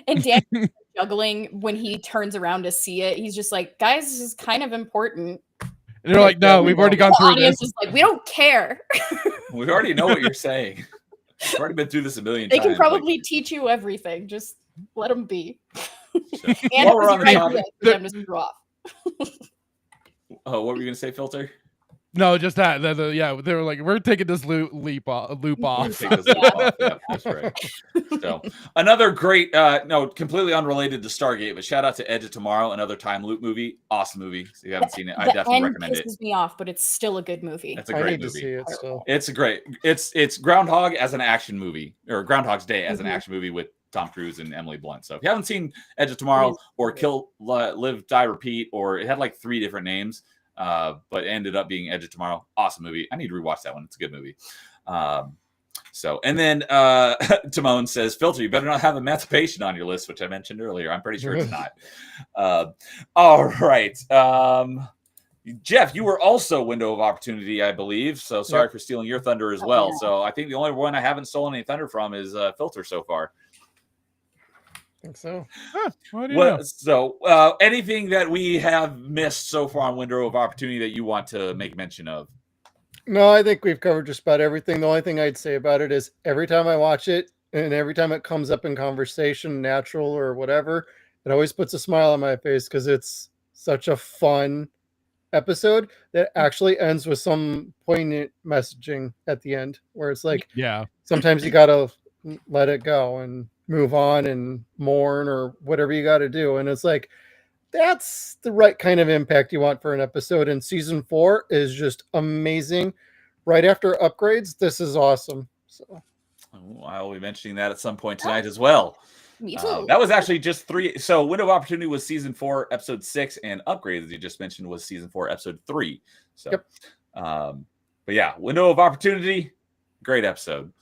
D: And Daniel juggling when he turns around to see it, he's just like, guys, this is kind of important.
A: And they're like, no, we've already gone
D: The
A: through
D: audience
A: this.
D: is like, we don't care.
B: We already know what you're saying. We've already been through this a million
D: They
B: times.
D: can probably teach you everything. Just let them be.
B: So,
D: And
B: while we're on the
D: right
B: topic,
D: for them to screw off.
B: oh, what were you gonna say, Filter?
A: No, just that. Yeah, they were like, we're taking this loop off.
B: Take this loop off. Yeah, that's right. So another great, no, completely unrelated to Stargate, but shout out to Edge of Tomorrow, another time loop movie. Awesome movie. If you haven't seen it, I
D: The
B: definitely
D: end
B: recommend it.
D: pisses me off, but it's still a good movie.
B: It's a
C: I
B: great
C: need to see
B: movie.
C: it still.
B: It's a great. It's Groundhog as an action movie, or Groundhog's Day as an action movie with Tom Cruise and Emily Blunt. So if you haven't seen Edge of Tomorrow or Kill, Live, Die, Repeat, or it had like 3 different names, but ended up being Edge of Tomorrow. Awesome movie. I need to rewatch that one. It's a good movie. So, and then Timon says, Filter, you better not have emancipation on your list, which I mentioned earlier. I'm pretty sure it's not. All right. Jeff, you were also window of opportunity, I believe. So sorry for stealing your thunder as well. So I think the only one I haven't stolen any thunder from is Filter so far.
C: I think so.
A: Huh, what do you know?
B: So anything that we have missed so far on window of opportunity that you want to make mention of?
C: No, I think we've covered just about everything. The only thing I'd say about it is every time I watch it and every time it comes up in conversation, natural or whatever, it always puts a smile on my face because it's such a fun episode that actually ends with some poignant messaging at the end where it's like,
A: Yeah.
C: sometimes you got to let it go and move on and mourn or whatever you got to do. And it's like, that's the right kind of impact you want for an episode. And season 4 is just amazing. Right after upgrades, this is awesome. So
B: I'll be mentioning that at some point tonight as well.
D: Me too.
B: That was actually just 3. So window of opportunity was season 4, episode 6, and upgrades, as you just mentioned, was season 4, episode 3. So,
C: Yep.
B: But yeah, window of opportunity, great episode.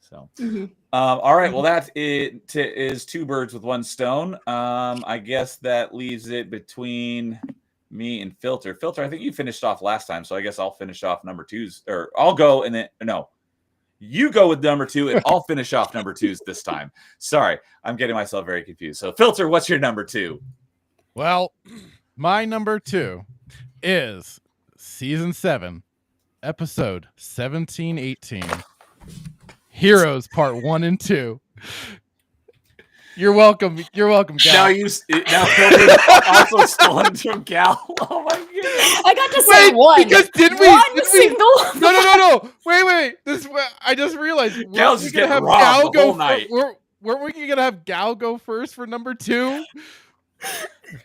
B: So,
D: Mhm.
B: all right. Well, that is 2 birds with 1 stone. I guess that leaves it between me and Filter. Filter, I think you finished off last time, so I guess I'll finish off number 2s, or I'll go and then no. You go with number 2, and I'll finish off number 2s this time. Sorry, I'm getting myself very confused. So, Filter, what's your number 2?
A: Well, my number 2 is season 7, episode 1718. Heroes Part 1 and 2. You're welcome. You're welcome, Gal.
B: Now Filter's also stolen from Gal. Oh my goodness.
D: I got to say
A: Wait,
D: one.
A: because did we?
D: One
A: Did we?
D: single.
A: No. Wait. I just realized.
B: Gal's just getting robbed the whole night.
A: Weren't we gonna have Gal go first for number 2?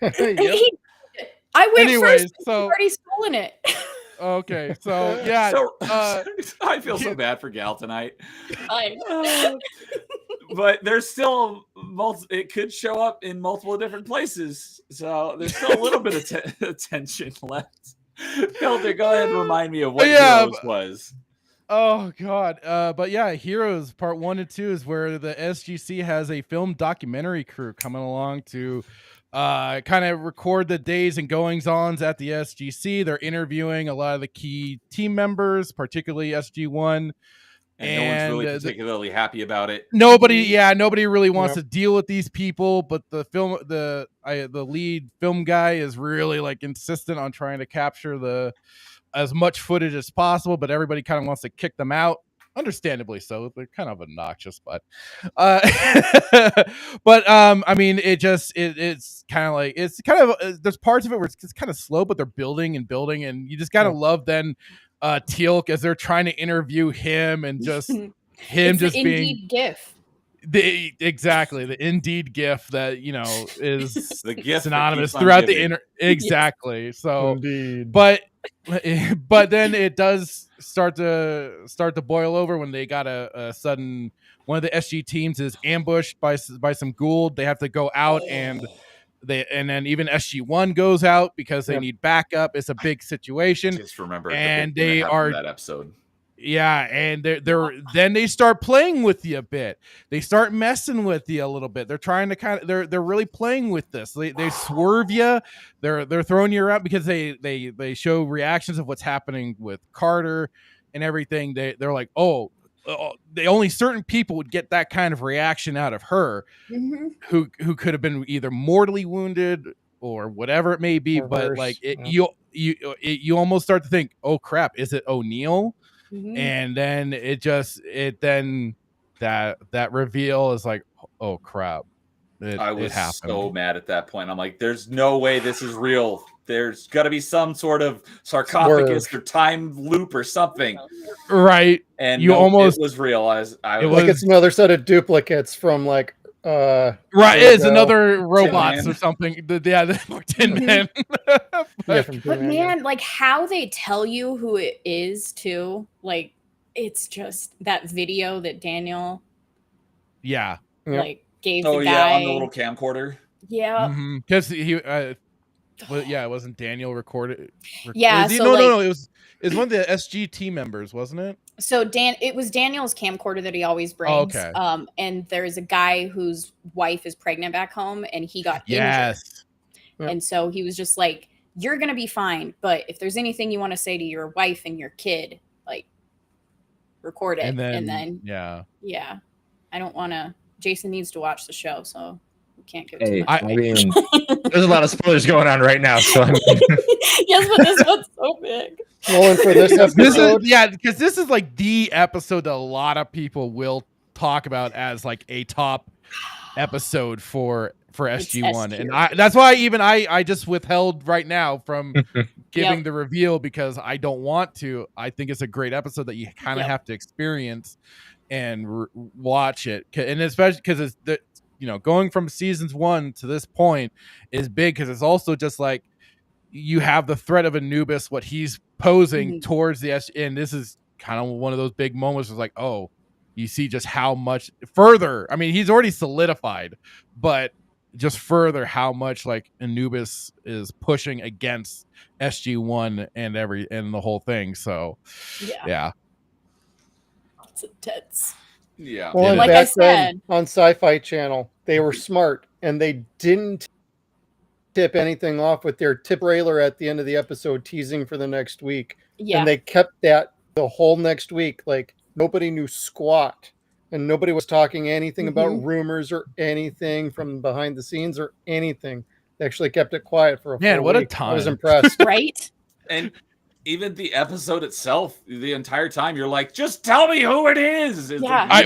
C: yep.
D: I went
A: Anyways,
D: first.
A: so-
D: You've already stolen it.
A: Okay, so yeah,
B: So I feel so bad for Gal tonight. But there's still it could show up in multiple different places, so there's still a little bit of tension left. Filter, go ahead and remind me of what Heroes was.
A: Oh God, but yeah, Heroes Part 1 and 2 is where the SGC has a film documentary crew coming along to kind of record the days and goings-ons at the SGC. They're interviewing a lot of the key team members, particularly SG-1.
B: And no one's really particularly happy about it.
A: Nobody really wants to deal with these people, but the lead film guy is really like insistent on trying to capture as much footage as possible, but everybody kind of wants to kick them out. Understandably so. They're kind of obnoxious, but I mean, it's kind of like, there's parts of it where it's kind of slow, but they're building, and you just gotta love then Teal'c as they're trying to interview him, and just him just being
D: Indeed GIF.
A: The Indeed GIF that is
B: the GIF
A: synonymous throughout the exactly. So,
C: Indeed.
A: but then it does start to boil over when they got a sudden, one of the SG teams is ambushed by some Goa'uld. They have to go out and then even SG-1 goes out because they need backup. It's a big situation.
B: Just remember,
A: and they are
B: that episode.
A: Yeah, and then they start playing with you a bit. They start messing with you a little bit. They're trying to they're really playing with this. They swerve you. They're throwing you around because they show reactions of what's happening with Carter and everything. They're like, only certain people would get that kind of reaction out of her, who could have been either mortally wounded or whatever it may be. But like you almost start to think, oh crap, is it O'Neill? And then that reveal is like, oh crap.
B: I was so mad at that point. I'm like, there's no way this is real. There's got to be some sort of sarcophagus or time loop or something.
A: Right.
B: And it was real.
C: It's another set of duplicates from like
A: it's another robots or something. The Tin Man.
D: But man, like how they tell you who it is too. Like it's just that video that Daniel gave the guy
B: on the little camcorder.
D: Yeah.
A: Because he it wasn't Daniel recorded.
D: Yeah.
A: No, it was one of the SG team members, wasn't it?
D: So it was Daniel's camcorder that he always brings.
A: Okay.
D: And there's a guy whose wife is pregnant back home, and he got injured. And so he was just like, "You're gonna be fine, but if there's anything you want to say to your wife and your kid, like, record it." And then I don't want to. Jason needs to watch the show, so we can't give too much.
E: I mean, there's a lot of spoilers going on right now, so
D: yes, but this one's so big.
C: Well, and for this episode,
A: because this is like the episode that a lot of people will talk about as like a top episode for SG-1, and that's why I just withheld right now from giving the reveal, because I don't want to. I think it's a great episode that you kind of have to experience and watch it, and especially because it's going from seasons 1 to this point is big, because it's also just like you have the threat of Anubis, what he's posing towards the and this is kind of one of those big moments was like, oh, you see just how much further, I mean, he's already solidified, but just further how much like Anubis is pushing against SG-1 and the whole thing. So yeah.
D: It's intense.
B: Yeah.
C: Well,
D: like I said
C: on Sci-Fi Channel, they were smart and they didn't tip anything off with their tip trailer at the end of the episode teasing for the next week.
D: Yeah.
C: And they kept that the whole next week. Like nobody knew squat, and nobody was talking anything about rumors or anything from behind the scenes or anything. They actually kept it quiet for a full
A: what
C: week.
A: a time.
C: I was impressed.
D: Right?
B: And even the episode itself, the entire time, you're like, just tell me who it is.
D: Yeah.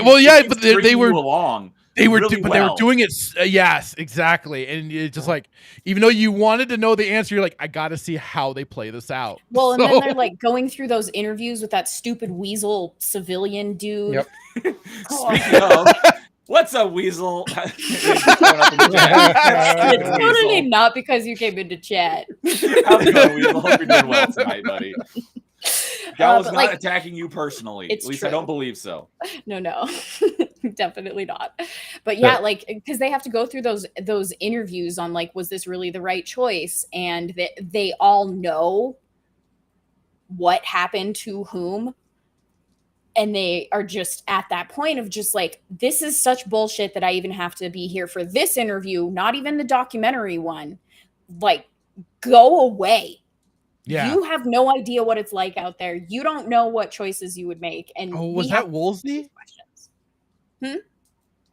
A: But they were
B: along.
A: They were doing it. Yes, exactly. And it's just like, even though you wanted to know the answer, you're like, I got to see how they play this out.
D: Well, and then they're like going through those interviews with that stupid weasel civilian dude.
C: Yep.
B: Speaking of, what's a weasel?
D: It's totally not because you came into chat.
B: How's it going, Weasel? Hope you're doing well tonight, buddy. Gal was
D: but,
B: not
D: like,
B: attacking you personally.
D: it's
B: At least I
D: true.
B: don't believe so.
D: No, definitely not. But yeah, like, because they have to go through those interviews on, like, was this really the right choice? And they all know what happened to whom. And they are just at that point of just like, this is such bullshit that I even have to be here for this interview, not even the documentary one. Like, go away.
A: Yeah.
D: You have no idea what it's like out there. You don't know what choices you would make. And
A: Oh,
D: we
A: was
D: have
A: that Woolsey?
D: questions.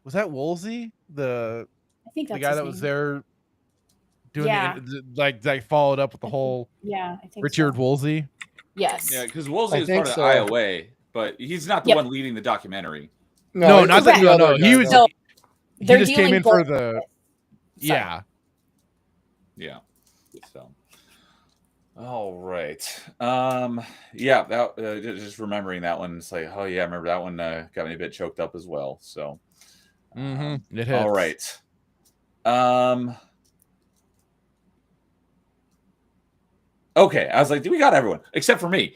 A: Was that Woolsey?
D: I think that's
A: the guy
D: his
A: that was
D: name.
A: there doing
D: Yeah.
A: like followed up with the whole
D: Yeah, I think
A: Richard
D: so.
A: Woolsey.
D: Yes.
B: Yeah, because Woolsey
C: I
B: is
C: think
B: part of
C: so.
B: IOA, but he's not the
D: Yep.
B: one leading the documentary.
A: No,
C: it
A: not
C: was
A: that.
C: the
A: No,
C: other
A: no. He
C: guy,
A: was.
C: though.
D: So
A: He
D: they're
A: just came
D: dealing
A: in for
D: both
A: the.
D: with-
A: Yeah.
B: Yeah. So. All right. Yeah. That just remembering that one. It's like, oh yeah, I remember that one. Got me a bit choked up as well. So.
A: It hits.
B: All right. Okay, I was like, we got everyone except for me.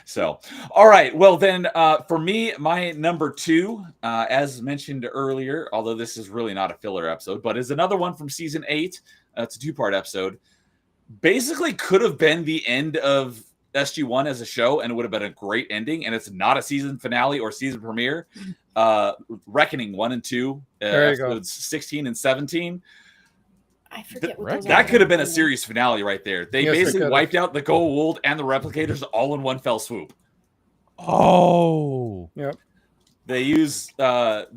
B: So, all right. Well, then, for me, my number 2, as mentioned earlier, although this is really not a filler episode, but is another one from season 8. It's a 2-part episode. Basically, could have been the end of SG-1 as a show, and it would have been a great ending. And it's not a season finale or season premiere. Reckoning 1 and 2, episodes 16 and 17.
D: I forget what those are.
B: That could have been a series finale right there. They basically wiped out the Goa'uld and the replicators all in one fell swoop.
A: Oh.
C: Yep.
B: They used originally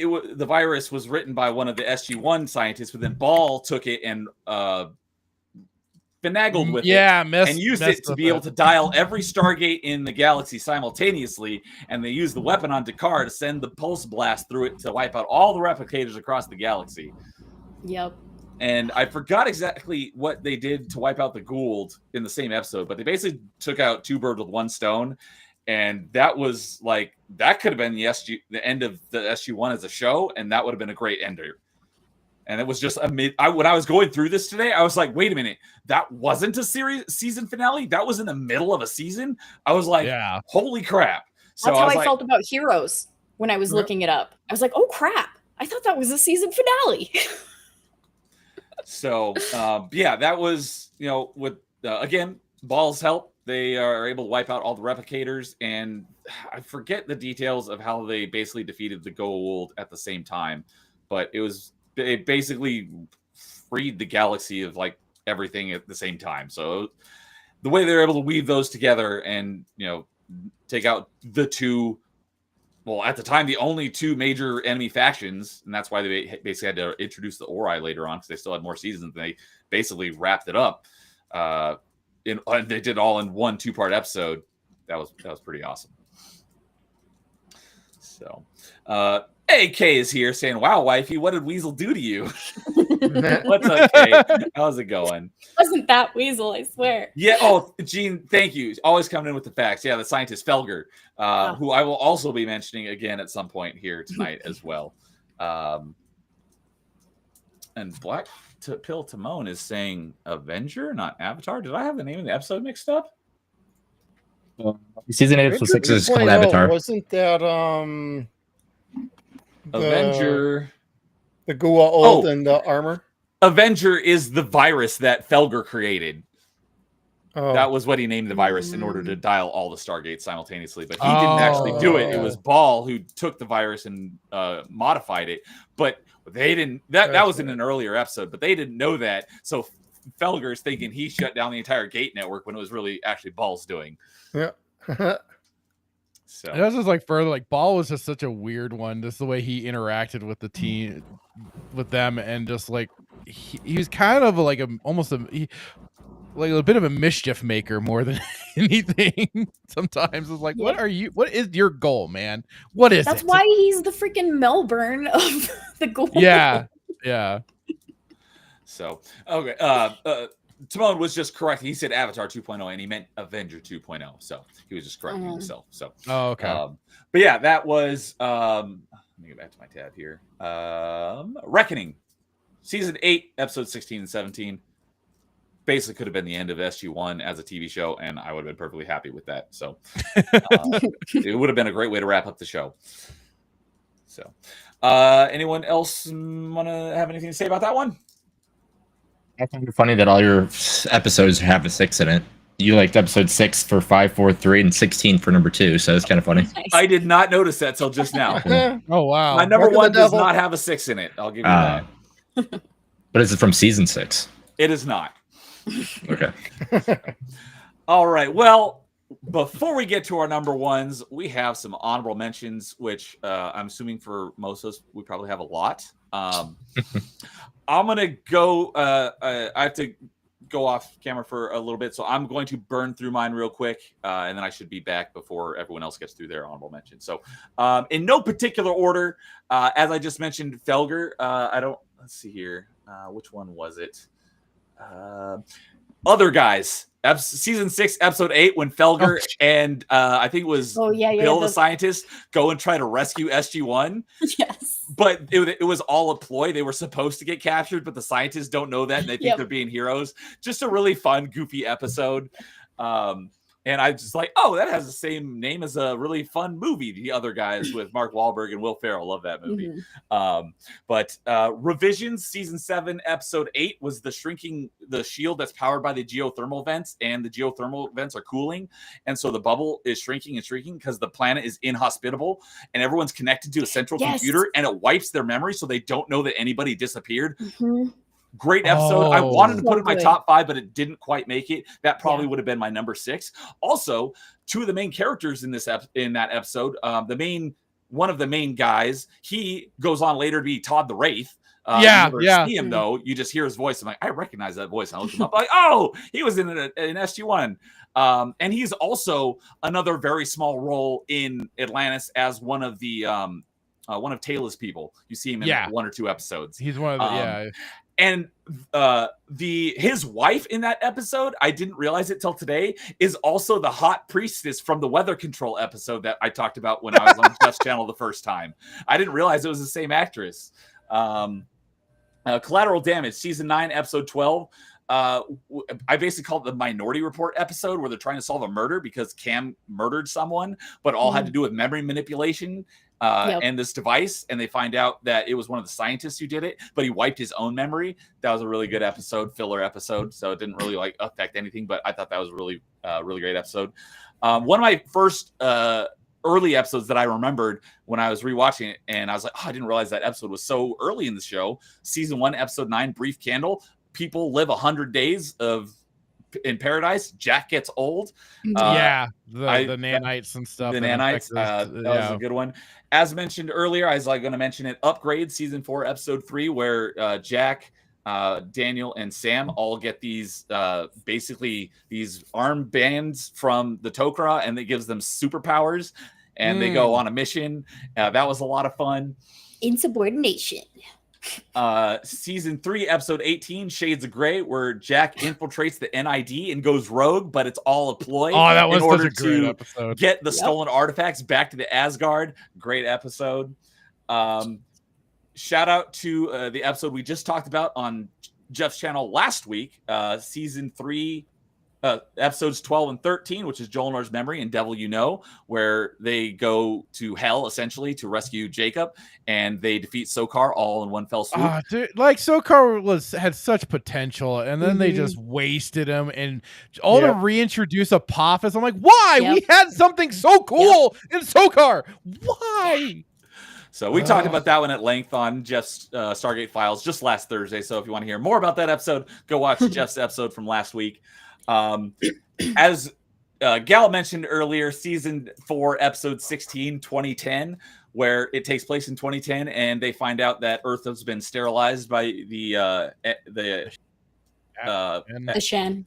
B: the virus was written by one of the SG-1 scientists, but then Ball took it and finagled with it and used it to be able to dial every Stargate in the galaxy simultaneously, and they used the weapon on Dakar to send the pulse blast through it to wipe out all the replicators across the galaxy.
D: Yep.
B: And I forgot exactly what they did to wipe out the Goa'uld in the same episode, but they basically took out 2 birds with 1 stone, and that was like, that could have been the end of the SG-1 as a show, and that would have been a great ender. And it was just when I was going through this today, I was like, wait a minute, that wasn't a season finale? That was in the middle of a season? I was like, holy crap. So
D: that's how I felt about Heroes when I was looking it up. I was like, oh crap, I thought that was a season finale.
B: So, yeah, that was, with, again, Ball's help, they are able to wipe out all the replicators, and I forget the details of how they basically defeated the Goa'uld at the same time, but it basically freed the galaxy of like everything at the same time. So the way they're able to weave those together and, take out the 2, well, at the time, the only 2 major enemy factions, and that's why they basically had to introduce the Ori later on, because they still had more seasons, and they basically wrapped it up. They did it all in one 2-part episode. That was pretty awesome. So, AK is here saying, "Wow, wifey, what did Weasel do to you?" What's up, Kay? How's it going?
D: Wasn't that Weasel? I swear.
B: Yeah. Oh, Gene, thank you. Always coming in with the facts. Yeah, the scientist Felger, who I will also be mentioning again at some point here tonight as well. And Black Pill Timon is saying Avenger, not Avatar. Did I have the name of the episode mixed up?
E: Season 8, episode 6 is called Avatar.
C: Wasn't that
B: Avenger?
C: The Goa'uld and the armor?
B: Avenger is the virus that Felger created.
C: Oh.
B: That was what he named the virus in order to dial all the Stargates simultaneously. But he didn't actually do it. It was Ball who took the virus and modified it. But they didn't. That was in an earlier episode, but they didn't know that. So Felger's thinking he shut down the entire Gate network when it was really actually Ball's doing.
C: Yeah.
B: So
A: that's just like further, like Ball was just such a weird one. Just the way he interacted with the team, with them, and just like he was kind of like almost a bit of a mischief maker more than anything. Sometimes it's like, what is your goal, man? What is
D: That's
A: it?
D: why he's the freaking Melbourne of the goal.
A: Yeah.
B: So okay, Timon was just correct. He said Avatar 2.0 and he meant Avenger 2.0. So he was just correcting himself. So
A: okay.
B: But yeah, that was let me get back to my tab here. Reckoning, season 8, episode 16 and 17. basically could have been the end of SG-1 as a TV show, and I would have been perfectly happy with that. So it would have been a great way to wrap up the show. So anyone else want to have anything to say about that one?
E: I find it funny that all your episodes have a 6 in it. You liked episode 6 for 5, 4, 3, and 16 for number 2, so it's kind of funny.
D: Nice.
B: I did not notice that till just now.
A: Oh wow.
B: My number
C: Mark of the
B: 1 does
C: devil.
B: not have a 6 in it. I'll give you that.
E: But is it from season 6?
B: It is not.
E: Okay.
B: All right. Well, before we get to our number 1s, we have some honorable mentions, which I'm assuming for most of us, we probably have a lot. I'm going to go. I have to go off camera for a little bit, so I'm going to burn through mine real quick, and then I should be back before everyone else gets through their honorable mentions. So in no particular order, as I just mentioned, Felger. Let's see here. Which one was it? Other Guys. Season 6, episode 8, when Felger and I think it was Bill the scientist go and try to rescue SG-1.
D: Yes.
B: But it was all a ploy. They were supposed to get captured, but the scientists don't know that, and they think they're being heroes. Just a really fun, goofy episode. And I just like, oh, that has the same name as a really fun movie, The Other Guys, with Mark Wahlberg and Will Ferrell. Love that movie. But Revisions, season 7, episode 8 was the shield that's powered by the geothermal vents, and the geothermal vents are cooling. And so the bubble is shrinking and shrinking because the planet is inhospitable, and everyone's connected to a central computer, and it wipes their memory so they don't know that anybody disappeared. Great episode. I wanted to put it in my top 5, but it didn't quite make it. That probably would have been my number 6. Also, 2 of the main characters in that episode, one of the main guys, he goes on later to be Todd the Wraith. You never see him though. You just hear his voice. I'm like, I recognize that voice. I looked him up. Like, oh, he was in SG-1. And he's also another very small role in Atlantis as one of Taylor's people. You see him in 1 or 2 episodes.
A: He's one of the
B: And his wife in that episode, I didn't realize it till today, is also the hot priestess from the weather control episode that I talked about when I was on Jeff's channel the first time. I didn't realize it was the same actress. Collateral Damage, season 9, episode 12. I basically called it the Minority Report episode, where they're trying to solve a murder because Cam murdered someone, but all had to do with memory manipulation. And this device, and they find out that it was one of the scientists who did it, but he wiped his own memory. That was a really good episode, filler episode, so it didn't really affect anything, but I thought that was a really great episode. One of my first early episodes that I remembered when I was rewatching it, and I was like, oh, I didn't realize that episode was so early in the show. Season 1, episode 9, Brief Candle. People live 100 days in paradise. Jack gets old.
A: the nanites and stuff.
B: The nanites. That was a good one. As mentioned earlier, I was going to mention it. Upgrade, season 4, episode 3, where Jack, Daniel, and Sam all get these basically these armbands from the Tok'ra, and it gives them superpowers, and they go on a mission. That was a lot of fun.
D: Insubordination.
B: Season 3, episode 18, Shades of Grey, where Jack infiltrates the NID and goes rogue, but it's all a ploy in order to get the stolen artifacts back to the Asgard. Great episode. Shout out to the episode we just talked about on Jeff's channel last week, season 3, episodes 12 and 13, which is Jolnar's Memory and Devil You Know, where they go to hell essentially to rescue Jacob, and they defeat Sokar all in one fell swoop.
A: Dude, Sokar had such potential, and then they just wasted him, and all to reintroduce Apophis. I'm like, why? We had something so cool in Sokar. Why?
B: So we talked about that one at length on Jeff's Stargate Files just last Thursday. So if you want to hear more about that episode, go watch Jeff's episode from last week. As Gal mentioned earlier, season 4, episode 16, 2010, where it takes place in 2010, and they find out that Earth has been sterilized by the Ashen.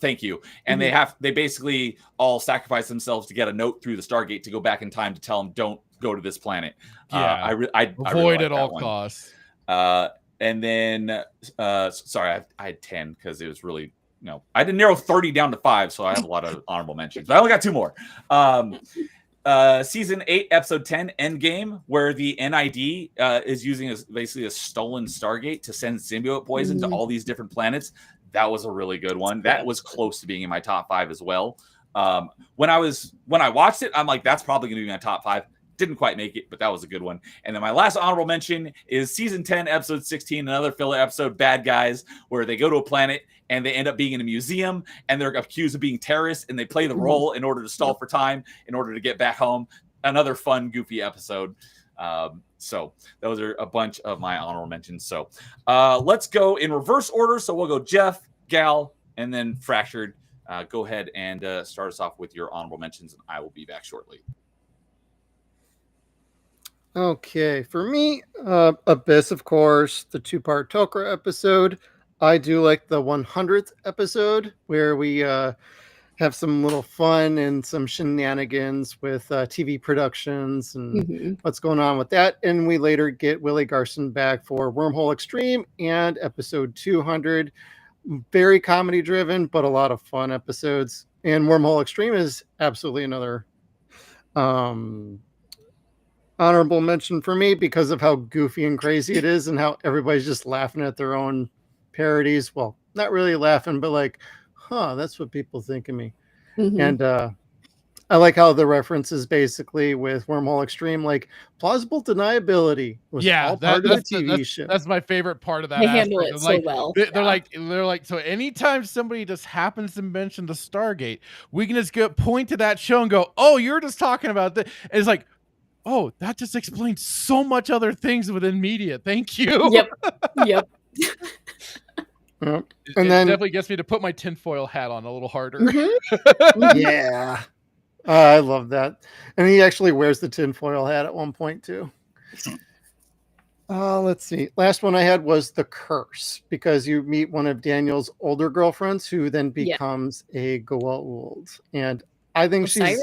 B: Thank you. And they basically all sacrifice themselves to get a note through the Stargate to go back in time to tell them don't go to this planet. I
A: avoid at all costs.
B: And then sorry, I had 10 because it was really. No, I didn't narrow 30 down to 5, so I have a lot of honorable mentions. But I only got 2 more. Season 8, Episode 10, Endgame, where the NID is using basically a stolen Stargate to send symbiote poison to all these different planets. That was a really good one. That was close to being in my top 5 as well. When I watched it, I'm like, that's probably going to be my top 5. Didn't quite make it, but that was a good one. And then my last honorable mention is Season 10, Episode 16, another filler episode, Bad Guys, where they go to a planet and they end up being in a museum and they're accused of being terrorists and they play the role in order to stall for time in order to get back home. Another fun, goofy episode. So those are a bunch of my honorable mentions. So let's go in reverse order. So we'll go Jeff, Gal, and then Fractured. Go ahead and start us off with your honorable mentions, and I will be back shortly.
C: Okay, for me, Abyss, of course, the 2-part Tok'ra episode. I do like the 100th episode where we have some little fun and some shenanigans with TV productions and what's going on with that. And we later get Willie Garson back for Wormhole Extreme and episode 200. Very comedy driven, but a lot of fun episodes. And Wormhole Extreme is absolutely another honorable mention for me because of how goofy and crazy it is and how everybody's just laughing at their own parodies. Well, not really laughing, but like, that's what people think of me. And I like how the references basically with Wormhole Extreme, like plausible deniability was all part of the TV show.
A: That's my favorite part of that.
D: They handle it
A: it's
D: so well.
A: They're like, so anytime somebody just happens to mention the Stargate, we can just point to that show and go, oh, you're just talking about that. And it's like, oh, that just explains so much other things within media. Thank you.
D: Yep.
C: And
A: it
C: then
A: definitely gets me to put my tinfoil hat on a little harder.
C: Yeah. I love that. And he actually wears the tinfoil hat at one point too. Let's see. Last one I had was The Curse, because you meet one of Daniel's older girlfriends who then becomes a Goa'uld. And I think she's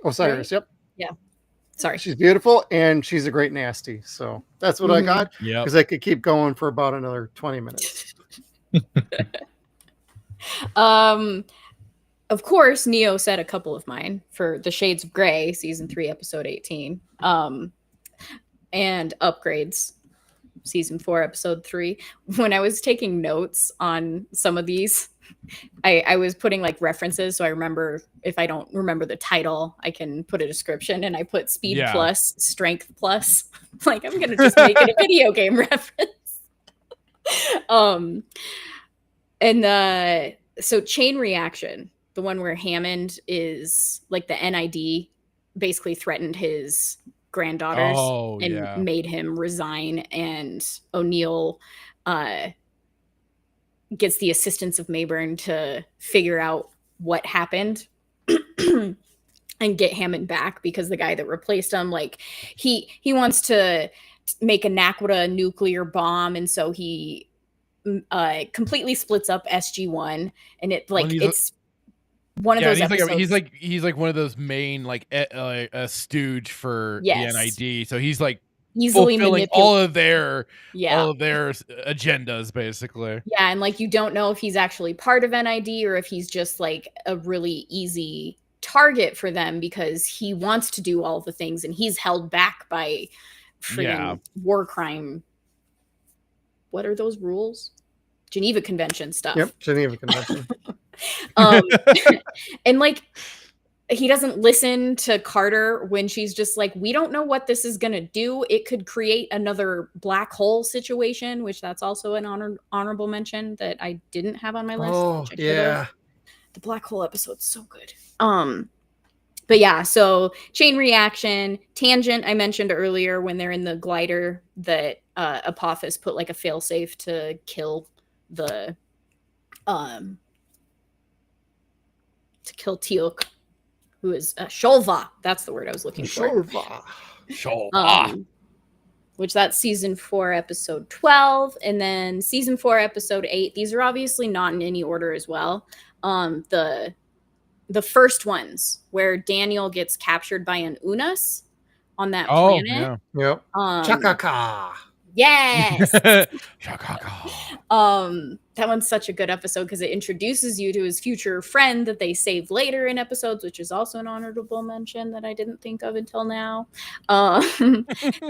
C: Osiris. Right? Yep.
D: Yeah. Sorry.
C: She's beautiful and she's a great nasty. So that's what I got. Yeah. Because I could keep going for about another 20 minutes.
D: Of course, Neo said a couple of mine for The Shades of Grey, season 3, episode 18. And Upgrades, season 4, episode 3. When I was taking notes on some of these, I was putting like references, so I remember if I don't remember the title, I can put a description, and I put speed plus, strength plus. Like, I'm gonna just make it a video game reference. So Chain Reaction, the one where Hammond is like the NID basically threatened his granddaughters and made him resign, and O'Neill gets the assistance of Mayburn to figure out what happened and get Hammond back, because the guy that replaced him, like he wants to make a Naquita nuclear bomb, and so he completely splits up SG-1, and it like it's one of those episodes.
A: He's like one of those main like a stooge for the NID, so he's like easily fulfilling all of their agendas, basically.
D: Yeah, and like you don't know if he's actually part of NID or if he's just like a really easy target for them, because he wants to do all the things and he's held back by freaking war crime. What are those rules? Geneva Convention stuff.
C: Yep, Geneva Convention.
D: And like he doesn't listen to Carter when she's just like, we don't know what this is going to do. It could create another black hole situation, which that's also an honorable mention that I didn't have on my list.
C: Oh, yeah.
D: The black hole episode's so good. But yeah, so Chain Reaction, Tangent, I mentioned earlier when they're in the glider that Apophis put like a failsafe to kill the Teal'c, who is Sholva. That's the word I was looking for.
C: Sholva.
D: Which that's season 4, episode 12. And then season 4, episode 8. These are obviously not in any order as well. The first ones where Daniel gets captured by an Unas on that planet.
C: Yeah. Yep. Chakaka.
D: Yes.
A: Chicago.
D: That one's such a good episode because it introduces you to his future friend that they save later in episodes, which is also an honorable mention that I didn't think of until now.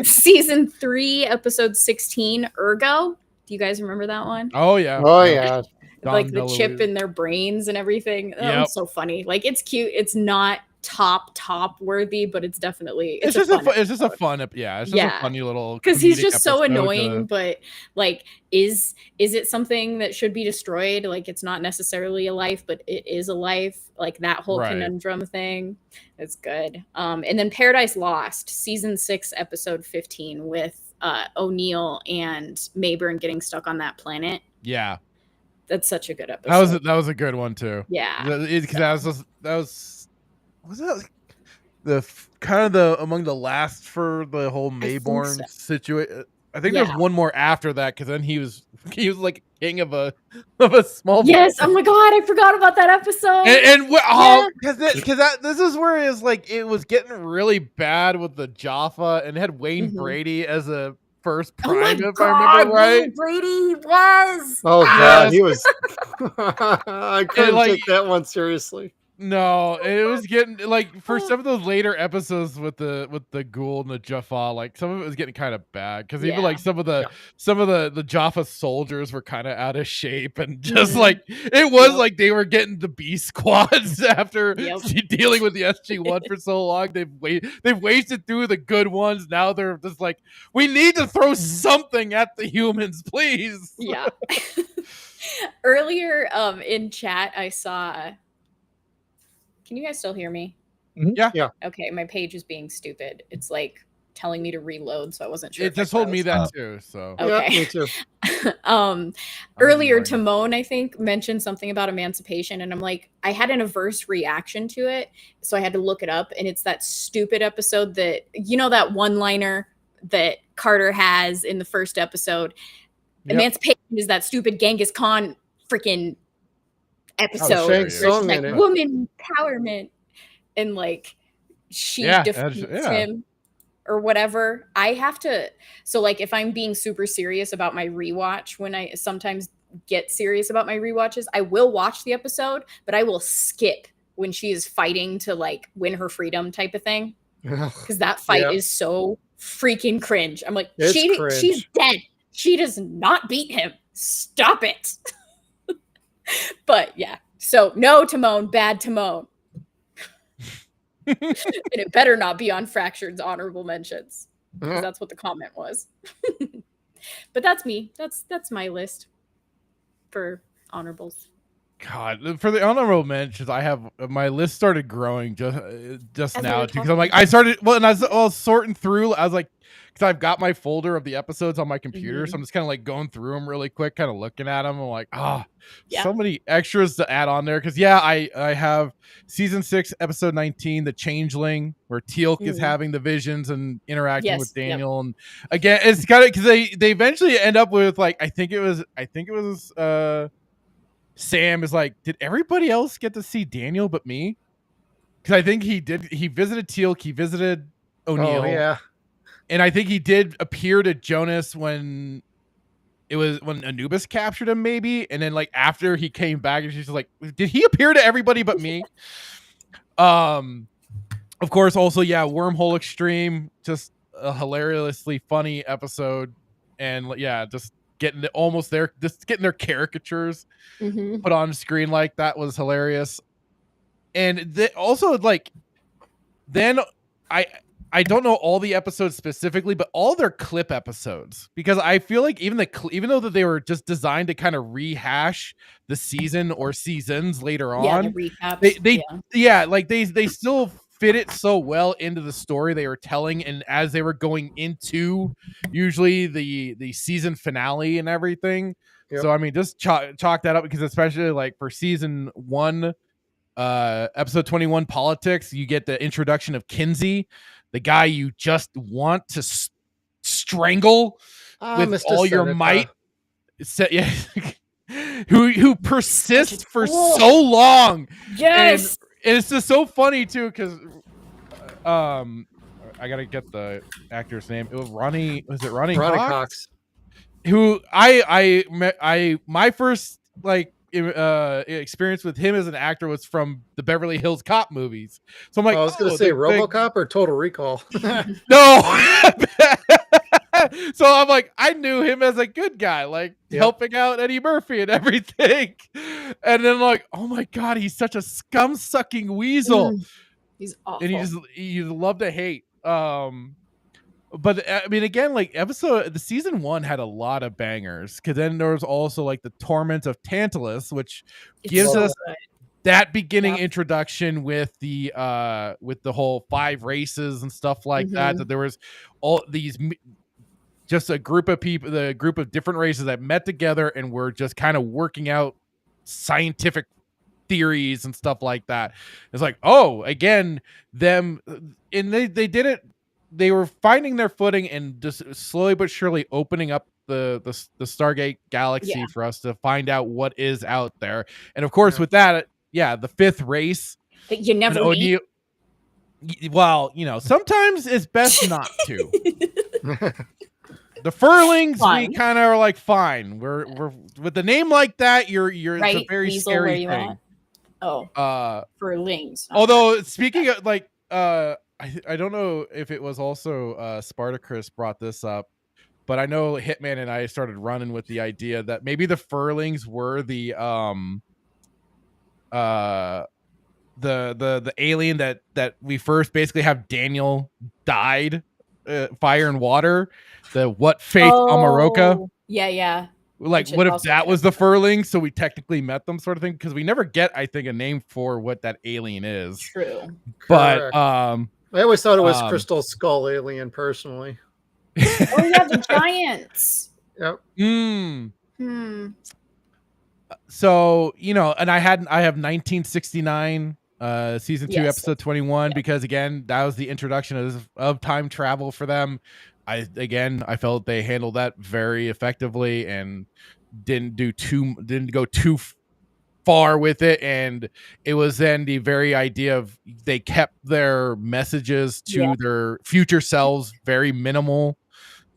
D: Season 3, episode 16, Ergo. Do you guys remember that one?
A: Oh yeah.
C: Oh yeah.
D: Like
A: Don
D: the chip
A: DeLuise.
D: in their brains and everything. That
A: Yep.
D: one's so funny. Like it's cute. It's not top worthy, but it's definitely
A: It's just a fun yeah. It's just a funny little
D: because he's
A: comedic
D: just so
A: episode
D: annoying. But like, is it something that should be destroyed? Like, it's not necessarily a life, but it is a life. Like that whole conundrum thing. It's good. And then Paradise Lost, season 6, episode 15, with O'Neill and Mayburn getting stuck on that planet.
A: Yeah.
D: That's such a good episode.
A: That was a good one too.
D: Yeah.
A: Because was that the kind of the among the last for the whole Mayborn situation. I think there's one more after that because then he was like king of a small.
D: Yes. Oh my god, I forgot about that episode.
A: Because this is where it was getting really bad with the Jaffa and it had Wayne Brady as a first prime, if I remember right.
D: Wayne Brady was.
C: Oh god, he was. I couldn't take that one seriously.
A: No, it was getting for some of those later episodes with the Ghoul and the Jaffa, like some of it was getting kind of bad because even some of the Jaffa soldiers were kind of out of shape and just it was like they were getting the B squads after dealing with the SG-1 for so long. They've wasted through the good ones. Now they're just like, we need to throw something at the humans, please.
D: Yeah. Earlier in chat, I saw. Can you guys still hear me?
A: Yeah.
C: Yeah.
D: Okay, my page is being stupid. It's like telling me to reload, so I wasn't sure.
A: It just told me that too. So
D: okay.
C: Yeah, me too.
D: Earlier, Timon, I think, mentioned something about emancipation, and I'm like, I had an adverse reaction to it, so I had to look it up, and it's that stupid episode that that one-liner that Carter has in the first episode. Yep. Emancipation is that stupid Genghis Khan freaking episode woman empowerment and she defeats him or whatever. I have to if I'm being super serious about my rewatch, when I sometimes get serious about my rewatches, I will watch the episode, but I will skip when she is fighting to win her freedom type of thing, because that fight is so freaking cringe. I'm like, she's dead. She does not beat him. Stop it. But yeah, so no Timon, bad Timon. And it better not be on Fractured's honorable mentions, because that's what the comment was. But that's me. That's my list for honorables.
A: God, for the honorable mentions, I have my list started growing just now because I'm like, and I was sorting through. I was like, because I've got my folder of the episodes on my computer, so I'm just kind of going through them really quick, kind of looking at them. I'm like, so many extras to add on there. Because I have season 6, episode 19, The Changeling, where Teal'c is having the visions and interacting with Daniel, and again, it's got it because they eventually end up with I think it was Sam is like, did everybody else get to see Daniel but me? Because I think he did. He visited Teal'c. He visited O'Neill.
C: Oh, yeah.
A: And I think he did appear to Jonas when Anubis captured him, maybe. And then after he came back, and she's like, did he appear to everybody but me? Of course, also, Wormhole Extreme, just a hilariously funny episode. And just getting almost there, just getting their caricatures put on screen like that was hilarious. And also then I don't know all the episodes specifically, but all their clip episodes, because I feel like even though that they were just designed to kind of rehash the season or seasons later on,
D: the recaps,
A: they still fit it so well into the story they were telling, and as they were going into usually the season finale and everything. Yep. So I mean, just chalk that up, because especially for season 1, episode 21, Politics, you get the introduction of Kinsey, the guy you just want to strangle with
C: Mr.
A: all
C: Seneca.
A: your might. Who persists for so long.
D: Yes.
A: And it's just so funny too, because I gotta get the actor's name. It was Ronnie. Was it Ronnie
C: Cox?
A: Who my first like experience with him as an actor was from the Beverly Hills Cop movies. So I'm like,
C: I was going to say RoboCop or Total Recall.
A: No. So I'm like, I knew him as a good guy, like helping out Eddie Murphy and everything. And then like, oh my God, he's such a scum-sucking weasel.
D: He's awful.
A: And you love to hate. But I mean, again, like the season 1 had a lot of bangers, because then there was also like the Torment of Tantalus, which gives us that beginning introduction with the whole 5 races and stuff like that. That there was all these, just a group of people, the group of different races that met together and were just kind of working out scientific theories and stuff like that. It's like, oh, again, them, and they did it. They were finding their footing and just slowly but surely opening up the Stargate galaxy for us to find out what is out there. And of course, with that, the 5th race
D: that you never meet.
A: Well, sometimes it's best not to. The Furlings, we kind of are like, fine. We're with a name like that. You're
D: right?
A: It's a very
D: Weasel,
A: scary thing.
D: Furlings.
A: Although speaking of like, I don't know if it was also Spartacus brought this up, but I know Hitman and I started running with the idea that maybe the Furlings were the alien that we first basically have Daniel died, fire and water. The what fate Amaroka?
D: Yeah.
A: Like, what if that was the Furling? So we technically met them, sort of thing, because we never get, I think, a name for what that alien is.
D: True.
A: But
C: I always thought it was Crystal Skull Alien, personally.
D: Oh yeah, the giants.
C: Yep.
A: So and I have 1969 season 2 episode 21 because again that was the introduction of time travel for them. I felt they handled that very effectively and didn't go too far with it, and it was then the very idea of they kept their messages to their future selves very minimal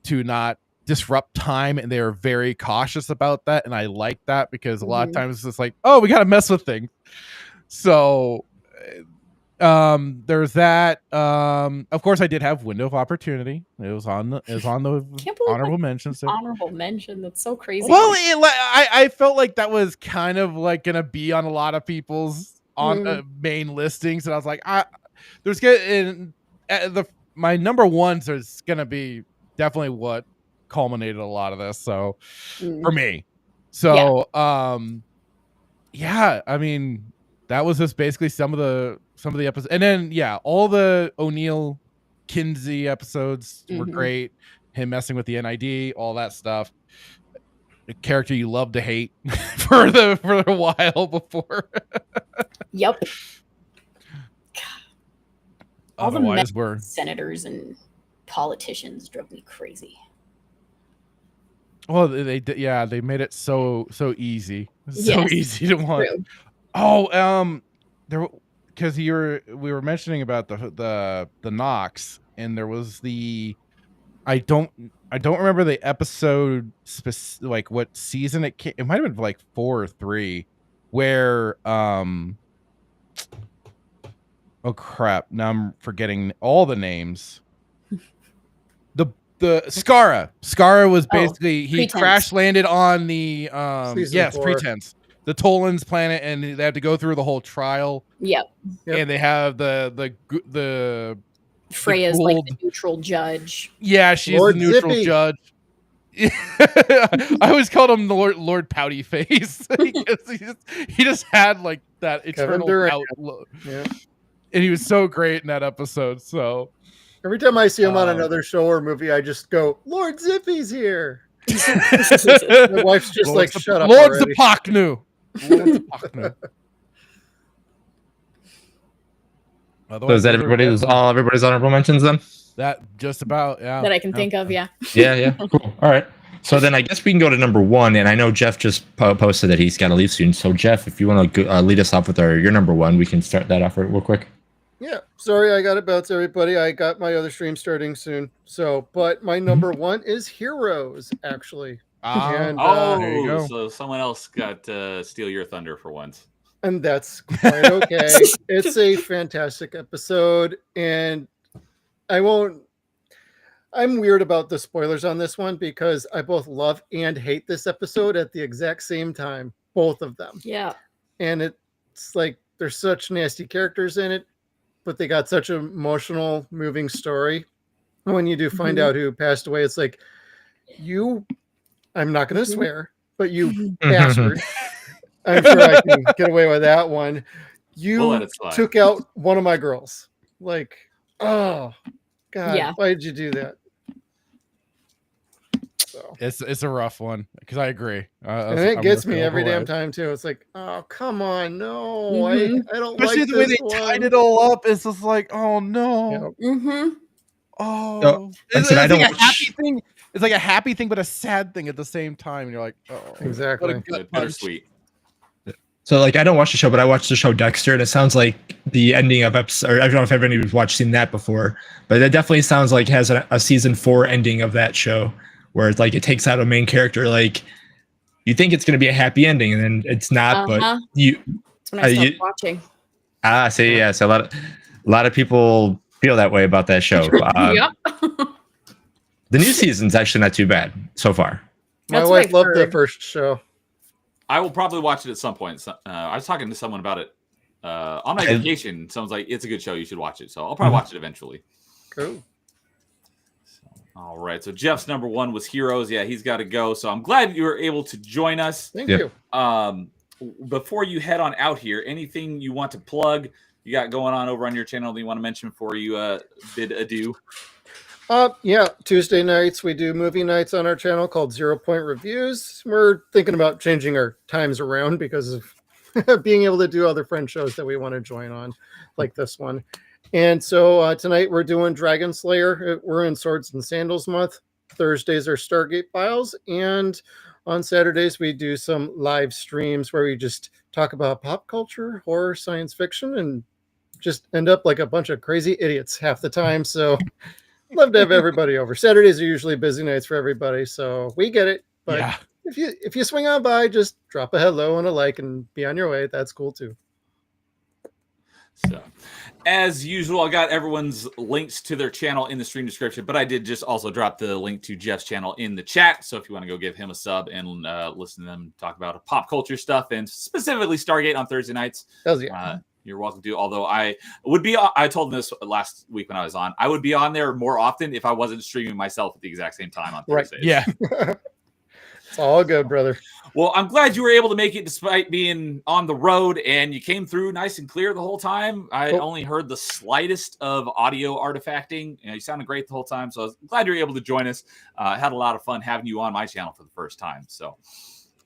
A: to not disrupt time, and they were very cautious about that, and I like that because a lot of times it's like, oh, we gotta mess with things. So there's that. Of course I did have Window of Opportunity. It was on the honorable mentions.
D: Honorable mention. That's so crazy.
A: Well, I felt like that was kind of like gonna be on a lot of people's main listings, and I was like, there's my number ones is gonna be definitely what culminated a lot of this. So for me, I mean, that was just basically some of the episodes, and then all the O'Neill Kinsey episodes were great. Him messing with the NID, all that stuff. A character you love to hate for a while before.
D: Yep. All
A: Otherwise,
D: the senators and politicians drove me crazy.
A: Well, they made it so easy, easy to want.
D: True.
A: Oh, because we were mentioning about the Nox, and there was I don't remember the episode like what season it came. It might have been like 4 or 3, where oh crap, now I'm forgetting all the names. The Skara was basically he crash landed on the Pretense, the Tolan's planet, and they have to go through the whole trial.
D: Yep.
A: And they have the
D: Freya's like the neutral judge.
A: Yeah, she's Lord the neutral Zippy. Judge. I always called him the Lord Pouty Face because he just had like that eternal pout look. Yeah. And he was so great in that episode. So
C: every time I see him on another show or movie, I just go, Lord Zippy's here. My wife's just Lord like, shut up.
A: Lord Zapaknu. Lord Zapaknu.
E: So is that everybody's honorable mentions then?
A: That just about,
D: that I can think of,
E: yeah. Cool. All right. So then I guess we can go to number 1, and I know Jeff just posted that he's got to leave soon. So Jeff, if you want to lead us off with your number 1, we can start that off real quick.
C: Yeah, sorry I got to bounce, everybody. I got my other stream starting soon. So, but my number one is Heroes, actually. And,
A: there you
B: Oh,
A: go.
B: so someone else got to steal your thunder for once.
C: and that's quite okay. It's a fantastic episode, and I'm weird about the spoilers on this one because I both love and hate this episode at the exact same time, both of them.
D: Yeah.
C: And it's like there's such nasty characters in it, but they got such an emotional, moving story. When you do find out who passed away, it's like, I'm not going to swear, but you bastard. I'm sure I can get away with that one.
B: We'll let
C: You
B: it slide.
C: took out one of my girls. Like, oh, God,
D: Yeah.
C: why did you do that? So,
A: It's a rough one because I agree.
C: and it
A: I'm
C: gets
A: with
C: me
A: you
C: every
A: all the
C: damn
A: way.
C: time, too. It's like, oh, come on. No,
D: Mhm.
C: I don't
A: Especially
C: like
A: the way
C: this
A: they tied
C: one.
A: it all up. It's just like, oh no.
C: Yeah.
D: Mm-hmm.
A: Oh,
E: like I said, I don't
A: like a
E: watch-
A: happy thing. It's like a happy thing, but a sad thing at the same time. And you're like, oh,
C: Exactly.
A: what a gut punch.
B: Bittersweet.
E: So like I don't watch the show, but I watch the show Dexter, and it sounds like the ending of episode. Or I don't know if anybody's seen that before, but it definitely sounds like it has a season 4 ending of that show, where it's like it takes out a main character. Like you think it's going to be a happy ending, and then it's not. But you
D: That's when I stopped watching.
E: see, yeah. So a lot of people feel that way about that show.
D: Yep.
E: The new season's actually not too bad so far.
C: My
D: That's what
C: wife
D: I've
C: loved the
D: heard.
C: first show.
B: I will probably watch it at some point. I was talking to someone about it on my vacation. Someone's like, it's a good show. You should watch it. So I'll probably watch it eventually.
C: Cool.
B: All right. So Jeff's number one was Heroes. Yeah, he's got to go. So I'm glad you were able to join us.
C: Thank
E: Yep.
C: you.
B: Before you head on out here, anything you want to plug you got going on over on your channel that you want to mention before you bid adieu?
C: Yeah, Tuesday nights we do movie nights on our channel called 0 Point Reviews. We're thinking about changing our times around because of being able to do other friend shows that we want to join on, like this one. And so tonight we're doing Dragon Slayer. We're in Swords and Sandals month. Thursdays are Stargate Files, and on Saturdays we do some live streams where we just talk about pop culture, horror, science fiction, and just end up like a bunch of crazy idiots half the time. So love to have everybody over. Saturdays are usually busy nights for everybody, so we get it. But
A: Yeah.
C: if you swing on by, just drop a hello and a like and be on your way. That's cool too.
B: So, as usual, I got everyone's links to their channel in the stream description, but I did just also drop the link to Jeff's channel in the chat. So if you want to go give him a sub and listen to them talk about pop culture stuff and specifically Stargate on Thursday nights, you're welcome to. Although I told them this last week when I was on, I would be on there more often if I wasn't streaming myself at the exact same time on Thursdays.
A: Yeah.
C: It's all good, brother.
B: Well, I'm glad you were able to make it despite being on the road, and you came through nice and clear the whole time. I only heard the slightest of audio artifacting. You sounded great the whole time, so I was glad you were able to join us. I had a lot of fun having you on my channel for the first time. So,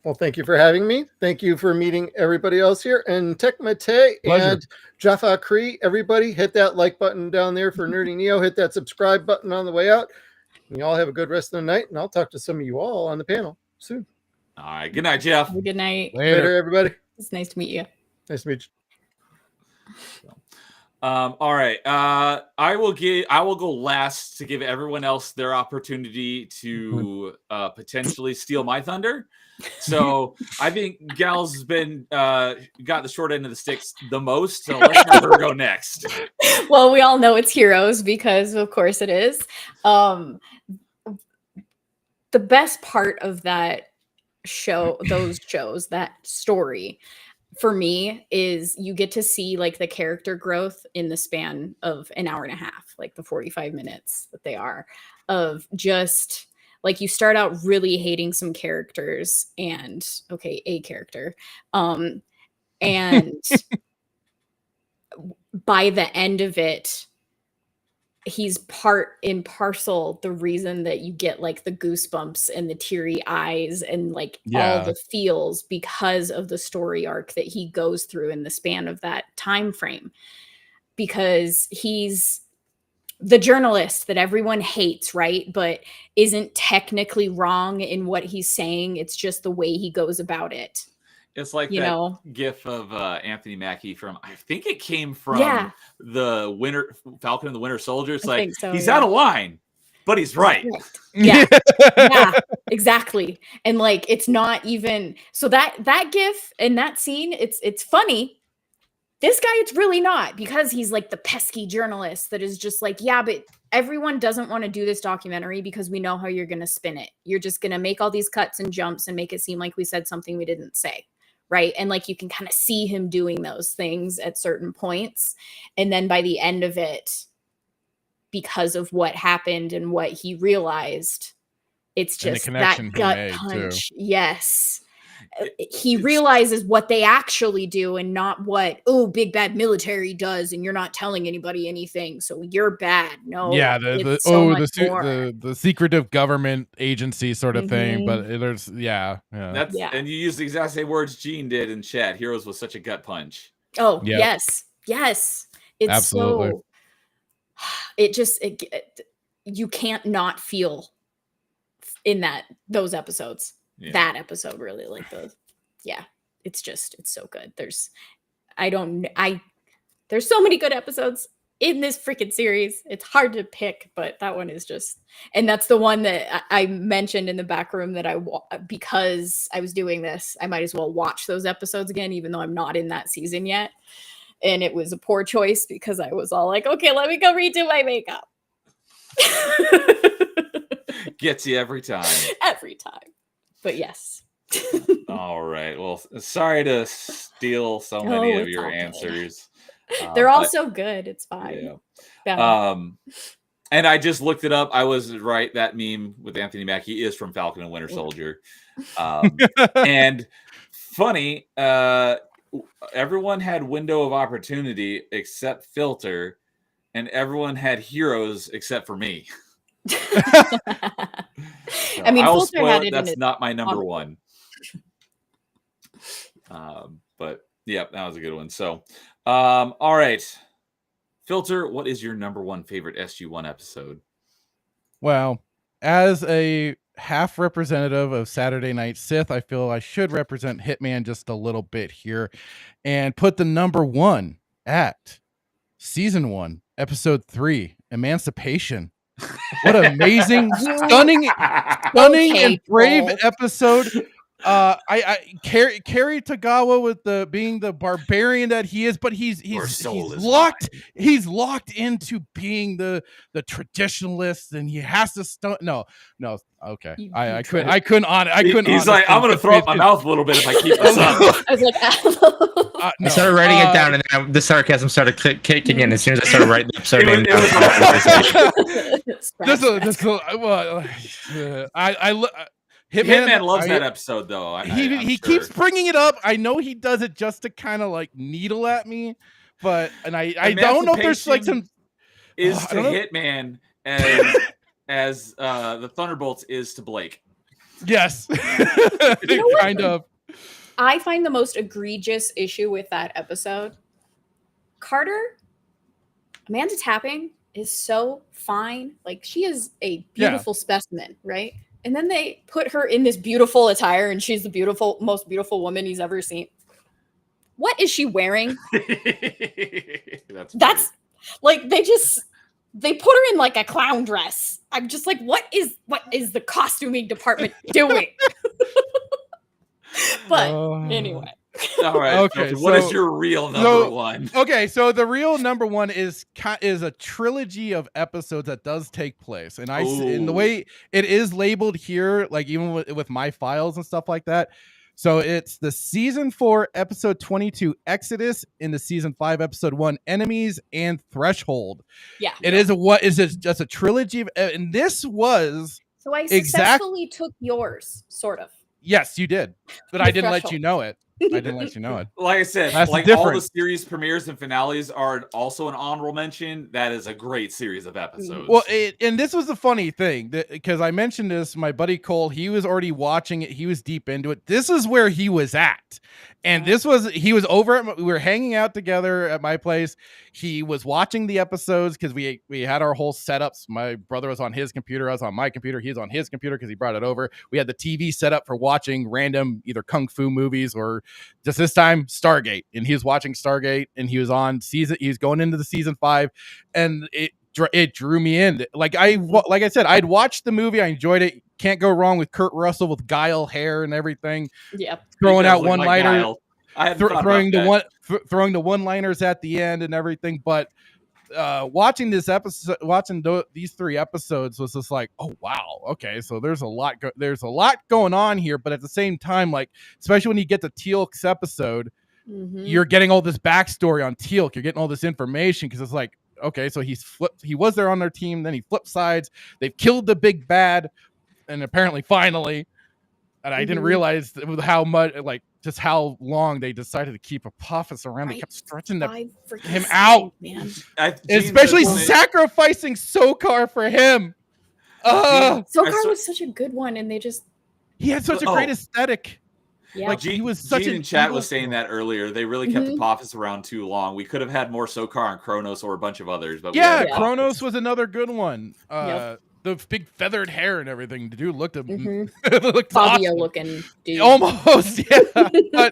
C: well, thank you for having me. Thank you for meeting everybody else here. And Tech Mate and Jaffa Cree, everybody, hit that like button down there for Nerdy Neo. Hit that subscribe button on the way out. And you all have a good rest of the night, and I'll talk to some of you all on the panel soon.
B: All right. Good night, Jeff.
D: Good night.
C: Later, everybody.
D: It's nice to meet you.
C: Nice to meet you.
B: All right. I will go last to give everyone else their opportunity to potentially steal my thunder. So I think Gal's has been got the short end of the sticks the most. So let's have her go next.
D: Well, we all know it's Heroes because of course it is. The best part of that show, those shows, that story for me is you get to see like the character growth in the span of an hour and a half, like the 45 minutes that they are, of just like you start out really hating some characters and a character. And by the end of it, he's part and parcel the reason that you get like the goosebumps and the teary eyes and like all the feels because of the story arc that he goes through in the span of that time frame. Because he's the journalist that everyone hates, right? But isn't technically wrong in what he's saying. It's just the way he goes about it.
B: It's like
D: you
B: that
D: know?
B: gif of Anthony Mackie from, I think it came from
D: Yeah.
B: the Falcon and the Winter Soldier. It's
D: I
B: like,
D: think so,
B: he's
D: yeah.
B: out of line, but he's right.
D: Yeah. Yeah, exactly. And like, it's not even, so that gif and that scene, it's funny. This guy, it's really not, because he's like the pesky journalist that is just like, yeah, but everyone doesn't want to do this documentary because we know how you're going to spin it. You're just going to make all these cuts and jumps and make it seem like we said something we didn't say. Right. And like, you can kind of see him doing those things at certain points. And then by the end of it, because of what happened and what he realized, it's
A: And the
D: just
A: connection
D: that
A: he
D: gut
A: made, too.
D: punch. Yes. He realizes what they actually do and not what, big bad military does, and you're not telling anybody anything, so you're bad. No,
A: Yeah,
D: it's so much more.
A: the secretive government agency sort of thing, but
D: Mhm.
A: there's
B: That's
D: Yeah.
B: and you use the exact same words Gene did in chat. Heroes was such a gut punch.
D: Oh,
A: Yep.
D: yes. Yes. It's
A: Absolutely.
D: so it just you can't not feel in those episodes.
B: Yeah.
D: That episode really, like it's so good. There's so many good episodes in this freaking series. It's hard to pick, but that one is just, and that's the one that I mentioned in the back room that because I was doing this, I might as well watch those episodes again, even though I'm not in that season yet. And it was a poor choice because I was all like, okay, let me go redo my makeup.
B: Gets you every time.
D: Every time. But yes.
B: All right. Well, sorry to steal so many of
D: it's
B: your
D: all good.
B: answers.
D: They're all so good. It's fine.
B: Yeah. And I just looked it up. I was right. That meme with Anthony Mackie is from Falcon and Winter Soldier. And funny, everyone had Window of Opportunity except Filter, and everyone had Heroes except for me. So
D: I mean,
B: I'll
D: Filter
B: spoil
D: had
B: it.
D: it
B: That's
D: in
B: not my number
D: honorable.
B: one. But yeah, that was a good one. So, all right, Filter, what is your number one favorite SG-1 episode?
A: Well, as a half representative of Saturday Night Sith, I feel I should represent Hitman just a little bit here and put the number one at season 1, episode 3, Emancipation. What amazing, stunning,
D: Okay,
A: and brave
D: Paul.
A: episode. Carrie Tagawa with being the barbarian that he is, but he's locked into being the traditionalist, and he has to no, okay. I couldn't
B: He's like, I'm gonna throw up my mouth a little bit if I keep this up.
D: I was like,
E: I started writing it down, and then the sarcasm started kicking in as soon as I started writing the episode name down.
B: Hitman loves that episode, though.
A: He keeps bringing it up. I know he does it just to kind of like needle at me, but I don't know if there's like some
B: is to Hitman as the Thunderbolts is to Blake.
A: Yes, kind of.
D: I find the most egregious issue with that episode. Carter, Amanda Tapping is so fine. Like, she is a beautiful specimen, right? And then they put her in this beautiful attire, and she's the most beautiful woman he's ever seen. What is she wearing? That's like, they put her in like a clown dress. I'm just like, what is the costuming department doing? But anyway.
B: All right.
A: Okay.
B: What is your real number one?
A: Okay, so the real number one is a trilogy of episodes that does take place, and in the way it is labeled here, like even with my files and stuff like that. So it's the season 4, episode 22, Exodus, in the season 5, episode 1, Enemies, and Threshold.
D: Yeah.
A: It is just a trilogy and this was.
D: So I successfully took yours, sort of.
A: Yes, you did, but I didn't let you know it. I didn't let you know it.
B: Like I said,
A: That's
B: like all the series premieres and finales are also an honorable mention. That is a great series of episodes.
A: Well, and this was the funny thing, because I mentioned this, my buddy Cole, he was already watching it. He was deep into it. This is where he was at. And he was over we were hanging out together at my place. He was watching the episodes because we had our whole setups. My brother was on his computer. I was on my computer. He was on his computer because he brought it over. We had the TV set up for watching random either kung fu movies or just this time Stargate, and he was watching Stargate, and he was going into the season 5, and it drew me in. Like I said, I'd watched the movie, I enjoyed it. Can't go wrong with Kurt Russell with guile hair and everything.
D: Yep.
A: Throwing out one-liner,
B: throwing
A: the one-liners at the end and everything. But watching these 3 episodes was just like, oh wow, okay, so there's a lot going on here. But at the same time, like, especially when you get to Teal'c's episode, you're getting all this backstory on Teal'c. You're getting all this information, because it's like, okay, so he was there on their team, then he flipped sides. They've killed the big bad, and apparently finally. And I didn't realize how much, like, just how long they decided to keep Apophis around. Right. They kept stretching him out, man. Especially sacrificing Sokar for him.
D: Sokar was such a good one, and
A: he had such a great aesthetic.
D: Yeah.
A: Like, he was such
B: Gene in chat was saying that earlier. They really kept Apophis around too long. We could have had more Sokar and Kronos or a bunch of others, but
A: Kronos was another good one. The big feathered hair and everything. The dude looked
D: Fabio
A: awesome.
D: looking dude.
A: Almost, yeah.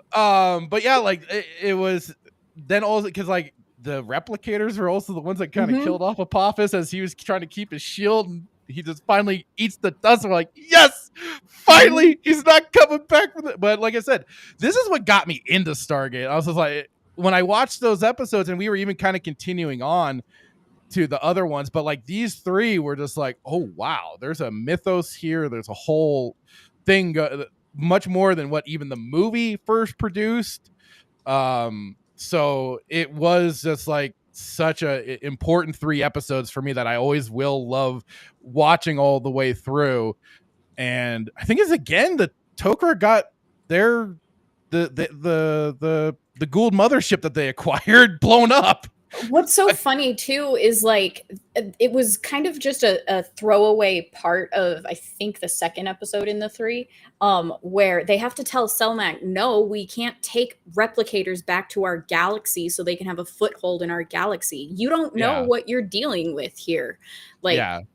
A: but yeah, like it was then also because like the replicators were also the ones that kind of killed off Apophis as he was trying to keep his shield, and he just finally eats the dust. And we're like, yes, finally, he's not coming back from it. But like I said, this is what got me into Stargate. I was just like, when I watched those episodes, and we were even kind of continuing on to the other ones, but like these 3 were just like, oh wow, there's a mythos here, there's a whole thing, much more than what even the movie first produced. So it was just like such a important 3 episodes for me that I always will love watching all the way through. And I think it's again the Tok'ra got their the Gould mothership that they acquired blown up.
D: What's so funny too is like it was kind of just a throwaway part of, I think, the second episode in the 3, where they have to tell Selmak, no, we can't take replicators back to our galaxy so they can have a foothold in our galaxy. You don't know what you're dealing with here. Like,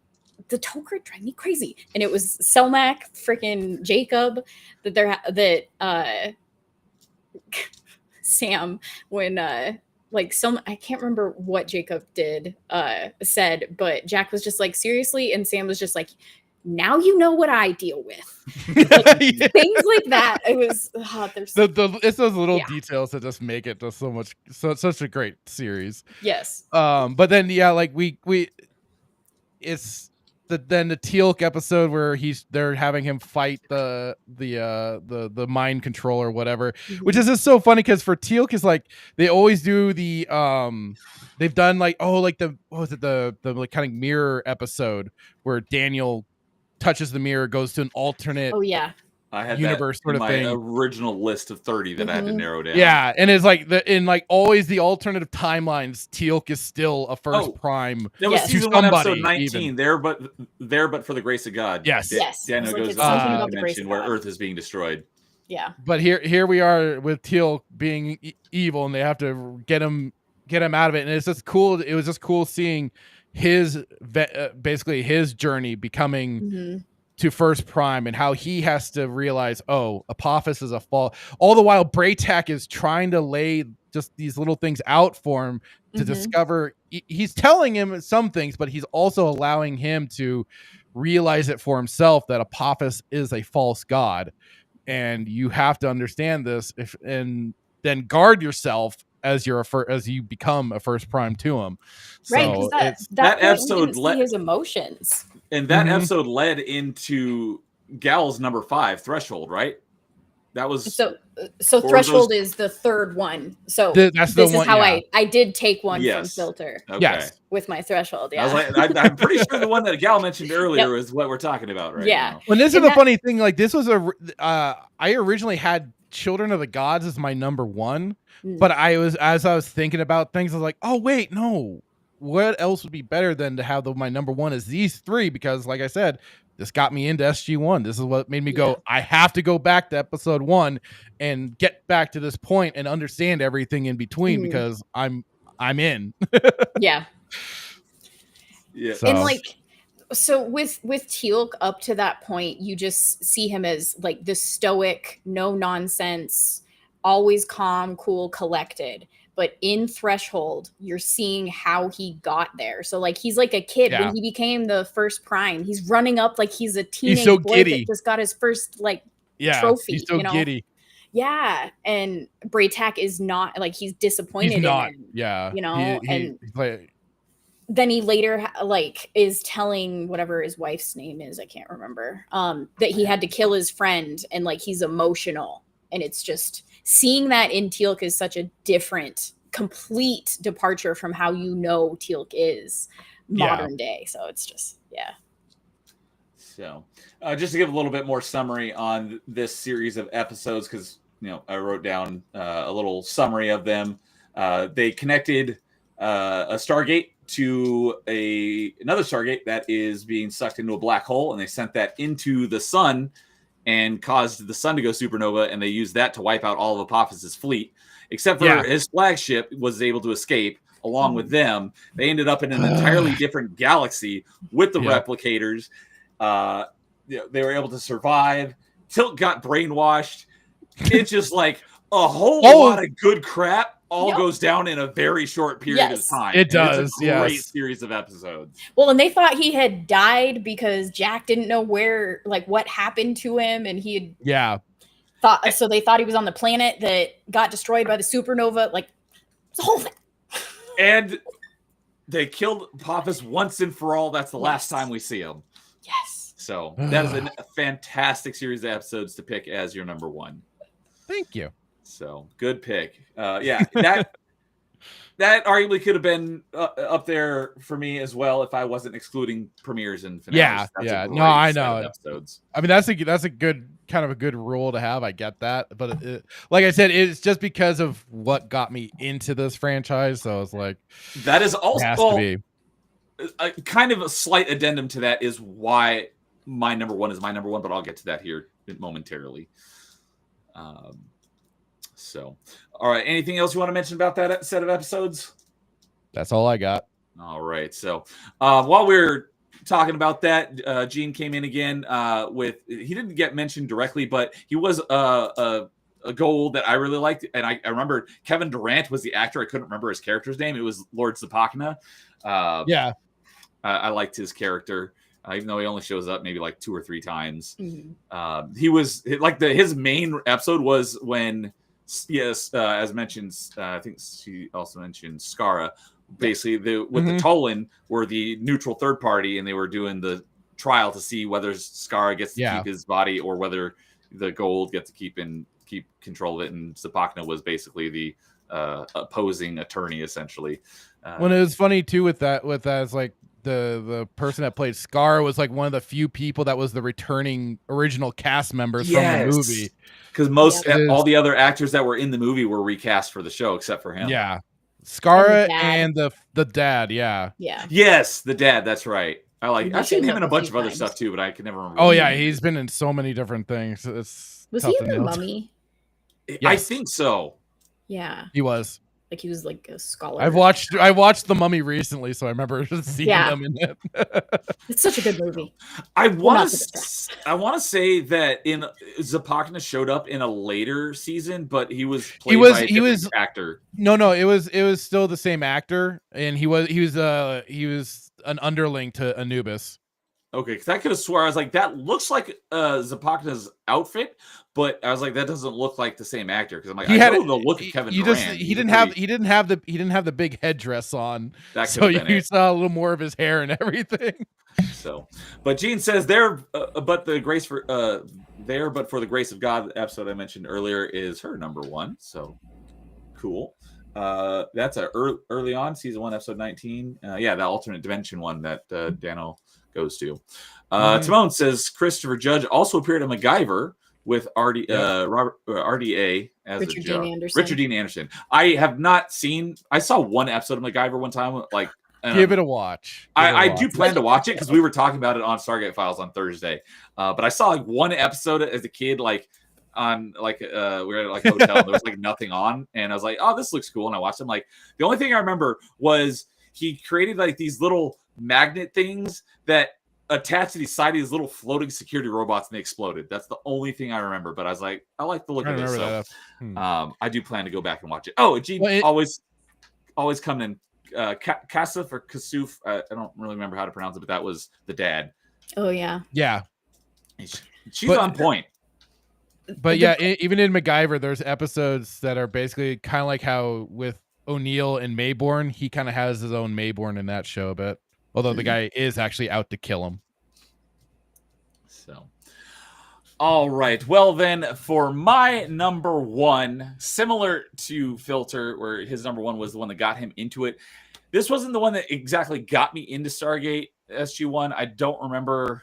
D: the Tok'ra drive me crazy. And it was Selmak, freaking Jacob, that Sam, when like I can't remember what Jacob said, but Jack was just like, seriously, and Sam was just like, now you know what I deal with. Like, things like that. It was
A: it's those little details that just make it just such a great series.
D: Yes.
A: But then like it's the Teal'c episode where they're having him fight the mind control or whatever, which is just so funny because for Teal'c is like they always do the they've done like the like kind of mirror episode where Daniel touches the mirror, goes to an alternate
B: I had
A: universe
B: that
A: sort of
B: my
A: thing.
B: Original list of 30 that I had to narrow down.
A: Yeah, and it's like in like always the alternative timelines, Teal'c is still a first prime.
B: There was season 1 episode 19 even. there, but for the grace of God.
A: Yes,
B: Daniel goes to the dimension where Earth is being destroyed.
D: Yeah,
A: but here we are with Teal'c being evil, and they have to get him out of it, and it's just cool. It was just cool seeing his basically his journey becoming. To first prime and how he has to realize, oh, Apophis is a fall. All the while, Braytak is trying to lay just these little things out for him to discover. He's telling him some things, but he's also allowing him to realize it for himself that Apophis is a false god, and you have to understand this and then guard yourself as you become a first prime to him.
D: Right, because that episode led his emotions.
B: And that episode led into Gal's number 5, Threshold, right? That was
D: so Threshold is the 3rd one. So
A: this is how
D: I did take one from Filter.
B: Okay.
A: Yes,
D: with my Threshold. Yeah,
B: I was like, I'm pretty sure the one that Gal mentioned earlier is what we're talking about, right?
D: Yeah.
A: Well, this is the funny thing. Like, this was I originally had Children of the Gods as my number 1, but as I was thinking about things, I was like, oh wait, no. What else would be better than to have my number 1 is these 3? Because like I said, this got me into SG-1. This is what made me go, I have to go back to episode 1 and get back to this point and understand everything in between because I'm in.
D: Yeah.
B: Yeah.
D: And like So with Teal'c up to that point, you just see him as like the stoic, no nonsense, always calm, cool, collected. But in Threshold, you're seeing how he got there. So like he's like a kid when he became the first Prime. He's running up like he's a teenage
A: so
D: boy
A: giddy.
D: that just got his first like
A: Yeah,
D: trophy.
A: he's so giddy.
D: Yeah, and Braytak is not like he's disappointed
A: He's not.
D: in him.
A: Yeah,
D: You know,
A: and
D: then he later like is telling whatever his wife's name is, I can't remember, that he had to kill his friend, and like he's emotional, and it's just seeing that in Teal'c is such a different, complete departure from how Teal'c is modern day. So it's just
B: So just to give a little bit more summary on this series of episodes, because I wrote down a little summary of them. They connected a Stargate to another Stargate that is being sucked into a black hole, and they sent that into the sun and caused the sun to go supernova, and they used that to wipe out all of Apophis's fleet, except for his flagship was able to escape along with them. They ended up in an entirely different galaxy with the replicators. They were able to survive. Tilt got brainwashed. It's just like a whole lot of good crap all goes down in a very short period of time.
A: It does.
B: It's a great series of episodes.
D: Well, and they thought he had died because Jack didn't know where, like, what happened to him, and he had thought. So they thought he was on the planet that got destroyed by the supernova. Like, it's a whole thing.
B: And they killed Apophis once and for all. That's the last time we see him.
D: Yes.
B: So that is a fantastic series of episodes to pick as your number one.
A: Thank you.
B: So good pick. That arguably could have been up there for me as well if I wasn't excluding premieres and finales.
A: No, I know.
B: Episodes.
A: I mean, that's a good kind of a good rule to have. I get that, but like I said, it's just because of what got me into this franchise. So it's like
B: that is also
A: has to be.
B: Kind of a slight addendum to that is why my number one is my number one, but I'll get to that here momentarily. So, all right. Anything else you want to mention about that set of episodes?
A: That's all I got.
B: All right. So, while we're talking about that, Gene came in again he didn't get mentioned directly, but he was a goal that I really liked. And I remember Kevin Durant was the actor. I couldn't remember his character's name. It was Lord Zapakna. I liked his character. Even though he only shows up maybe like 2 or 3 times. Mm-hmm. He was like his main episode was when, as mentioned, I think she also mentioned Skara. Basically, the Tolan were the neutral third party, and they were doing the trial to see whether Skara gets to keep his body or whether the gold gets to keep control of it. And Zapakna was basically the opposing attorney, essentially.
A: When it was funny too with that is like the person that played Scar was like one of the few people that was the returning original cast members from the movie.
B: Because all the other actors that were in the movie were recast for the show except for him.
A: Yeah. Skara and the dad, yeah.
B: Yes, the dad, that's right. I've seen him in a bunch of other stuff too, but I can never remember.
A: Oh yeah, he's been in so many different things.
D: Was he in The Mummy?
B: Yes. I think so.
D: Yeah.
A: He was.
D: Like he was like a scholar.
A: I watched The Mummy recently, so I remember seeing them in it.
D: It's such a good movie.
B: I want to say that Zapakna showed up in a later season, but he was played by a different actor.
A: No, it was still the same actor, and he was an underling to Anubis.
B: Okay, because I could have swore I was like, that looks like Zapakna's outfit, but I was like, that doesn't look like the same actor because I'm like, I know the look of Kevin Durant.
A: He didn't have the big headdress on, so you saw a little more of his hair and everything.
B: So, but Gene says but for the grace of God episode I mentioned earlier is her number one. So cool. That's early on season 1 episode 19. The alternate dimension one that Dano goes to. Timon says Christopher Judge also appeared in MacGyver with RDA as
D: Richard Dean Anderson.
B: Richard Dean Anderson. I have not seen. I saw one episode of MacGyver one time. Like,
A: give it a watch.
B: I do plan to watch it because we were talking about it on Stargate Files on Thursday. But I saw like one episode as a kid, like on like we were at like a hotel. And there was like nothing on, and I was like, "Oh, this looks cool." And I watched them. Like the only thing I remember was he created like these little magnet things that attached to the side of these little floating security robots and they exploded. That's the only thing I remember. But I was like, I like the look of this. So I do plan to go back and watch it. Oh, Gene always coming in. Kasuf or Kasuf. I don't really remember how to pronounce it, but that was the dad.
D: Oh yeah.
A: Yeah.
B: She's on point.
A: But yeah, even in MacGyver, there's episodes that are basically kind of like how with O'Neill and Mayborn, he kind of has his own Mayborn in that show a bit. Although the guy is actually out to kill him.
B: So, all right. Well, then, for my number one, similar to Filter, where his number one was the one that got him into it. This wasn't the one that exactly got me into Stargate SG-1. I don't remember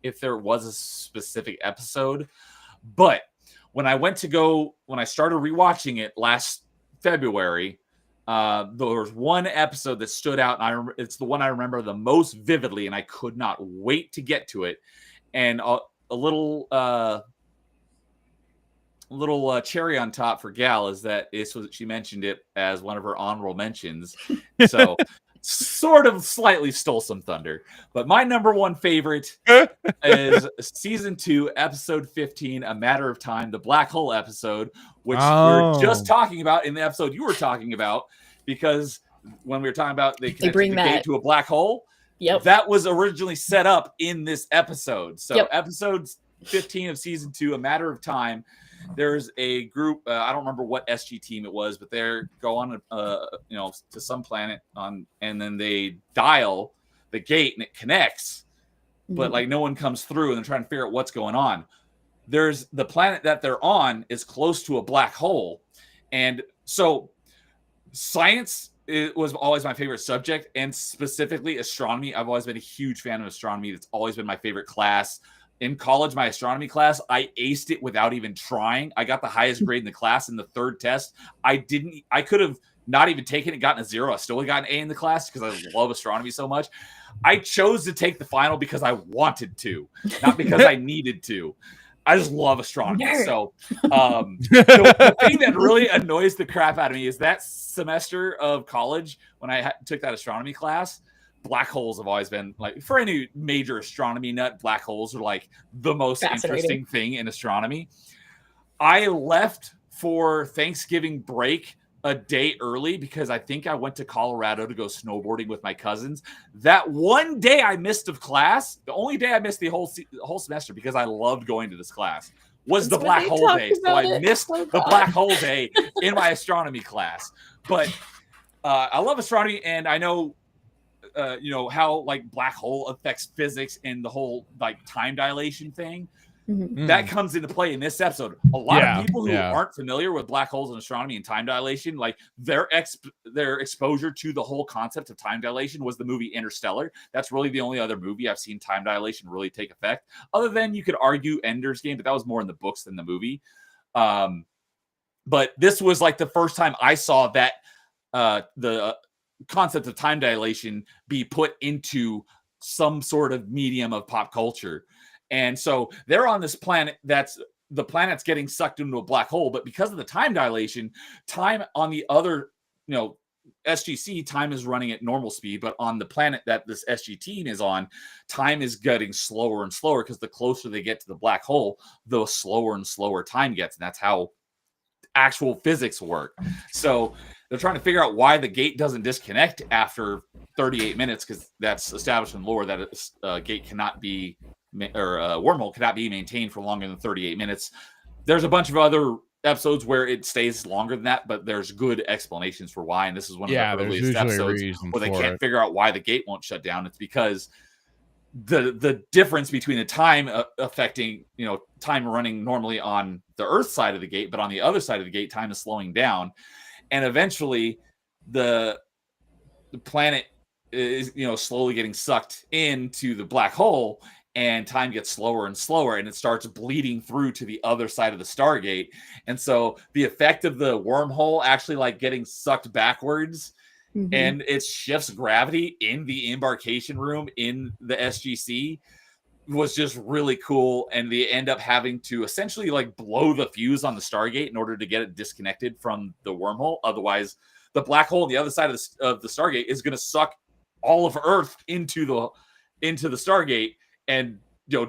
B: if there was a specific episode. But when I started rewatching it last February, there was one episode that stood out, and it's the one I remember the most vividly, and I could not wait to get to it. And a little cherry on top for Gal is that she mentioned it as one of her honorable mentions. So sort of slightly stole some thunder. But my number one favorite is season 2, episode 15, A Matter of Time, the black hole episode, which we were just talking about in the episode you were talking about, because when we were talking about they bring the gate to a black hole, that was originally set up in this episode. So episode 15 of season 2, A Matter of Time, there's a group, I don't remember what SG team it was, but they go on to some planet and then they dial the gate and it connects, but like no one comes through, and they're trying to figure out what's going on. There's the planet that they're on is close to a black hole, and so science was always my favorite subject, and specifically astronomy. I've always been a huge fan of astronomy. It's always been my favorite class. In college, my astronomy class, I aced it without even trying. I got the highest grade in the class in the third test. I could have not even taken it, gotten a 0. I still would have gotten an A in the class because I love astronomy so much. I chose to take the final because I wanted to, not because I needed to. I just love astronomy. So the thing that really annoys the crap out of me is that semester of college when I took that astronomy class, black holes have always been, like, for any major astronomy nut, black holes are like the most interesting thing in astronomy. I left for Thanksgiving break a day early because I think I went to Colorado to go snowboarding with my cousins. That one day I missed of class, the only day I missed the whole semester because I loved going to this class, was the black hole day. So I missed the black hole day in my astronomy class. But I love astronomy, and I know how like black hole affects physics and the whole like time dilation thing. That comes into play in this episode. A lot of people who aren't familiar with black holes and astronomy and time dilation, like their exposure to the whole concept of time dilation was the movie Interstellar. That's really the only other movie I've seen time dilation really take effect. Other than, you could argue, Ender's Game, but that was more in the books than the movie. But this was like the first time I saw that the concept of time dilation be put into some sort of medium of pop culture. And so they're on this planet the planet's getting sucked into a black hole, but because of the time dilation, time on the other, SGC, time is running at normal speed, but on the planet that this SG team is on, time is getting slower and slower because the closer they get to the black hole, the slower and slower time gets. And that's how actual physics work. So they're trying to figure out why the gate doesn't disconnect after 38 minutes, because that's established in lore that a gate cannot be, or a wormhole cannot be maintained for longer than 38 minutes. There's a bunch of other episodes where it stays longer than that, but there's good explanations for why. And this is one of the earliest episodes where they can't figure out why the gate won't shut down. It's because the difference between the time affecting, time running normally on the Earth side of the gate, but on the other side of the gate, time is slowing down. And eventually the planet is, slowly getting sucked into the black hole, and time gets slower and slower, and it starts bleeding through to the other side of the Stargate. And so the effect of the wormhole actually like getting sucked backwards, and it shifts gravity in the embarkation room in the SGC, was just really cool. And they end up having to essentially like blow the fuse on the Stargate in order to get it disconnected from the wormhole. Otherwise, the black hole on the other side of the Stargate is going to suck all of Earth into the into the Stargate and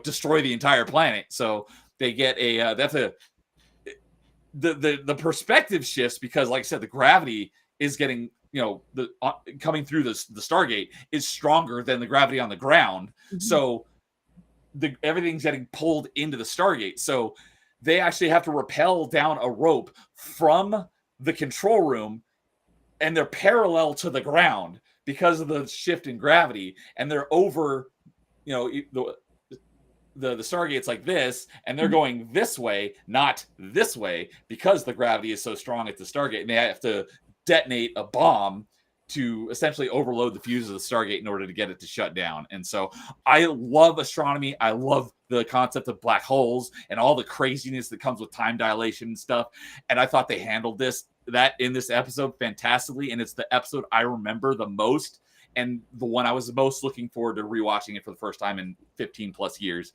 B: destroy the entire planet. So they get the perspective shifts because, like I said, the gravity is getting coming through the Stargate is stronger than the gravity on the ground. Mm-hmm. So everything's getting pulled into the Stargate. So they actually have to rappel down a rope from the control room, and they're parallel to the ground because of the shift in gravity, and they're over, the Stargate's like this, and they're going this way, not this way, because the gravity is so strong at the Stargate, and they have to detonate a bomb to essentially overload the fuse of the Stargate in order to get it to shut down. And so I love astronomy. I love the concept of black holes and all the craziness that comes with time dilation and stuff. And I thought they handled that in this episode fantastically. And it's the episode I remember the most, and the one I was the most looking forward to rewatching it for the first time in 15 plus years.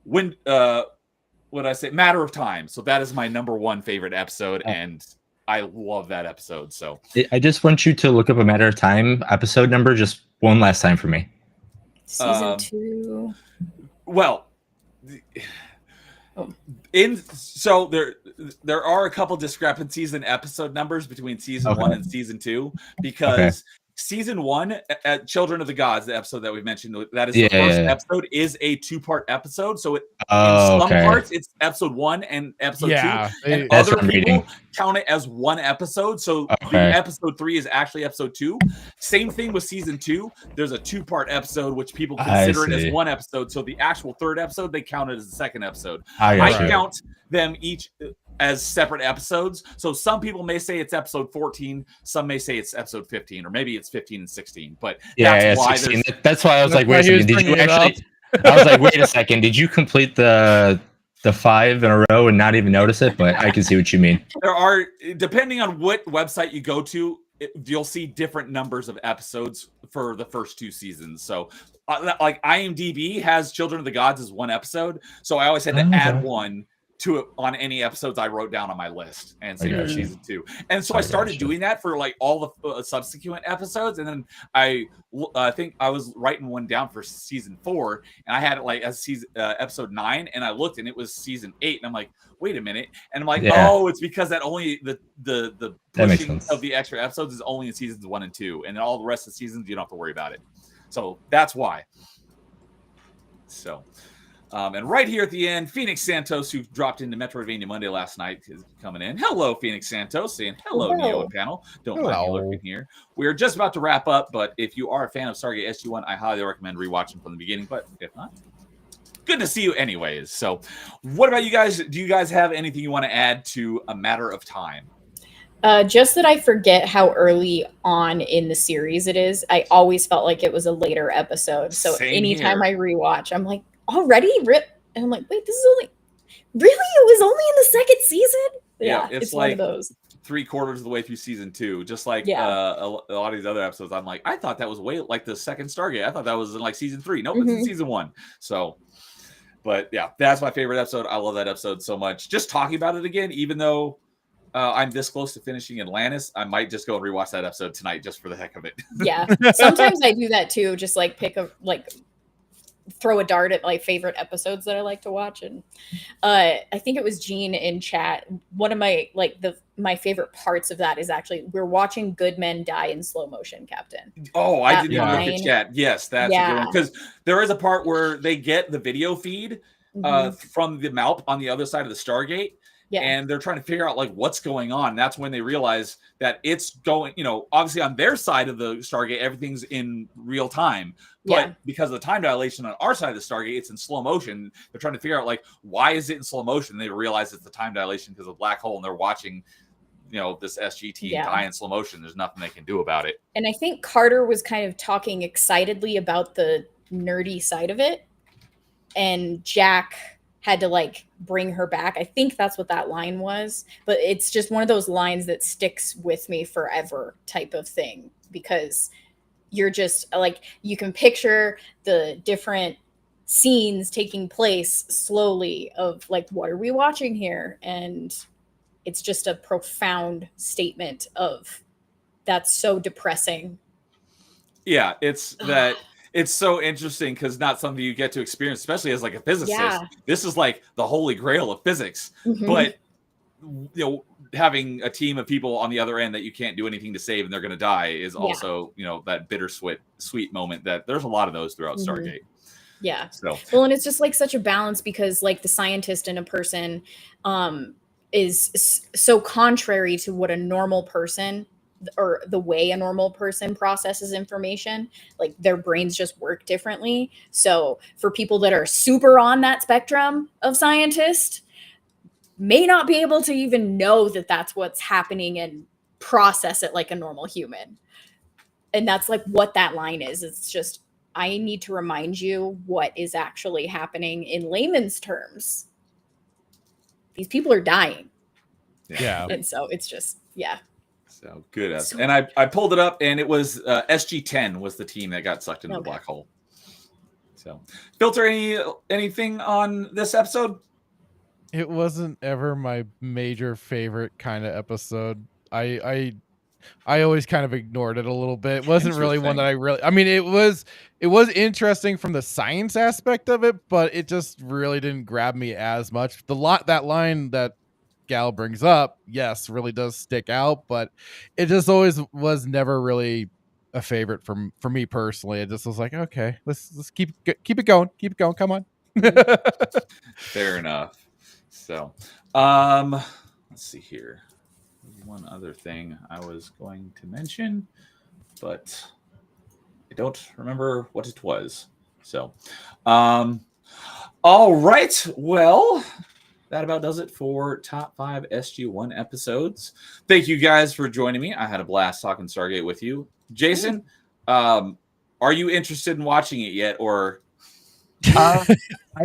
B: When what I say, Matter of Time. So that is my number one favorite episode, and I love that episode. So
E: I just want you to look up A Matter of Time episode number just one last time for me.
D: Season 2.
B: Well, so there are a couple discrepancies in episode numbers between season 1 and season 2 because season 1, Children of the Gods, the episode that we mentioned, that is the first episode, is a 2-part episode. So in some parts, it's episode 1 and episode 2. And other people count it as one episode. So the episode 3 is actually episode 2. Same thing with season 2. There's a 2-part episode, which people consider it as one episode. So the actual third episode, they count it as the second episode. I count them each as separate episodes. So some people may say it's episode 14, some may say it's episode 15, or maybe it's 15 and 16. But that's why
E: 16. That's why I was like, wait a second, did you actually I was like, wait a second, did you complete the 5 in a row and not even notice it? But I can see what you mean.
B: There are, depending on what website you go to, you'll see different numbers of episodes for the first 2 seasons. So like IMDb has Children of the Gods as 1 episode. So I always had to add one to it on any episodes I wrote down on my list, and same for season 2. And so I started doing that for like all the subsequent episodes, and then I think I was writing one down for season 4, and I had it like as season episode 9, and I looked and it was season 8, and I'm like, wait a minute, and I'm like, oh, it's because that only the pushing of the extra episodes is only in seasons 1 and 2, and then all the rest of the seasons you don't have to worry about it. So that's why. So. And right here at the end, Phoenix Santos, who dropped into Metroidvania Monday last night, is coming in. Hello, Phoenix Santos, saying hello, Neo and panel. Don't mind me lurking here. We're just about to wrap up, but if you are a fan of Stargate SG-1, I highly recommend rewatching from the beginning. But if not, good to see you anyways. So what about you guys? Do you guys have anything you want to add to A Matter of Time?
D: Just that I forget how early on in the series it is. I always felt like it was a later episode. So anytime I rewatch, I'm like, already rip, and I'm like, wait, this is only really, it was only in the second season. Yeah, it's like one of those
B: 3/4 of the way through season 2, just like a lot of these other episodes. I'm like, I thought that was way like the second Stargate. I thought that was in like season 3. Nope, it's in season 1. So, but yeah, that's my favorite episode. I love that episode so much. Just talking about it again, even though I'm this close to finishing Atlantis, I might just go and rewatch that episode tonight just for the heck of it.
D: Yeah, sometimes I do that too. Just like throw a dart at my favorite episodes that I like to watch. And I think it was Jean in chat. One of my my favorite parts of that is actually we're watching good men die in slow motion, Captain.
B: Oh, I didn't even look at chat. Yes, that's a good one. Because there is a part where they get the video feed from the MALP on the other side of the Stargate. Yeah. And they're trying to figure out like what's going on. That's when they realize that it's going, obviously on their side of the Stargate, everything's in real time. But because of the time dilation on our side of the Stargate, it's in slow motion. They're trying to figure out like, why is it in slow motion? They realize it's the time dilation because of the black hole, and they're watching, this SGT die in slow motion. There's nothing they can do about it.
D: And I think Carter was kind of talking excitedly about the nerdy side of it. And Jack had to bring her back. I think that's what that line was, but it's just one of those lines that sticks with me forever type of thing, because you're just you can picture the different scenes taking place slowly of what are we watching here? And it's just a profound statement of that's so depressing.
B: Yeah, it's that it's so interesting because not something you get to experience, especially as like a physicist.
D: Yeah.
B: This is like the holy grail of physics.
D: Mhm.
B: But having a team of people on the other end that you can't do anything to save and they're going to die is also that bittersweet sweet moment that there's a lot of those throughout Stargate.
D: Yeah.
B: So
D: well, and it's just like such a balance because like the scientist in a person is so contrary to what a normal person or the way a normal person processes information. Like their brains just work differently. So for people that are super on that spectrum of scientist, may not be able to even know that that's what's happening and process it like a normal human. And that's like what that line is. It's just, I need to remind you what is actually happening in layman's terms. These people are dying.
A: Yeah.
D: And so it's just,
B: So good.
D: So
B: and I pulled it up and it was SG-10 was the team that got sucked into the black hole. So Filter, anything on this episode?
A: It wasn't ever my major favorite kind of episode. I always kind of ignored it a little bit. It wasn't really one that I mean, it was interesting from the science aspect of it, but it just really didn't grab me as much. That line that Gal brings up, yes, really does stick out, but it just always was never really a favorite for me personally. It just was like, okay, let's keep it going. Come on.
B: Fair enough. So, let's see here. One other thing I was going to mention, but I don't remember what it was. So, all right. Well, that about does it for top 5 SG-1 episodes. Thank you guys for joining me. I had a blast talking Stargate with you. Jason, are you interested in watching it yet, or...
E: I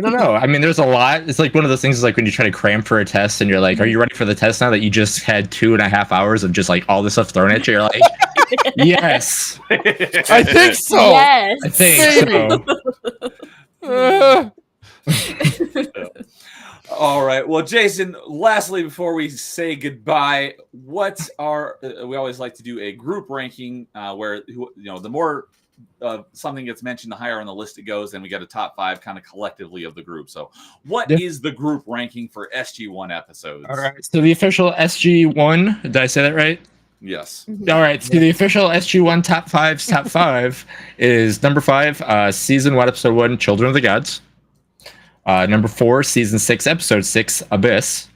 E: don't know. I mean, there's a lot. It's like one of those things is like when you try to cram for a test and you're like, are you ready for the test now that you just had 2.5 hours of just like all this stuff thrown at you? You're like, yes.
A: I think so.
D: Yes.
E: I think so.
B: All right. Well, Jason, lastly, before we say goodbye, we always like to do a group ranking where, the more something gets mentioned, the higher on the list it goes, and we get a top 5 kind of collectively of the group. So what is the group ranking for SG-1 episodes?
E: All right. So the official SG-1, did I say that right?
B: Yes.
E: All right. So the official SG-1 top 5 is number 5, season 1, episode 1, Children of the Gods. Number 4, season 6, episode 6, Abyss.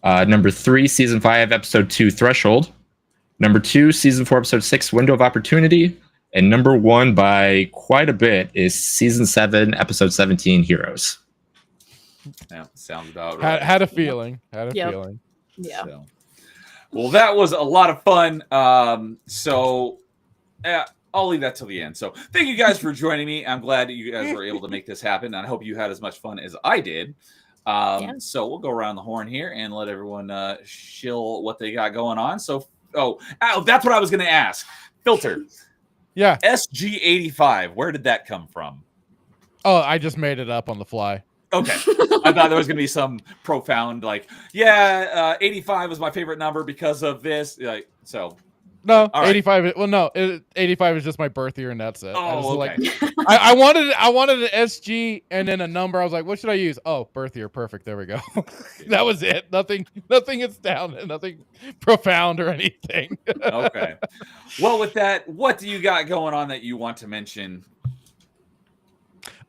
E: Number 3, season 5, episode 2, Threshold. Number 2, season 4, episode 6, Window of Opportunity. And number 1 by quite a bit is season 7, episode 17, Heroes.
B: Yeah, sounds about right.
A: Had a feeling. Feeling.
D: Yeah.
B: So, well, that was a lot of fun. I'll leave that till the end. So thank you guys for joining me. I'm glad that you guys were able to make this happen. And I hope you had as much fun as I did. So we'll go around the horn here and let everyone shill what they got going on. So, that's what I was going to ask. Filter.
A: Yeah.
B: SG-85. Where did that come from?
A: Oh, I just made it up on the fly.
B: Okay. I thought there was going to be some profound, 85 was my favorite number because of this.
A: No,
B: all right.
A: 85. Well, no, 85 is just my birth year, and that's it.
B: Oh, okay.
A: I wanted an SG and then a number. I was like, what should I use? Oh, birth year. Perfect. There we go. That was it. Nothing is down. Nothing profound or anything.
B: Okay. Well, with that, what do you got going on that you want to mention?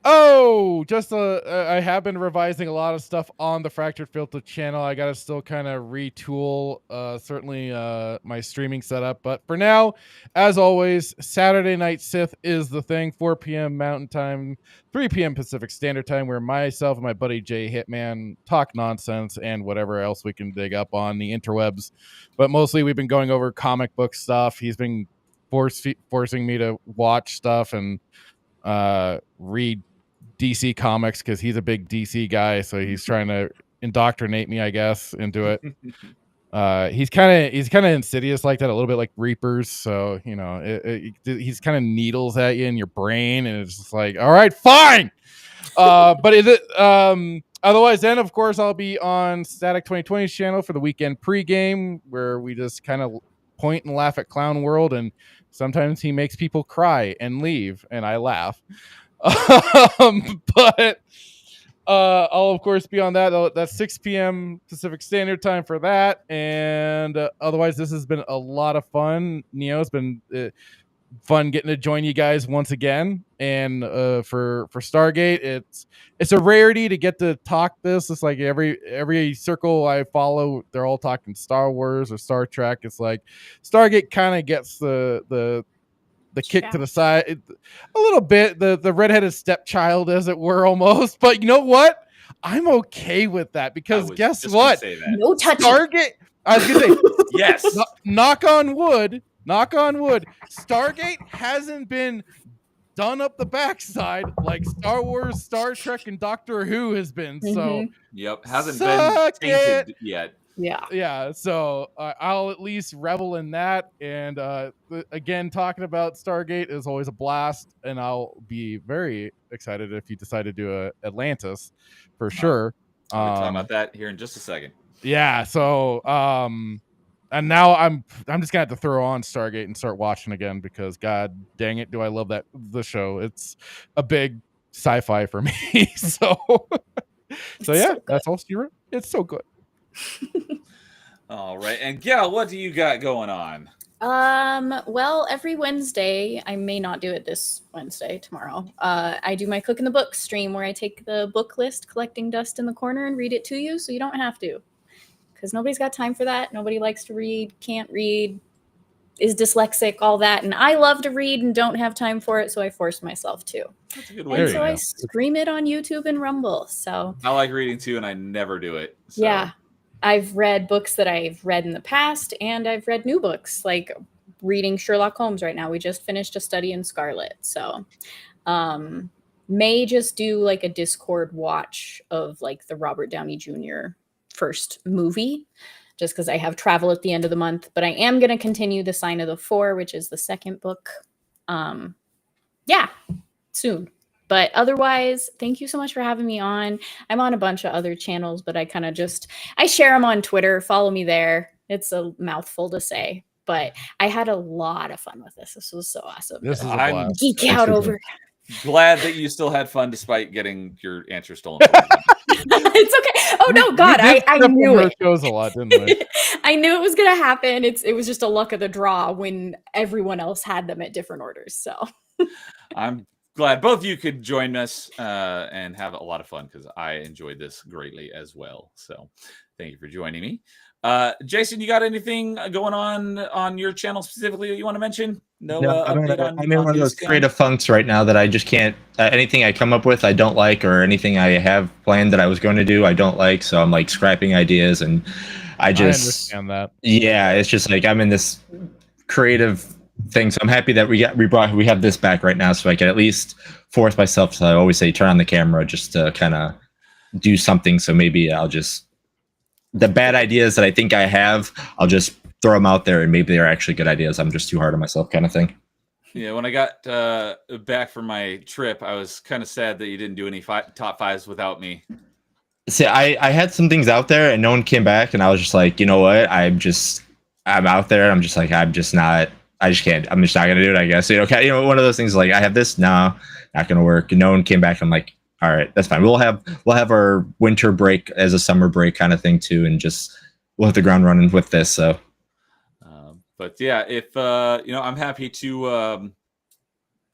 A: Oh, just I have been revising a lot of stuff on the Fractured Filter channel. I gotta still kind of retool certainly my streaming setup, but for now, as always, Saturday Night Sith is the thing. 4 p.m. Mountain Time, 3 p.m. Pacific Standard Time, where myself and my buddy Jay Hitman talk nonsense and whatever else we can dig up on the interwebs. But mostly, we've been going over comic book stuff. He's been forcing me to watch stuff and read DC comics because he's a big DC guy, so he's trying to indoctrinate me, I guess, into it. He's kind of insidious like that, a little bit like Reapers. So he's kind of needles at you in your brain, and it's just like, all right, fine. But is it? Otherwise, then of course I'll be on Static 2020's channel for the weekend pregame, where we just kind of point and laugh at Clown World, and sometimes he makes people cry and leave, and I laugh. But I'll of course be on that. That's 6 p.m. Pacific Standard Time for that, and otherwise, this has been a lot of fun. Neo, it's been fun getting to join you guys once again, and for Stargate, it's a rarity to get to talk this. It's like every circle I follow, they're all talking Star Wars or Star Trek. It's like Stargate kind of gets the kick to the side a little bit, the redheaded stepchild, as it were, almost. But you know what? I'm okay with that, because guess what?
D: No touching.
A: Stargate. I was gonna say
B: yes.
A: Knock on wood. Stargate hasn't been done up the backside like Star Wars, Star Trek, and Doctor Who has been. So
B: yep, hasn't been tainted yet.
A: Yeah. So I'll at least revel in that. And again, talking about Stargate is always a blast, and I'll be very excited if you decide to do Atlantis for sure.
B: I'll be talking about that here in just a second.
A: Yeah. So and now I'm just gonna have to throw on Stargate and start watching again, because god dang it, do I love the show. It's a big sci-fi for me. So yeah, that's all, Stuart. It's so good.
B: All right. And Gail, what do you got going on?
D: Well, every Wednesday, I may not do it this Wednesday, tomorrow. I do my Cook in the Book stream, where I take the book list, collecting dust in the corner, and read it to you, so you don't have to. Because nobody's got time for that. Nobody likes to read, can't read, is dyslexic, all that. And I love to read and don't have time for it, so I force myself to.
B: That's a good way.
D: And so I stream it on YouTube and Rumble. So
B: I like reading too, and I never do it. So.
D: Yeah. I've read books that I've read in the past, and I've read new books, like reading Sherlock Holmes right now. We just finished A Study in Scarlet. So may just do like a Discord watch of like the Robert Downey Jr. first movie, just because I have travel at the end of the month. But I am going to continue The Sign of the Four, which is the second book. Soon. But otherwise, thank you so much for having me on. I'm on a bunch of other channels, but I kind of I share them on Twitter. Follow me there. It's a mouthful to say, but I had a lot of fun with this. This was so awesome.
A: This is a
B: I'm
A: blast.
D: Geek out over.
B: Glad that you still had fun despite getting your answer stolen.
D: It's okay. Oh no, God, I knew it.
A: Shows a lot, didn't we?
D: I knew it was gonna happen. It was just a luck of the draw when everyone else had them at different orders. So
B: I'm glad both of you could join us and have a lot of fun, because I enjoyed this greatly as well. So thank you for joining me. Jason, you got anything going on your channel specifically that you want to mention?
E: No, I'm in one of those creative funks right now that I just can't. Anything I come up with, I don't like, or anything I have planned that I was going to do, I don't like. So I'm like scrapping ideas, and I
A: understand that.
E: Yeah, it's just like I'm in this creative thing. So I'm happy that we have this back right now, so I can at least force myself to, I always say, turn on the camera just to kind of do something. So maybe I'll just, the bad ideas that I think I have, I'll just throw them out there, and maybe they're actually good ideas. I'm just too hard on myself, kind of thing.
B: Yeah, when I got back from my trip, I was kind of sad that you didn't do any top fives without me.
E: See, I had some things out there and no one came back, and I was just like, you know what? I'm out there. And I'm just like, I just can't. I'm just not gonna do it, I guess. One of those things, like, I have this, no, not gonna work. And no one came back. I'm like, all right, that's fine. We'll have our winter break as a summer break kind of thing too, and just we'll hit the ground running with this. So.
B: But yeah, if I'm happy to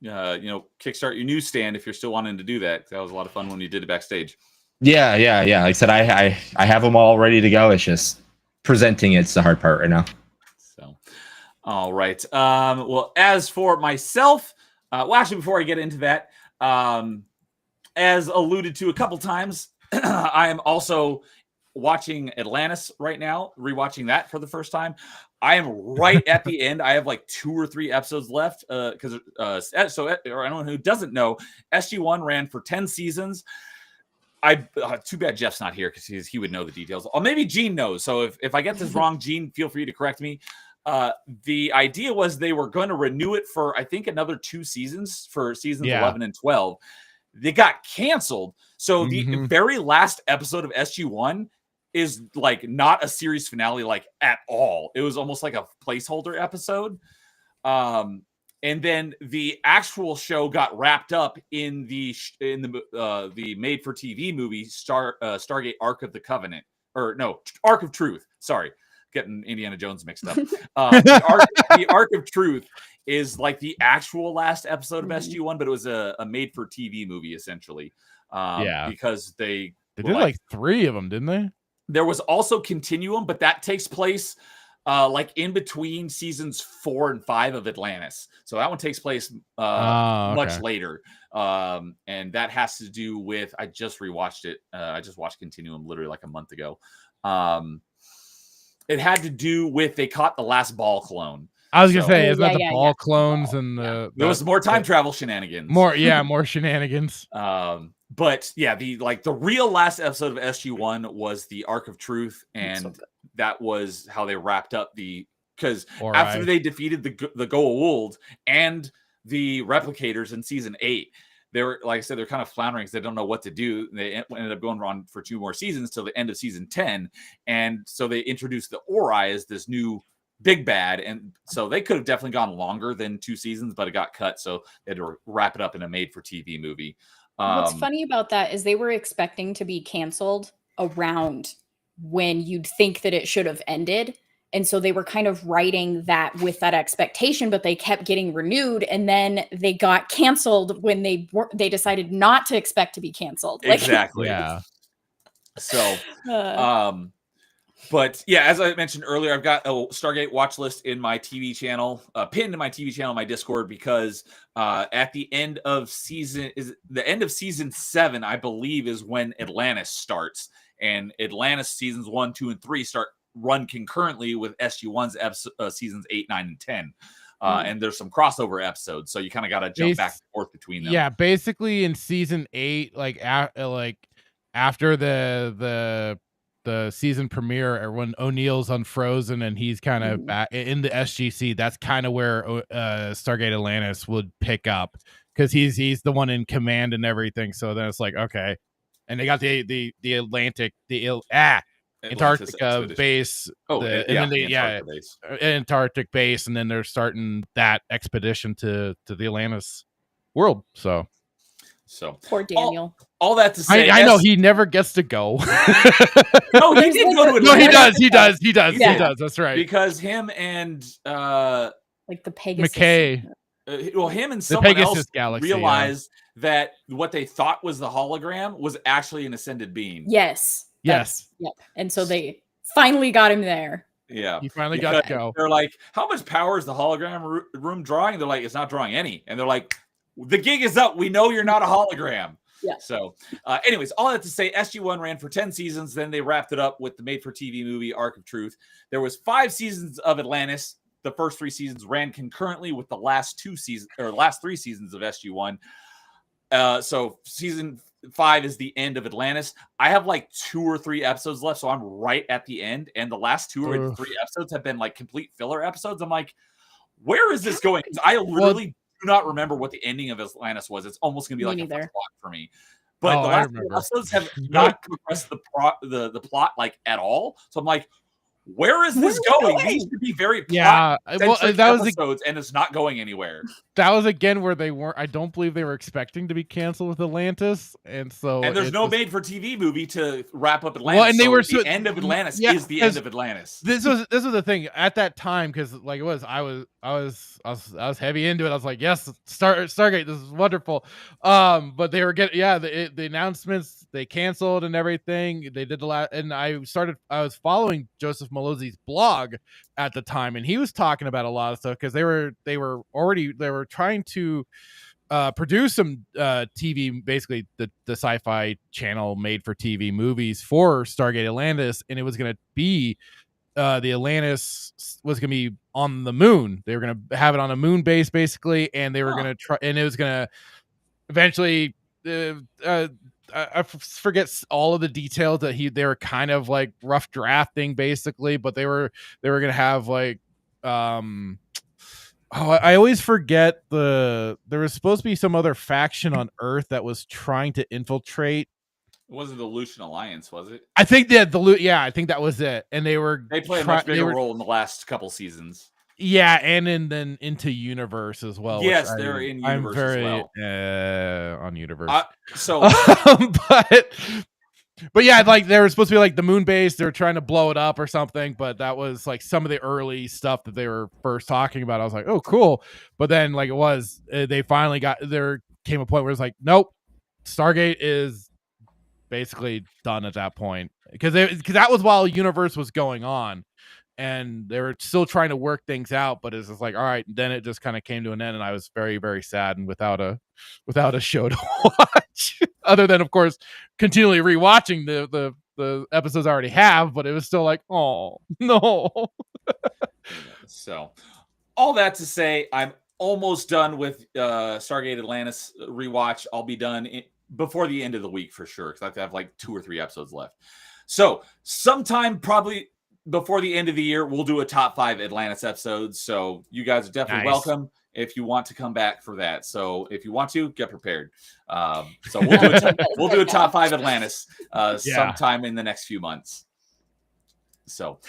B: kickstart your newsstand if you're still wanting to do that. That was a lot of fun when you did it backstage. Yeah.
E: Like I said, I have them all ready to go. It's just presenting it's the hard part right now.
B: So, all right. Well, as for myself, actually, before I get into that, as alluded to a couple times, I am also watching Atlantis right now, rewatching that for the first time. I am right at the end. I have like 2 or 3 episodes left because or anyone who doesn't know, SG-1 ran for 10 seasons. Too bad Jeff's not here because he would know the details. Or maybe Gene knows. So if I get this wrong, Gene, feel free to correct me. The idea was they were going to renew it for, I think, another 2 seasons for seasons 11 and 12. They got canceled. So the very last episode of SG-1 is like not a series finale like at all. It was almost like a placeholder episode. And then the actual show got wrapped up in the made for TV movie Stargate Ark of the Covenant, or no, Ark of Truth. Sorry, getting Indiana Jones mixed up. The Ark of Truth is like the actual last episode of SG-1, but it was a made for TV movie essentially. Because they
A: did like 3 of them, didn't they?
B: There was also Continuum, but that takes place like in between seasons 4 and 5 of Atlantis. So that one takes place much later. And that has to do with, I just rewatched it. I just watched Continuum literally like a month ago. It had to do with, they caught the last ball clone.
A: I was gonna say, isn't that the ball clones and the
B: there was more time travel shenanigans.
A: More shenanigans.
B: But yeah, the real last episode of SG-1 was the Ark of Truth, and that was how they wrapped up because after they defeated the Goa'uld and the replicators in season 8, they were, like I said, they're kind of floundering because they don't know what to do. They ended up going on for 2 more seasons till the end of season 10, and so they introduced the Ori as this new big bad, and so they could have definitely gone longer than 2 seasons, but it got cut, so they had to wrap it up in a made for TV movie.
D: What's funny about that is they were expecting to be canceled around when you'd think that it should have ended. And so they were kind of writing that with that expectation, but they kept getting renewed. And then they got canceled when they decided not to expect to be canceled.
B: Exactly.
A: Yeah.
B: So, but yeah, as I mentioned earlier, I've got a Stargate watch list in my TV channel, pinned in my TV channel, my Discord, because at the end of season 7, I believe, is when Atlantis starts, and Atlantis seasons 1, 2, and 3 run concurrently with SG-1's seasons 8, 9, and 10. And there's some crossover episodes, so you kind of got to jump back and forth between them.
A: Yeah, basically in season 8, after the season premiere, or when O'Neill's unfrozen and he's kind of back in the SGC, that's kind of where Stargate Atlantis would pick up, because he's the one in command and everything. So then it's like, okay, and they got the Antarctica base. Antarctic base, and then they're starting that expedition to the Atlantis world. So
D: poor Daniel.
B: All that to say,
A: I know he never gets to go.
B: No, he did go to Atlantis.
A: No, he does. That's right.
B: Because him and
D: like the Pegasus.
A: McKay.
B: Him and someone else
A: galaxy,
B: realized that what they thought was the hologram was actually an ascended being.
D: Yes.
A: Yep.
D: And so they finally got him there.
B: Yeah.
A: He finally got to go.
B: They're like, how much power is the hologram room drawing? They're like, it's not drawing any. And they're like, the gig is up. We know you're not a hologram.
D: Yeah.
B: So anyways, all that to say, SG-1 ran for 10 seasons. Then they wrapped it up with the made-for-TV movie Ark of Truth. There was 5 seasons of Atlantis. The first 3 seasons ran concurrently with the last 3 seasons of SG-1. So season 5 is the end of Atlantis. I have like 2 or 3 episodes left, so I'm right at the end. And the last 2 or 3 episodes have been like complete filler episodes. I'm like, where is this going? Because I literally do not remember what the ending of Atlantis was. It's almost going to be like a plot for me. But the last 2 episodes have not progressed the plot like at all. So I'm like, where is this going? These should be very plot-centric episodes, and it's not going anywhere.
A: That was again where they weren't. I don't believe they were expecting to be canceled with Atlantis, and
B: there's no made-for-TV movie to wrap up Atlantis.
A: Well, and they were
B: the end of Atlantis is the end of Atlantis.
A: This was the thing at that time, because like I was heavy into it. I was like, yes, Stargate, this is wonderful. But they were getting the announcements, they canceled and everything. They did and I was following Joseph Malozzi's blog at the time, and he was talking about a lot of stuff, because they were trying to produce some TV, basically the sci-fi channel made for TV movies for Stargate Atlantis, and it was going to be the Atlantis was going to be on the moon. They were going to have it on a moon base, basically, and they were going to try, and it was going to eventually I forget all of the details that they were kind of like rough drafting, basically, but they were going to have like I always forget there was supposed to be some other faction on Earth that was trying to infiltrate
B: It wasn't the Lucian Alliance, was it?
A: I think I think that was it. And they
B: play a much bigger role in the last couple seasons.
A: Yeah, and then into Universe as well.
B: Yes, they're in Universe as well.
A: On Universe. But yeah, like they were supposed to be like the moon base. They were trying to blow it up or something, but that was like some of the early stuff that they were first talking about. I was like, oh, cool. But then like they finally there came a point where it's like, nope, Stargate is basically done at that point because that was while Universe was going on. And they were still trying to work things out, but it's just like, all right. Then it just kind of came to an end, and I was very, very sad and without a show to watch, other than of course continually rewatching the episodes I already have. But it was still like, oh no.
B: So, all that to say, I'm almost done with Stargate Atlantis rewatch. I'll be done before the end of the week for sure because I have like 2 or 3 episodes left. So, sometime probably before the end of the year, we'll do a top 5 Atlantis episodes. So you guys are definitely welcome if you want to come back for that. So if you want to, get prepared. So we'll do a top 5 Atlantis sometime in the next few months. So,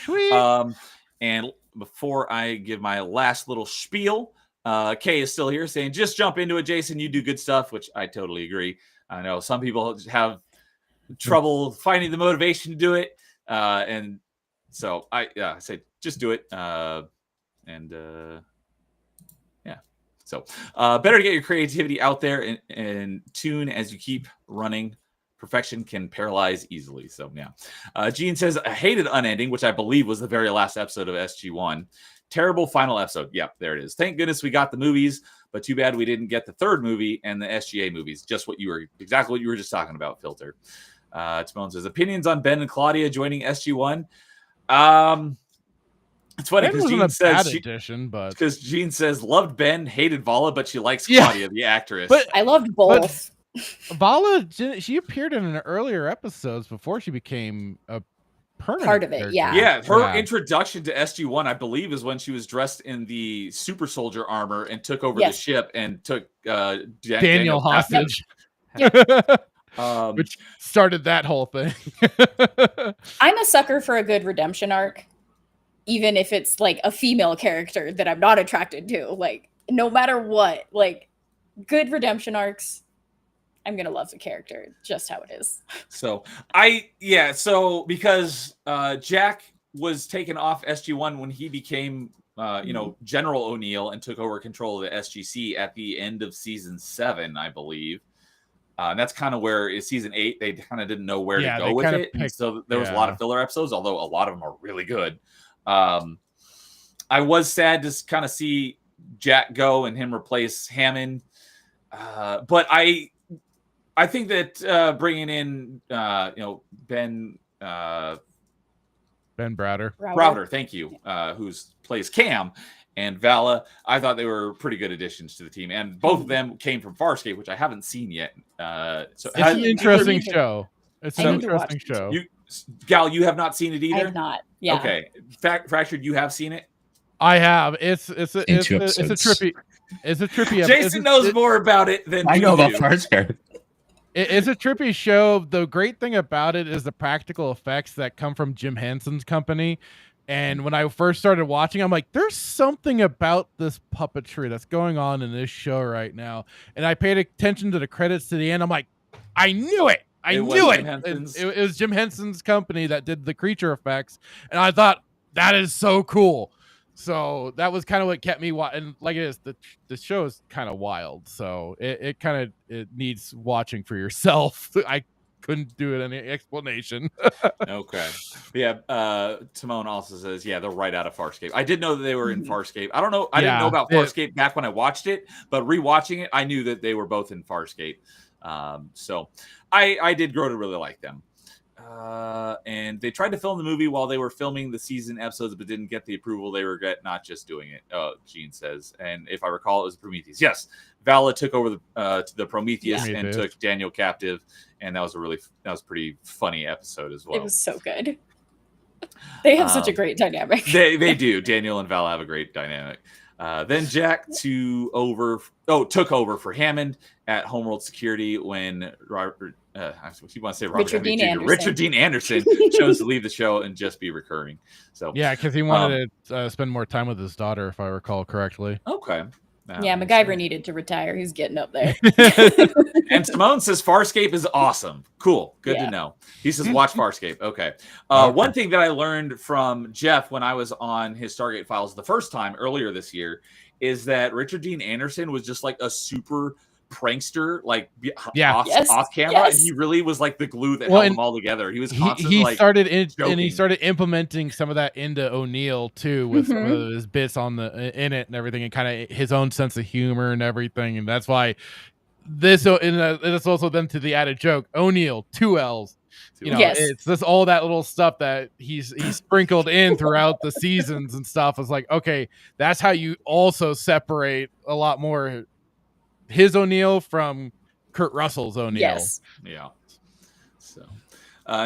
B: and before I give my last little spiel, Kay is still here saying, just jump into it, Jason. You do good stuff, which I totally agree. I know some people have trouble finding the motivation to do it. So I say just do it. So better to get your creativity out there and tune as you keep running. Perfection can paralyze easily. So yeah. Gene says, I hated Unending, which I believe was the very last episode of SG-1. Terrible final episode. Yep, there it is. Thank goodness we got the movies, but too bad we didn't get the 3rd movie and the SGA movies. Exactly what you were just talking about, Filter. Timon says, opinions on Ben and Claudia joining SG-1. It's funny because Jean says Jean says loved Ben, hated Vala, but she likes Claudia, the actress.
D: But I loved both.
A: Vala, she appeared in an earlier episodes before she became a permanent
D: part of it.
A: character.
D: Yeah,
B: her introduction to SG-1, I believe, is when she was dressed in the super soldier armor and took over the ship and took Daniel hostage.
A: Which started that whole thing.
D: I'm a sucker for a good redemption arc, even if it's like a female character that I'm not attracted to. Like, no matter what, like good redemption arcs, I'm gonna love the character just how it is.
B: So because Jack was taken off SG-1 when he became General O'Neill and took over control of the SGC at the end of season 7, I believe. And that's kind of where in season 8 they kind of didn't know where to go with it. And so there was a lot of filler episodes, although a lot of them are really good. I was sad to kind of see Jack go and him replace Hammond. But I think that bringing in Ben Browder, thank you, who's plays Cam and Vala, I thought they were pretty good additions to the team, and both of them came from Farscape, which I haven't seen yet. So
A: it's an interesting show. It's an interesting show.
B: Gal, you have not seen it either?
D: I have not. Yeah.
B: Okay. Fractured, you have seen it?
A: I have. It's a trippy. It's a trippy.
B: Jason knows more about it than
E: I know about Farscape.
A: It's a trippy show. The great thing about it is the practical effects that come from Jim Henson's company. And when I first started watching, I'm like, there's something about this puppetry that's going on in this show right now. And I paid attention to the credits to the end. I'm like, I knew it. I knew it. It was Jim Henson's company that did the creature effects. And I thought, that is so cool. So that was kind of what kept me watching. Like it is, the show is kind of wild. So it needs watching for yourself. I couldn't do it any explanation.
B: Okay. Yeah. Timon also says, yeah, they're right out of Farscape. I did know that they were in Farscape. I don't know. I didn't know about Farscape back when I watched it, but rewatching it, I knew that they were both in Farscape. So I did grow to really like them. And they tried to film the movie while they were filming the season episodes, but didn't get the approval. They regret not just doing it. Gene says, and if I recall, it was Prometheus. Yes, Vala took over the Prometheus and took Daniel captive, and that was a pretty funny episode as well.
D: It was so good. They have such a great dynamic.
B: They do. Daniel and Vala have a great dynamic. Then Jack took over for Hammond at Homeworld Security when I keep want to say Robert
D: Richard
B: Downey
D: Dean
B: Jr.
D: Anderson.
B: Richard Dean Anderson chose to leave the show and just be recurring. So
A: Yeah, because he wanted to spend more time with his daughter, if I recall correctly.
B: okay.
D: Yeah, MacGyver needed to retire. He's getting up there.
B: And Simone says Farscape is awesome. Cool. Good
D: Yeah.
B: to know. He says watch Farscape. Okay. One thing that I learned from Jeff when I was on his Stargate Files the first time earlier this year is that Richard Dean Anderson was just like a super prankster, like off camera, and he really was like the glue that held them all together. He was constantly
A: he started implementing some of that into O'Neill too, with some of his bits on in it and everything, and kind of his own sense of humor and everything. And that's why it's also then to the added joke, O'Neill 2 L's. You know, it's just all that little stuff that he's sprinkled in throughout the seasons and stuff. It's like, okay, that's how you also separate a lot more his O'Neill from Kurt Russell's O'Neill.
D: Yes.
B: Yeah. So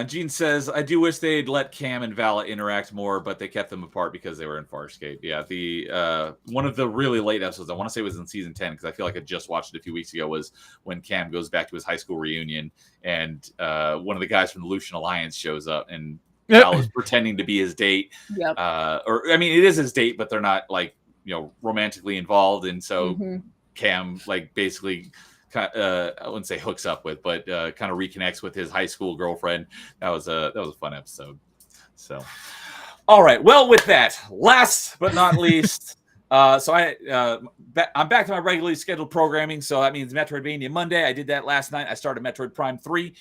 B: Gene says, I do wish they'd let Cam and Vala interact more, but they kept them apart because they were in Farscape. Yeah, the one of the really late episodes, I want to say was in season 10, because I feel like I just watched it a few weeks ago, was when Cam goes back to his high school reunion, and one of the guys from the Lucian Alliance shows up, and Val is pretending to be his date.
D: Yep.
B: Or I mean, it is his date, but they're not like, you know, romantically involved, and so Cam like basically I wouldn't say hooks up with, but kind of reconnects with his high school girlfriend. That was a fun episode. So, all right. Well, with that, last but not least, I'm back to my regularly scheduled programming. So that means Metroidvania Monday. I did that last night. I started Metroid Prime 3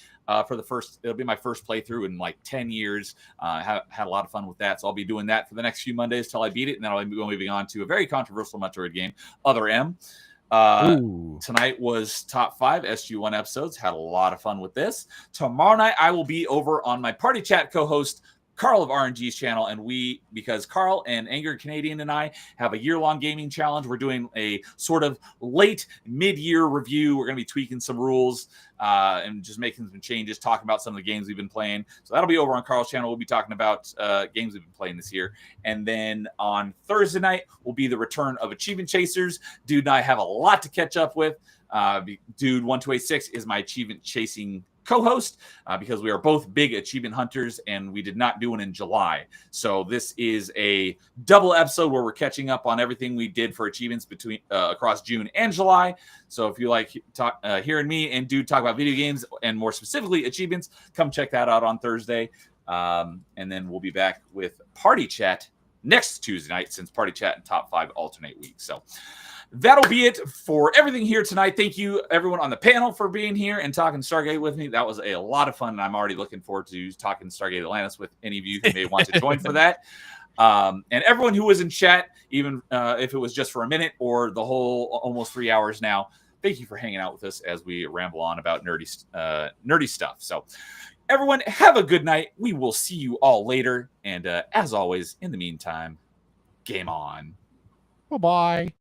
B: for the first. It'll be my first playthrough in like 10 years. Had a lot of fun with that. So I'll be doing that for the next few Mondays till I beat it, and then I'll be moving on to a very controversial Metroid game, Other M. Tonight was top 5 SG-1 episodes. Had a lot of fun with this. Tomorrow night I will be over on my party chat co-host Carl of RNG's channel, and because Carl and Anger Canadian and I have a year-long gaming challenge, we're doing a sort of late mid-year review. We're going to be tweaking some rules and just making some changes, talking about some of the games we've been playing. So that'll be over on Carl's channel. We'll be talking about games we've been playing this year. And then on Thursday night will be the return of Achievement Chasers. Dude and I have a lot to catch up with. Dude 1286 is my achievement chasing co-host because we are both big achievement hunters, and we did not do one in July. So this is a double episode where we're catching up on everything we did for achievements between across June and July. So if you like hearing me and Dude talk about video games and more specifically achievements, come check that out on Thursday. And then we'll be back with Party Chat next Tuesday night, since Party Chat and Top 5 alternate weeks. So that'll be it for everything here tonight. Thank you, everyone on the panel, for being here and talking Stargate with me. That was a lot of fun, and I'm already looking forward to talking Stargate Atlantis with any of you who may want to join for that. And everyone who was in chat, even if it was just for a minute or the whole almost 3 hours now, thank you for hanging out with us as we ramble on about nerdy stuff. So everyone, have a good night. We will see you all later. And as always, in the meantime, game on.
A: Bye-bye.